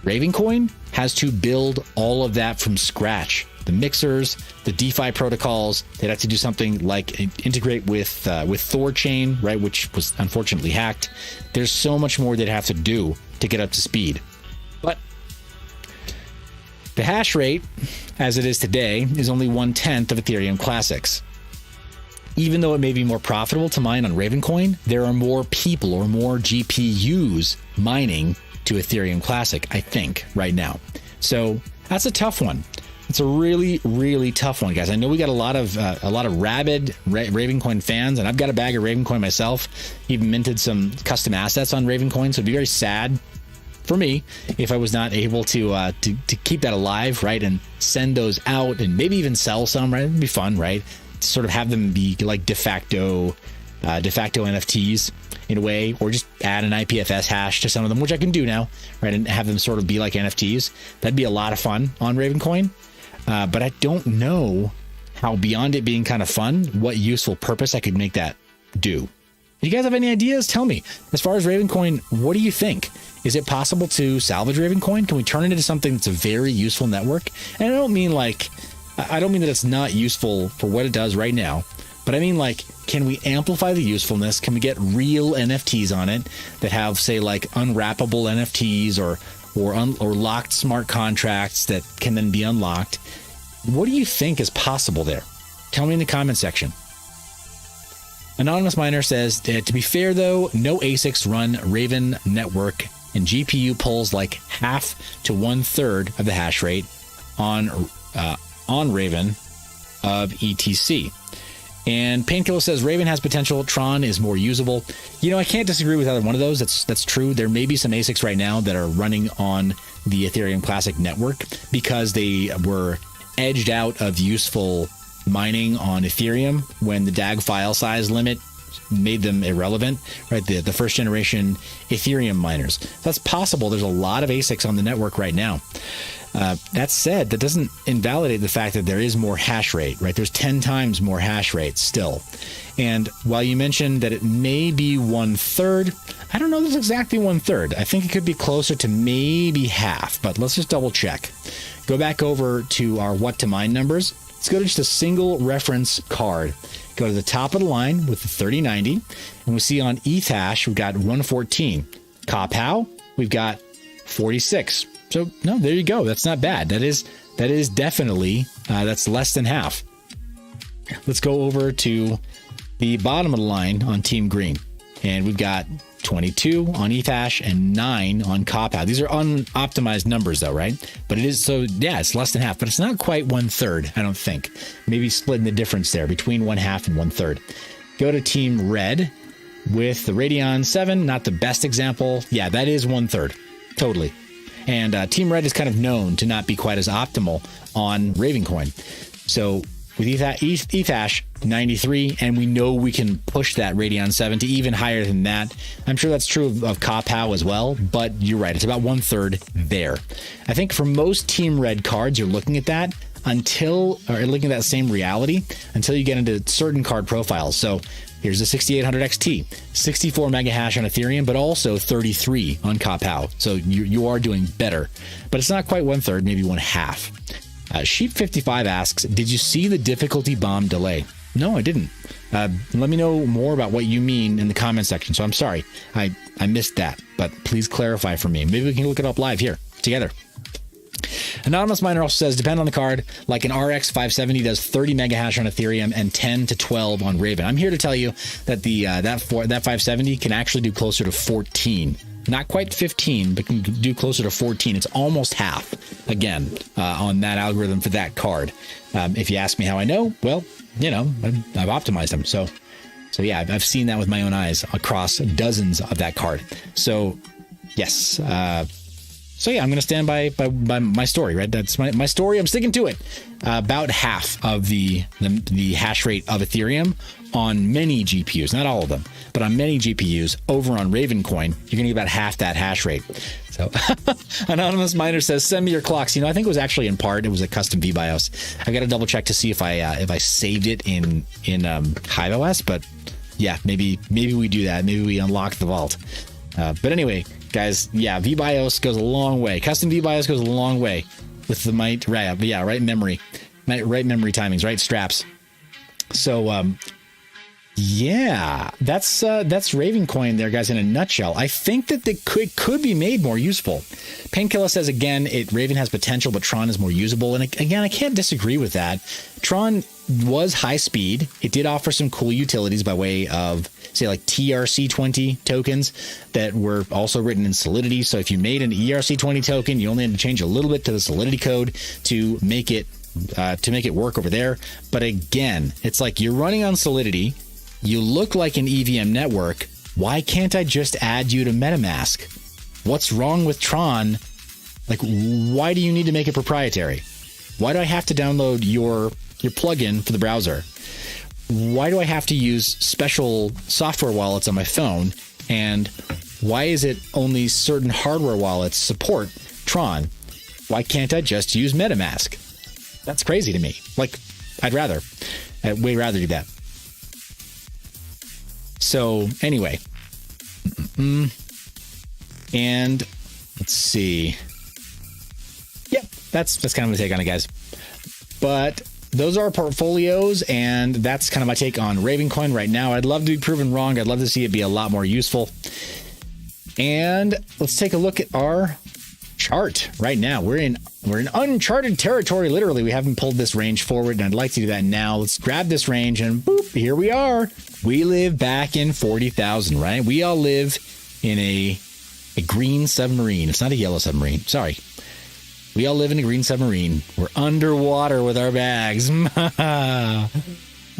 Speaker 1: Ravencoin has to build all of that from scratch. The mixers, the DeFi protocols, they'd have to do something like integrate with Thorchain, right, which was unfortunately hacked. There's so much more they'd have to do to get up to speed. But the hash rate, as it is today, is only 1/10 of Ethereum Classic's. Even though it may be more profitable to mine on Ravencoin, there are more people or more GPUs mining to Ethereum Classic, I think, right now. So that's a tough one. It's a really, really tough one, guys. I know we got a lot of rabid Ravencoin fans, and I've got a bag of Ravencoin myself. Even minted some custom assets on Ravencoin, so it'd be very sad for me if I was not able to keep that alive, right, and send those out and maybe even sell some, right? It'd be fun, right? To sort of have them be like de facto NFTs in a way, or just add an IPFS hash to some of them, which I can do now, right, and have them sort of be like NFTs. That'd be a lot of fun on Ravencoin. But I don't know how, beyond it being kind of fun, what useful purpose I could make that do. If you guys have any ideas, tell me. As far as Ravencoin, what do you think? Is it possible to salvage Ravencoin? Can we turn it into something that's a very useful network? And I don't mean that it's not useful for what it does right now, but I mean, like, can we amplify the usefulness? Can we get real NFTs on it that have, say, like unwrappable NFTs or locked smart contracts that can then be unlocked? What do you think is possible there? Tell me in the comment section. Anonymous Miner says, to be fair though, no ASICs run Raven network, and GPU pulls like half to 1/3 of the hash rate on Raven of ETC. And Painkiller says Raven has potential. Tron is more usable. I can't disagree with either one of those. That's true. There may be some ASICs right now that are running on the Ethereum Classic network because they were edged out of useful mining on Ethereum when the DAG file size limit made them irrelevant, right? The first generation Ethereum miners. That's possible. There's a lot of ASICs on the network right now. That said, that doesn't invalidate the fact that there is more hash rate, right? There's 10 times more hash rate still. And while you mentioned that it may be 1/3, I don't know if it's exactly 1/3. I think it could be closer to maybe half, but let's just double check. Go back over to our what to mine numbers. Let's go to just a single reference card. Go to the top of the line with the 3090, and we see on ETH hash, we've got 114. Copow, we've got 46. So no, there you go. That's not bad. That is definitely, that's less than half. Let's go over to the bottom of the line on Team Green. And we've got 22 on Ethash, and 9 on Copow. These are unoptimized numbers though, right? But it is, so yeah, it's less than half, but it's not quite 1/3, I don't think. Maybe splitting the difference there between 1/2 and 1/3. Go to Team Red with the Radeon 7, not the best example. Yeah, that is 1/3, totally. And Team Red is kind of known to not be quite as optimal on Ravencoin. So with Ethash 93, and we know we can push that Radeon 7 to even higher than that. I'm sure that's true of Copow as well, but you're right, it's about 1/3 there. I think for most Team Red cards, you're looking at that looking at that same reality until you get into certain card profiles. So here's the 6800 XT, 64 mega hash on Ethereum, but also 33 on Copow. So you are doing better, but it's not quite 1/3, maybe 1/2. Sheep55 asks, did you see the difficulty bomb delay? No, I didn't. Let me know more about what you mean in the comment section. So I'm sorry, I missed that, but please clarify for me. Maybe we can look it up live here together. Anonymous Miner also says, depend on the card, like an RX 570 does 30 mega hash on Ethereum and 10 to 12 on Raven. I'm here to tell you that that 570 can actually do closer to 14. Not quite 15, but can do closer to 14. It's almost half, again, on that algorithm for that card. If you ask me how I know, well, you know, I've optimized them. So yeah, I've seen that with my own eyes across dozens of that card. So, yes. So yeah, I'm going to stand by my story, right? That's my story. I'm sticking to it. About half of the hash rate of Ethereum on many GPUs, not all of them, but on many GPUs over on Ravencoin, you're going to get about half that hash rate. So Anonymous Miner says, send me your clocks. You know, I think it was actually in part, it was a custom VBIOS. I got to double check to see if I saved it in HiveOS, but yeah, maybe we do that. Maybe we unlock the vault. But anyway, guys, yeah, VBIOS goes a long way. Custom VBIOS goes a long way with the right memory timings, right straps. So, yeah, that's Ravencoin there, guys, in a nutshell. I think that they could be made more useful. Painkiller says, again, Raven has potential, but Tron is more usable. And again, I can't disagree with that. Tron was high speed. It did offer some cool utilities by way of, say, like TRC20 tokens that were also written in Solidity. So if you made an ERC20 token, you only had to change a little bit to the Solidity code to make it work over there. But again, it's like you're running on Solidity. You look like an EVM network. Why can't I just add you to MetaMask? What's wrong with Tron? Like, why do you need to make it proprietary? Why do I have to download your plugin for the browser? Why do I have to use special software wallets on my phone? And why is it only certain hardware wallets support Tron? Why can't I just use MetaMask? That's crazy to me. Like, I'd way rather do that. So anyway, and let's see. Yep, that's kind of my take on it, guys. But those are our portfolios, and that's kind of my take on Ravencoin right now. I'd love to be proven wrong. I'd love to see it be a lot more useful. And let's take a look at our chart right now. We're in uncharted territory, literally. We haven't pulled this range forward, and I'd like to do that now. Let's grab this range, and boop, here we are. We live back in 40,000, right? We all live in a green submarine. It's not a yellow submarine. Sorry. We all live in a green submarine. We're underwater with our bags. I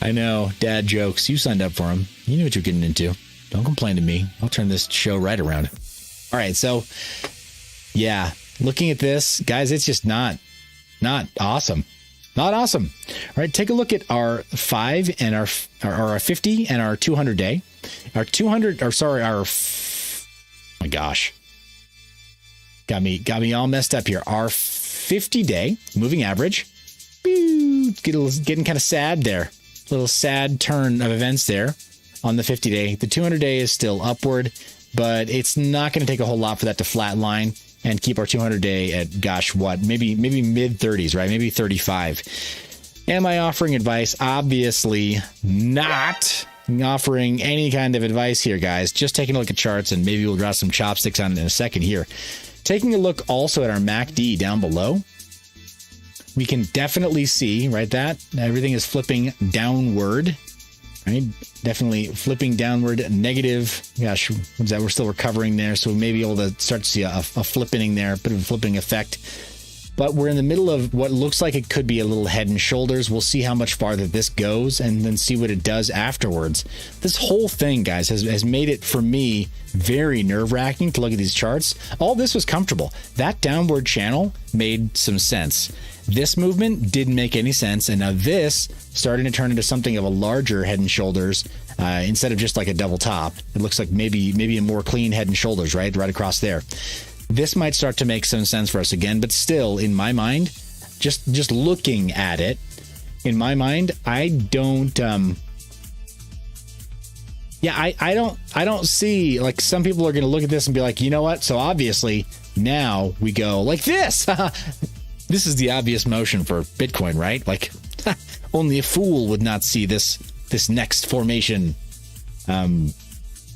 Speaker 1: know. Dad jokes. You signed up for them. You knew what you're getting into. Don't complain to me. I'll turn this show right around. All right. So, yeah. Looking at this, guys, it's just not awesome. Not awesome. All right. Take a look at our 5 and our 50 and our 200 day. Our 200, or sorry, our, my gosh. Got me all messed up here. Our 50-day moving average, getting kind of sad there. A little sad turn of events there on the 50-day. The 200-day is still upward, but it's not going to take a whole lot for that to flatline and keep our 200-day at, gosh, what? Maybe mid-30s, right? Maybe 35. Am I offering advice? Obviously not offering any kind of advice here, guys. Just taking a look at charts, and maybe we'll draw some chopsticks on it in a second here. Taking a look also at our MACD down below, we can definitely see, right, that everything is flipping downward. right? Definitely flipping downward, negative. Gosh, what's that? We're still recovering there, so we may be able to start to see a flipping there, a bit of a flipping effect. But we're in the middle of what looks like it could be a little head and shoulders. We'll see how much farther this goes and then see what it does afterwards. This whole thing, guys, has made it, for me, very nerve-wracking to look at these charts. All this was comfortable. That downward channel made some sense. This movement didn't make any sense, and now this starting to turn into something of a larger head and shoulders instead of just like a double top. It looks like maybe a more clean head and shoulders, right across there. This might start to make some sense for us again, but still, in my mind, just looking at it, in my mind, I don't. I don't see, like, some people are going to look at this and be like, you know what? So obviously now we go like this. This is the obvious motion for Bitcoin, right? Like, only a fool would not see this next formation.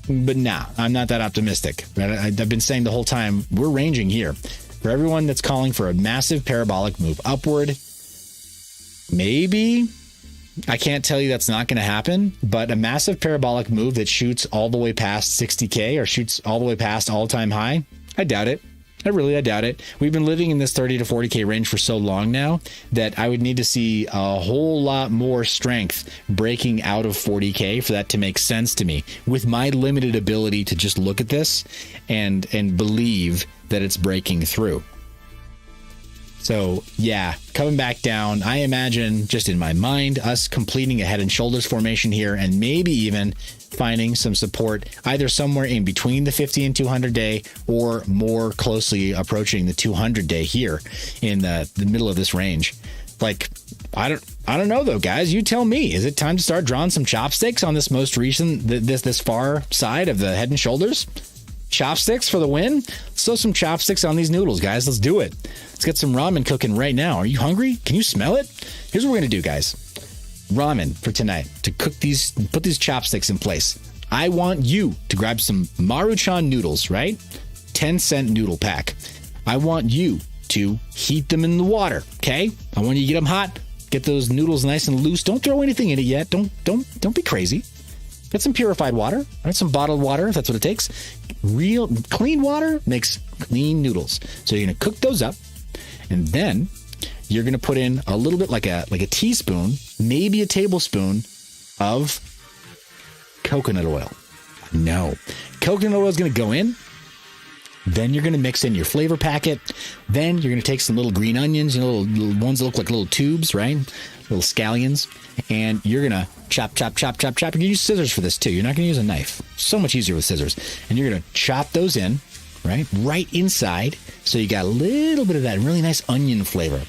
Speaker 1: But nah, I'm not that optimistic. I've been saying the whole time, we're ranging here. For everyone that's calling for a massive parabolic move upward, maybe, I can't tell you that's not going to happen, but a massive parabolic move that shoots all the way past 60K or shoots all the way past all-time high, I doubt it. I doubt it. We've been living in this 30 to 40K range for so long now that I would need to see a whole lot more strength breaking out of 40K for that to make sense to me, with my limited ability to just look at this and believe that it's breaking through. So yeah, coming back down, I imagine, just in my mind, us completing a head and shoulders formation here and maybe even finding some support either somewhere in between the 50 and 200 day or more closely approaching the 200 day here in the middle of this range. Like, I don't know though, guys. You tell me. Is it time to start drawing some chopsticks on this most recent, this far side of the head and shoulders? Chopsticks for the win? Let's throw some chopsticks on these noodles, guys. Let's do it. Let's get some ramen cooking right now. Are you hungry? Can you smell it? Here's what we're going to do, guys. Ramen for tonight. To put these chopsticks in place, I want you to grab some Maruchan noodles, right? 10-cent noodle pack. I want you to heat them in the water, okay? I want you to get them hot. Get those noodles nice and loose. Don't throw anything in it yet. Don't be crazy. Get some purified water, right? Some bottled water, if that's what it takes. Real clean water makes clean noodles. So you're going to cook those up, and then you're going to put in a little bit, like a teaspoon, maybe a tablespoon of coconut oil. No. Coconut oil is going to go in. Then you're going to mix in your flavor packet. Then you're going to take some little green onions, little ones that look like little tubes, right? Little scallions. And you're going to chop. You're going to use scissors for this too. You're not going to use a knife. So much easier with scissors. And you're going to chop those in, right inside. So you got a little bit of that really nice onion flavor.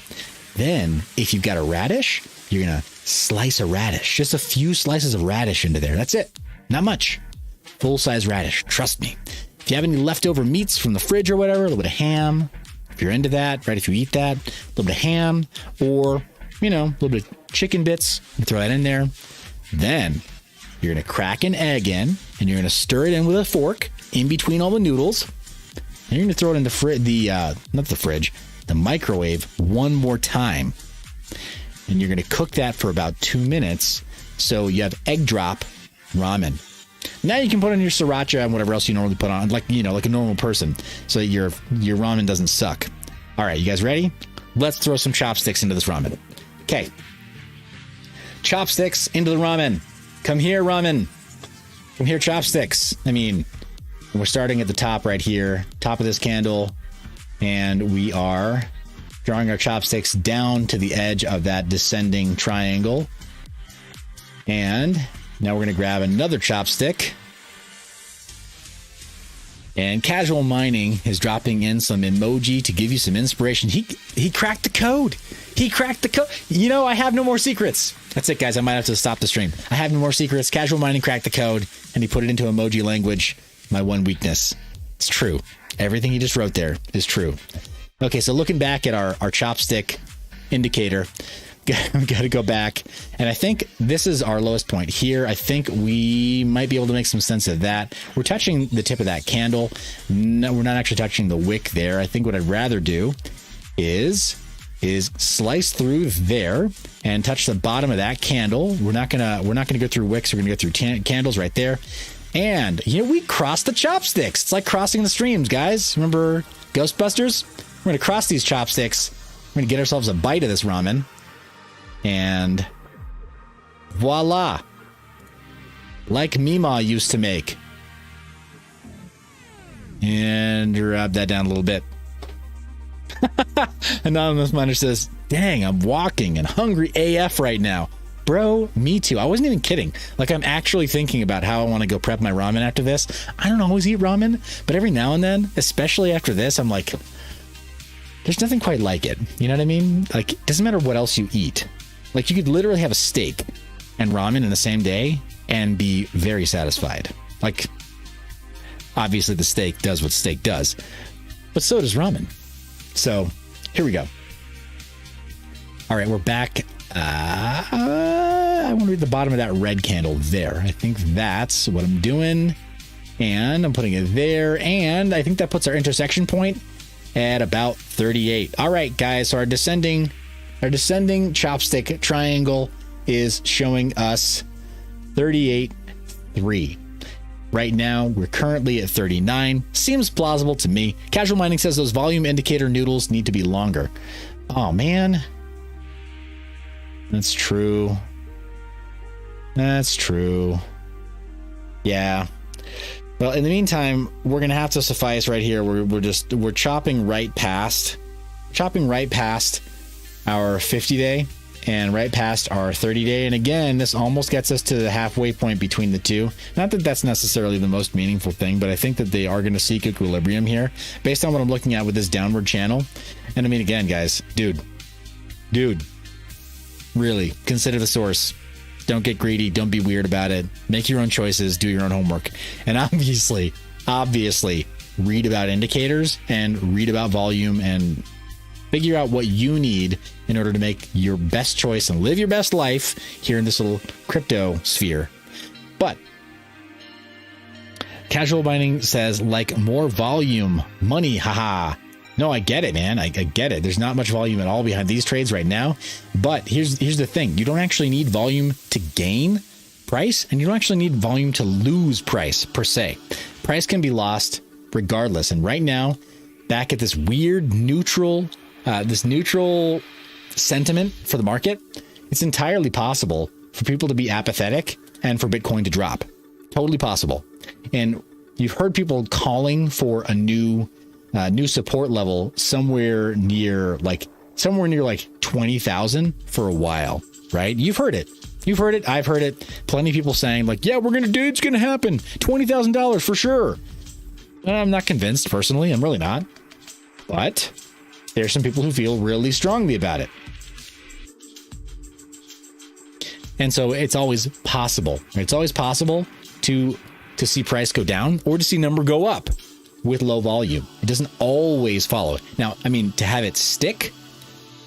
Speaker 1: Then, if you've got a radish, you're going to slice a radish. Just a few slices of radish into there. That's it. Not much. Full-size radish. Trust me. If you have any leftover meats from the fridge or whatever, a little bit of ham, if you're into that, right? If you eat that, a little bit of ham or, a little bit of chicken bits, you throw that in there. Then you're going to crack an egg in and you're going to stir it in with a fork in between all the noodles. And you're going to throw it in the microwave one more time. And you're going to cook that for about 2 minutes. So you have egg drop ramen. Now you can put on your sriracha and whatever else you normally put on, like a normal person, so your ramen doesn't suck. All right, you guys ready? Let's throw some chopsticks into this ramen. Okay. Chopsticks into the ramen. Come here, ramen. Come here, chopsticks. We're starting at the top right here, top of this candle, and we are drawing our chopsticks down to the edge of that descending triangle. And now we're going to grab another chopstick. And Casual Mining is dropping in some emoji to give you some inspiration. He cracked the code. He cracked the code. I have no more secrets. That's it, guys. I might have to stop the stream. I have no more secrets. Casual Mining cracked the code, and he put it into emoji language. My one weakness. It's true. Everything he just wrote there is true. Okay, so looking back at our chopstick indicator, we got to go back, and I think this is our lowest point here. I think we might be able to make some sense of that. We're touching the tip of that candle. No, we're not actually touching the wick there. I think what I'd rather do is is slice through there and touch the bottom of that candle. We're not gonna go through wicks. We're gonna go through candles right there. And we crossed the chopsticks. It's like crossing the streams, guys. Remember Ghostbusters? We're gonna cross these chopsticks. We're gonna get ourselves a bite of this ramen, and voila, like Mima used to make. And rub that down a little bit. Anonymous Miner says, dang, I'm walking and hungry AF right now. Bro, me too. I wasn't even kidding. Like, I'm actually thinking about how I want to go prep my ramen after this. I don't always eat ramen, but every now and then, especially after this, I'm like, there's nothing quite like it. You know what I mean? Like, it doesn't matter what else you eat. Like, you could literally have a steak and ramen in the same day and be very satisfied. Like, obviously the steak does what steak does, but so does ramen. So here we go. All right, we're back. I want to read the bottom of that red candle there. I think that's what I'm doing. And I'm putting it there. And I think that puts our intersection point at about 38. All right, guys. So our descending chopstick triangle is showing us 38.3. Right now, we're currently at 39. Seems plausible to me. Casual Mining says those volume indicator noodles need to be longer. Oh, man. That's true. That's true. Yeah. Well, in the meantime, we're going to have to suffice right here. We're chopping right past our 50 day and right past our 30 day. And again, this almost gets us to the halfway point between the two. Not that that's necessarily the most meaningful thing, but I think that they are going to seek equilibrium here based on what I'm looking at with this downward channel. And I mean, again, guys, dude, really consider the source. Don't get greedy. Don't be weird about it. Make your own choices. Do your own homework. And obviously read about indicators and read about volume and figure out what you need in order to make your best choice and live your best life here in this little crypto sphere. But Casual Mining says, like, more volume, money, haha. No, I get it, man. I get it. There's not much volume at all behind these trades right now. But here's the thing. You don't actually need volume to gain price, and you don't actually need volume to lose price per se. Price can be lost regardless. And right now, back at this weird neutral sentiment for the market, it's entirely possible for people to be apathetic and for Bitcoin to drop. Totally possible. And you've heard people calling for a new support level somewhere near like 20,000 for a while, right? You've heard it. I've heard it. Plenty of people saying like, yeah, it's going to happen. $20,000 for sure. I'm not convinced personally. I'm really not. But there's some people who feel really strongly about it. And so it's always possible. It's always possible to see price go down or to see number go up with low volume. It doesn't always follow. Now, I mean, to have it stick,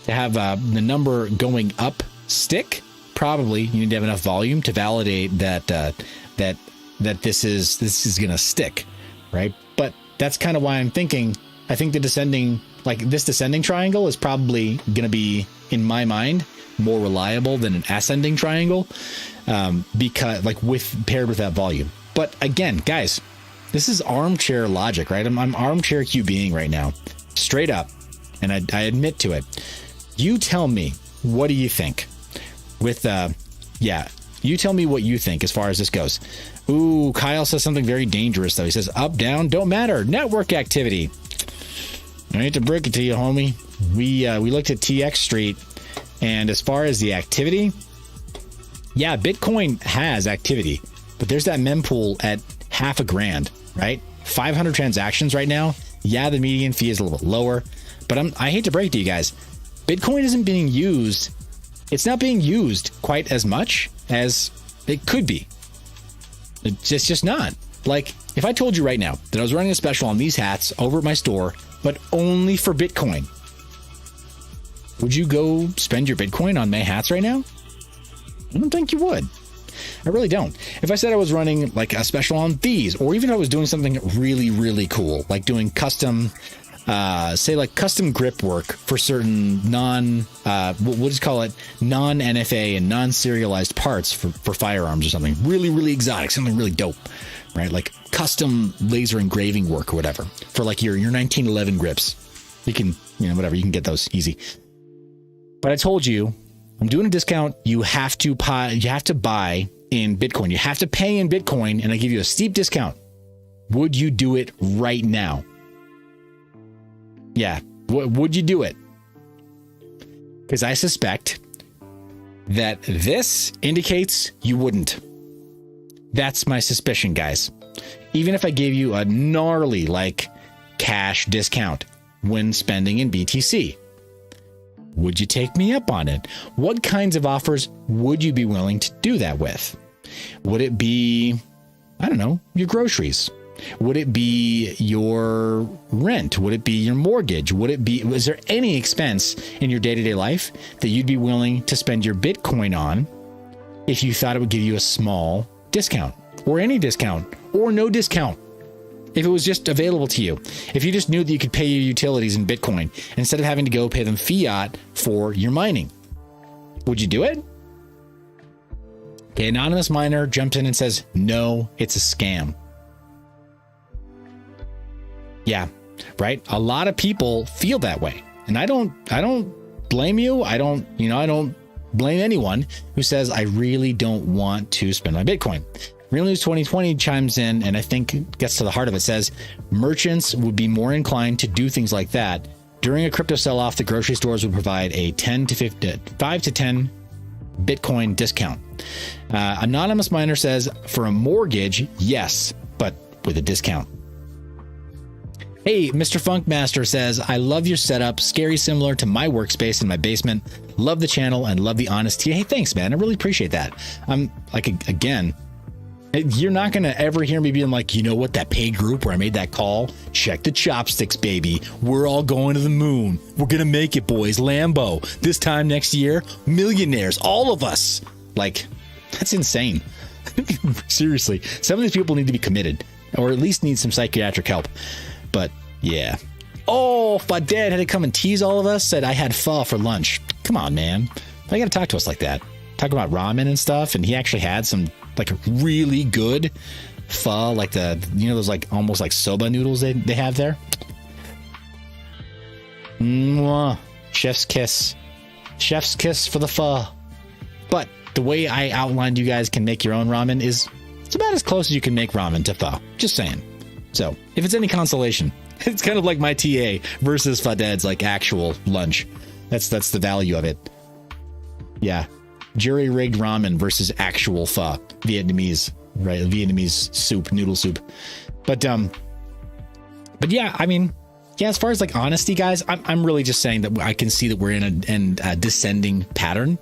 Speaker 1: to have the number going up stick, probably you need to have enough volume to validate that this is going to stick, right? But that's kind of why I'm thinking, I think this descending triangle is probably going to be, in my mind, more reliable than an ascending triangle, because paired with that volume. But again, guys, this is armchair logic, right? I'm armchair QBing right now, straight up, and I admit to it. You tell me, what do you think? You tell me what you think as far as this goes. Ooh, Kyle says something very dangerous though. He says up, down, don't matter. Network activity. I hate to break it to you, homie. We looked at TX Street, and as far as the activity, yeah, Bitcoin has activity, but there's that mempool at $500,000, right? 500 transactions right now. Yeah, the median fee is a little bit lower, but I hate to break it to you guys. Bitcoin isn't being used. It's not being used quite as much as it could be. It's just not. Like, if I told you right now that I was running a special on these hats over at my store, but only for Bitcoin, would you go spend your Bitcoin on my hats right now? I don't think you would. I really don't. If I said I was running like a special on these, or even if I was doing something really, really cool, like doing custom say like custom grip work for certain we'll just call it non-NFA and non-serialized parts for firearms or something really, really exotic, something really dope, right? Like custom laser engraving work or whatever for like your 1911 grips. You can, whatever, you can get those easy. But I told you, I'm doing a discount. You have to buy in Bitcoin. You have to pay in Bitcoin, and I give you a steep discount. Would you do it right now? Yeah. Would you do it? Because I suspect that this indicates you wouldn't. That's my suspicion, guys. Even if I gave you a gnarly, like, cash discount when spending in BTC, would you take me up on it? What kinds of offers would you be willing to do that with? Would it be, I don't know, your groceries? Would it be your rent? Would it be your mortgage? Was there any expense in your day-to-day life that you'd be willing to spend your Bitcoin on if you thought it would give you a small discount, or any discount, or no discount? If it was just available to you, if you just knew that you could pay your utilities in Bitcoin instead of having to go pay them fiat for your mining, would you do it? Okay, anonymous miner jumps in and says, no, it's a scam. Yeah, right. A lot of people feel that way. And I don't blame you. I don't blame anyone who says, I really don't want to spend my Bitcoin. Real News 2020 chimes in, and I think gets to the heart of it, says merchants would be more inclined to do things like that. During a crypto sell-off, the grocery stores would provide a 5 to 10 Bitcoin discount. Anonymous miner says, for a mortgage, yes, but with a discount. Hey, Mr. Funkmaster says, I love your setup. Scary similar to my workspace in my basement. Love the channel and love the honesty. Hey, thanks, man. I really appreciate that. I'm like, again, you're not going to ever hear me being like, you know what, that paid group where I made that call? Check the chopsticks, baby. We're all going to the moon. We're going to make it, boys. Lambo. This time next year, millionaires. All of us. Like, that's insane. Seriously. Some of these people need to be committed, or at least need some psychiatric help. But yeah. Oh, Faded had to come and tease all of us, said I had pho for lunch. Come on, man. Why you got to talk to us like that? Talk about ramen and stuff. And he actually had some like really good pho, like those like almost like soba noodles they have there. Mwah. Chef's kiss for the pho. But the way I outlined you guys can make your own ramen is it's about as close as you can make ramen to pho. Just saying. So if it's any consolation, it's kind of like my TA versus Faded's like actual lunch. That's the value of it. Yeah. Jury-rigged ramen versus actual pho, Vietnamese, right? Vietnamese soup, noodle soup. But yeah, I mean, yeah, as far as like honesty, guys, I'm really just saying that I can see that we're in a descending pattern.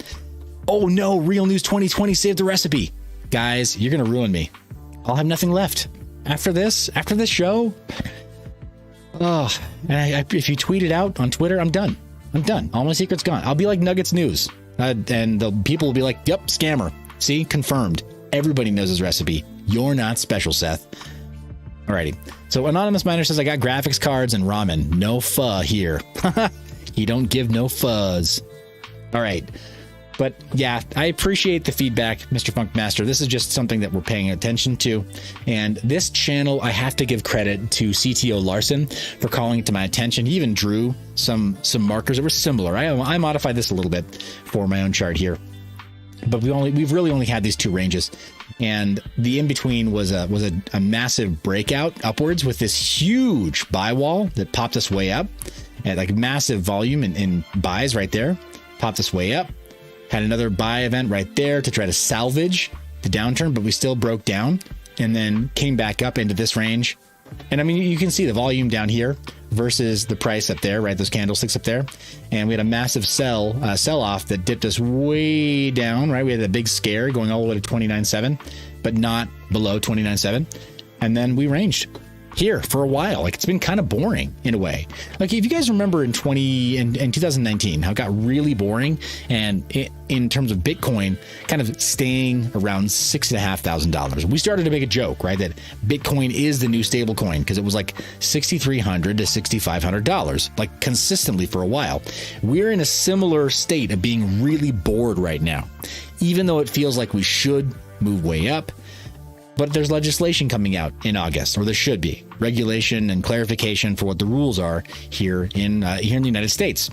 Speaker 1: Oh no, Real News 2020 saved the recipe. Guys, you're going to ruin me. I'll have nothing left. After this show, if you tweet it out on Twitter, I'm done. All my secret's gone. I'll be like Nuggets News. And the people will be like, yep, scammer. See, confirmed. Everybody knows his recipe. You're not special, Seth. Alrighty. So Anonymous Miner says, I got graphics cards and ramen. No pho here. You don't give no fuzz. All right. But yeah, I appreciate the feedback, Mr. Funkmaster. This is just something that we're paying attention to. And this channel, I have to give credit to CTO Larson for calling it to my attention. He even drew some markers that were similar. I modified this a little bit for my own chart here. But we've really only had these two ranges. And the in-between was a massive breakout upwards with this huge buy wall that popped us way up. At like massive volume in buys right there. Popped us way up. Had another buy event right there to try to salvage the downturn, but we still broke down and then came back up into this range. And I mean, you can see the volume down here versus the price up there, right? Those candlesticks up there. And we had a massive sell off that dipped us way down, right? We had a big scare going all the way to 29.7, but not below 29.7. And then we ranged. here for a while. Like, it's been kind of boring in a way. Like, if you guys remember in 2019, how it got really boring, and in terms of Bitcoin kind of staying around $6,500. We started to make a joke, right, that Bitcoin is the new stable coin, because it was like $6,300 to $6,500, like consistently for a while. We're in a similar state of being really bored right now, even though it feels like we should move way up. But there's legislation coming out in August, or there should be regulation and clarification for what the rules are here in the United States.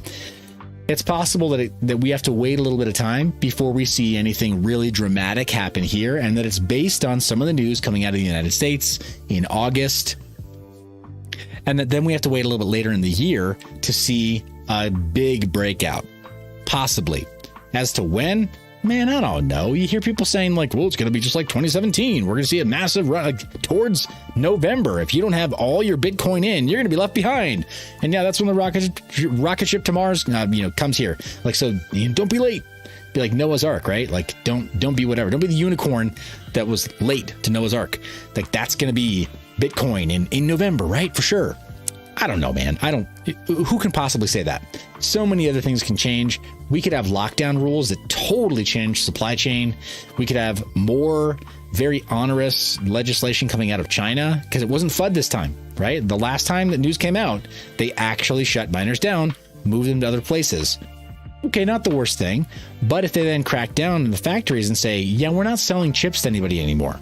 Speaker 1: It's possible that we have to wait a little bit of time before we see anything really dramatic happen here, and that it's based on some of the news coming out of the United States in August, and that then we have to wait a little bit later in the year to see a big breakout, possibly. As to when, man, I don't know. You hear people saying like, well, it's going to be just like 2017. We're going to see a massive run like, towards November. If you don't have all your Bitcoin in, you're going to be left behind. And yeah, that's when the rocket ship to Mars, comes here. Like, so don't be late. Be like Noah's Ark, right? Like, don't be whatever. Don't be the unicorn that was late to Noah's Ark. Like, that's going to be Bitcoin in November, right? For sure. I don't know, man. Who can possibly say that? So many other things can change. We could have lockdown rules that totally change supply chain. We could have more very onerous legislation coming out of China, because it wasn't FUD this time, right? The last time that news came out, they actually shut miners down, moved them to other places. Okay, not the worst thing. But if they then crack down in the factories and say, yeah, we're not selling chips to anybody anymore.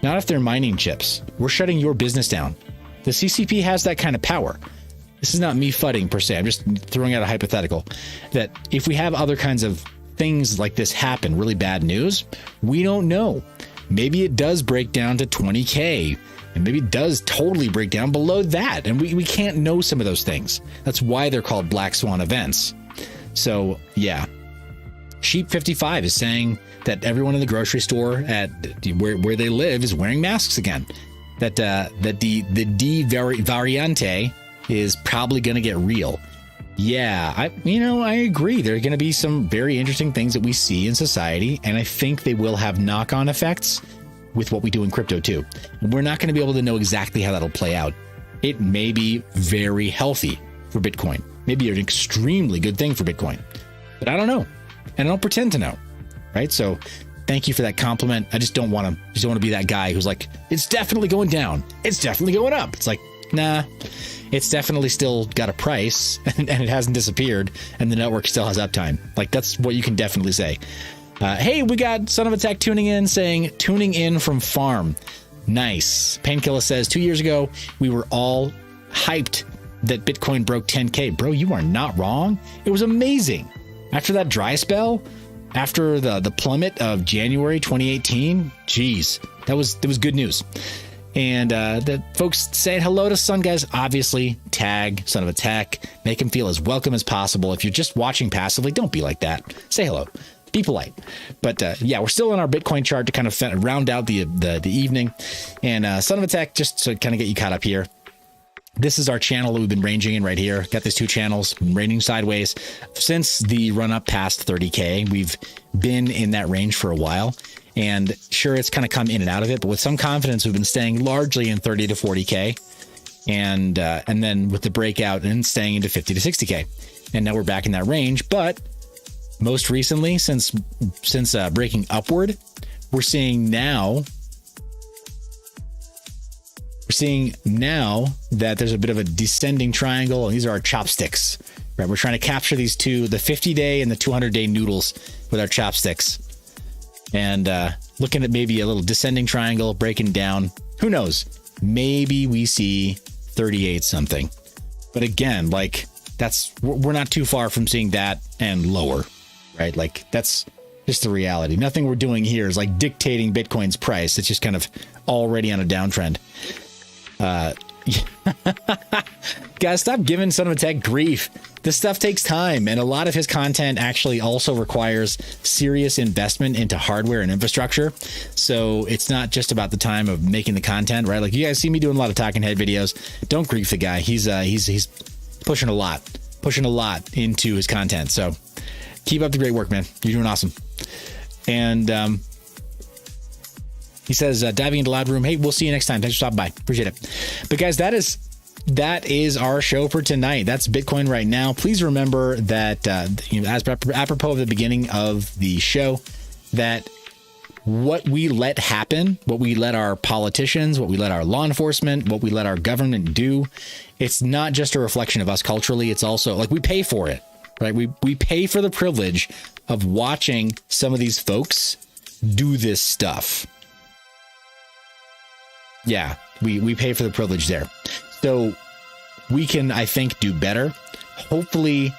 Speaker 1: Not if they're mining chips. We're shutting your business down. The CCP has that kind of power. This is not me fudding per se. I'm just throwing out a hypothetical that if we have other kinds of things like this happen, really bad news, we don't know. Maybe it does break down to 20K, and maybe it does totally break down below that. And we can't know some of those things. That's why they're called black swan events. So yeah, Sheep55 is saying that everyone in the grocery store at where they live is wearing masks again. That the D variante is probably going to get real. Yeah, I agree. There are going to be some very interesting things that we see in society, and I think they will have knock-on effects with what we do in crypto too. We're not going to be able to know exactly how that'll play out. It may be very healthy for Bitcoin, maybe an extremely good thing for Bitcoin, but I don't know, and I don't pretend to know, right? So thank you for that compliment. I just don't want to be that guy who's like, it's definitely going down, it's definitely going up. It's like, nah, it's definitely still got a price and it hasn't disappeared, and the network still has uptime. Like, that's what you can definitely say. Hey, we got Son of a Tech tuning in, saying, tuning in from farm. Nice. Painkiller says, 2 years ago, we were all hyped that Bitcoin broke 10K. Bro, you are not wrong. It was amazing. After that dry spell, after the plummet of January 2018, geez, that was good news. And the folks saying hello to Sun Guys, obviously tag Son of a Tech, make him feel as welcome as possible. If you're just watching passively, don't be like that. Say hello, be polite. But yeah, we're still on our Bitcoin chart to kind of round out the evening. And Son of a Tech, just to kind of get you caught up here, this is our channel that we've been ranging in right here. Got these two channels, been ranging sideways since the run up past 30K. We've been in that range for a while. And sure, it's kind of come in and out of it, but with some confidence, we've been staying largely in 30 to 40K, and then with the breakout and staying into 50 to 60K, and now we're back in that range. But most recently, since breaking upward, we're seeing now that there's a bit of a descending triangle, and these are our chopsticks. Right, we're trying to capture these two, the 50-day and the 200-day noodles, with our chopsticks. And looking at maybe a little descending triangle breaking down. Who knows? Maybe we see 38 something. But again, like, we're not too far from seeing that and lower, right? Like, that's just the reality. Nothing we're doing here is like dictating Bitcoin's price. It's just kind of already on a downtrend. Guys, stop giving Son of a Tech grief. This stuff takes time, and a lot of his content actually also requires serious investment into hardware and infrastructure. So it's not just about the time of making the content, right? Like, you guys see me doing a lot of talking head videos. Don't grief the guy. He's pushing a lot into his content. So keep up the great work, man. You're doing awesome. And He says, diving into Loud Room. Hey, we'll see you next time. Thanks for stopping by. Appreciate it. But guys, that is our show for tonight. That's Bitcoin right now. Please remember that, as apropos of the beginning of the show, that what we let happen, what we let our politicians, what we let our law enforcement, what we let our government do, it's not just a reflection of us culturally. It's also like we pay for it, right? We pay for the privilege of watching some of these folks do this stuff. Yeah, we pay for the privilege there. So we can, I think, do better. Hopefully,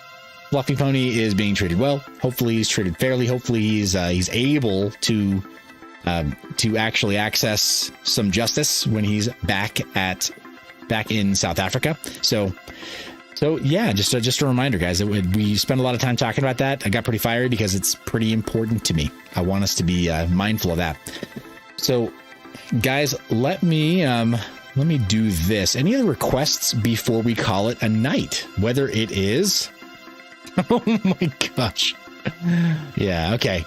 Speaker 1: FluffyPony is being treated well. Hopefully, he's treated fairly. Hopefully, he's able to actually access some justice when he's back in South Africa. So yeah, just a reminder, guys. We spend a lot of time talking about that. I got pretty fiery because it's pretty important to me. I want us to be mindful of that. So, guys, let me do this. Any other requests before we call it a night? Whether it is, oh my gosh, yeah, okay.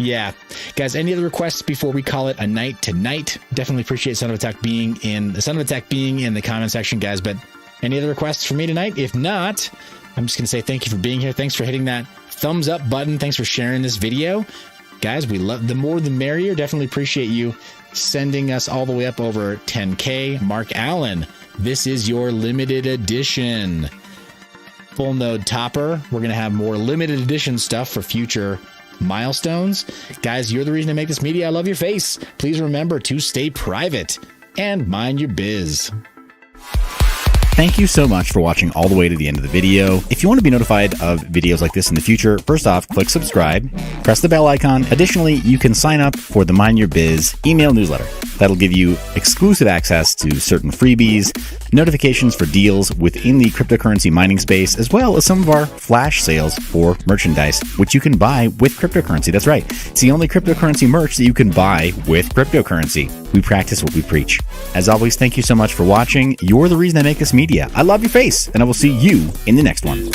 Speaker 1: Yeah, guys, any other requests before we call it a night tonight? Definitely appreciate Son of Attack being in the comment section, guys. But any other requests for me tonight? If not, I'm just going to say thank you for being here. Thanks for hitting that thumbs up button. Thanks for sharing this video. Guys, we love the more the merrier. Definitely appreciate you sending us all the way up over 10K. Mark Allen, this is your limited edition full node topper. We're going to have more limited edition stuff for future milestones. Guys, you're the reason I make this media. I love your face. Please remember to stay private and mind your biz. Thank you so much for watching all the way to the end of the video. If you want to be notified of videos like this in the future, first off, click subscribe, press the bell icon. Additionally, you can sign up for the Mind Your Biz email newsletter. That'll give you exclusive access to certain freebies, notifications for deals within the cryptocurrency mining space, as well as some of our flash sales for merchandise, which you can buy with cryptocurrency. That's right. It's the only cryptocurrency merch that you can buy with cryptocurrency. We practice what we preach. As always, thank you so much for watching. You're the reason I make this media. I love your face, and I will see you in the next one.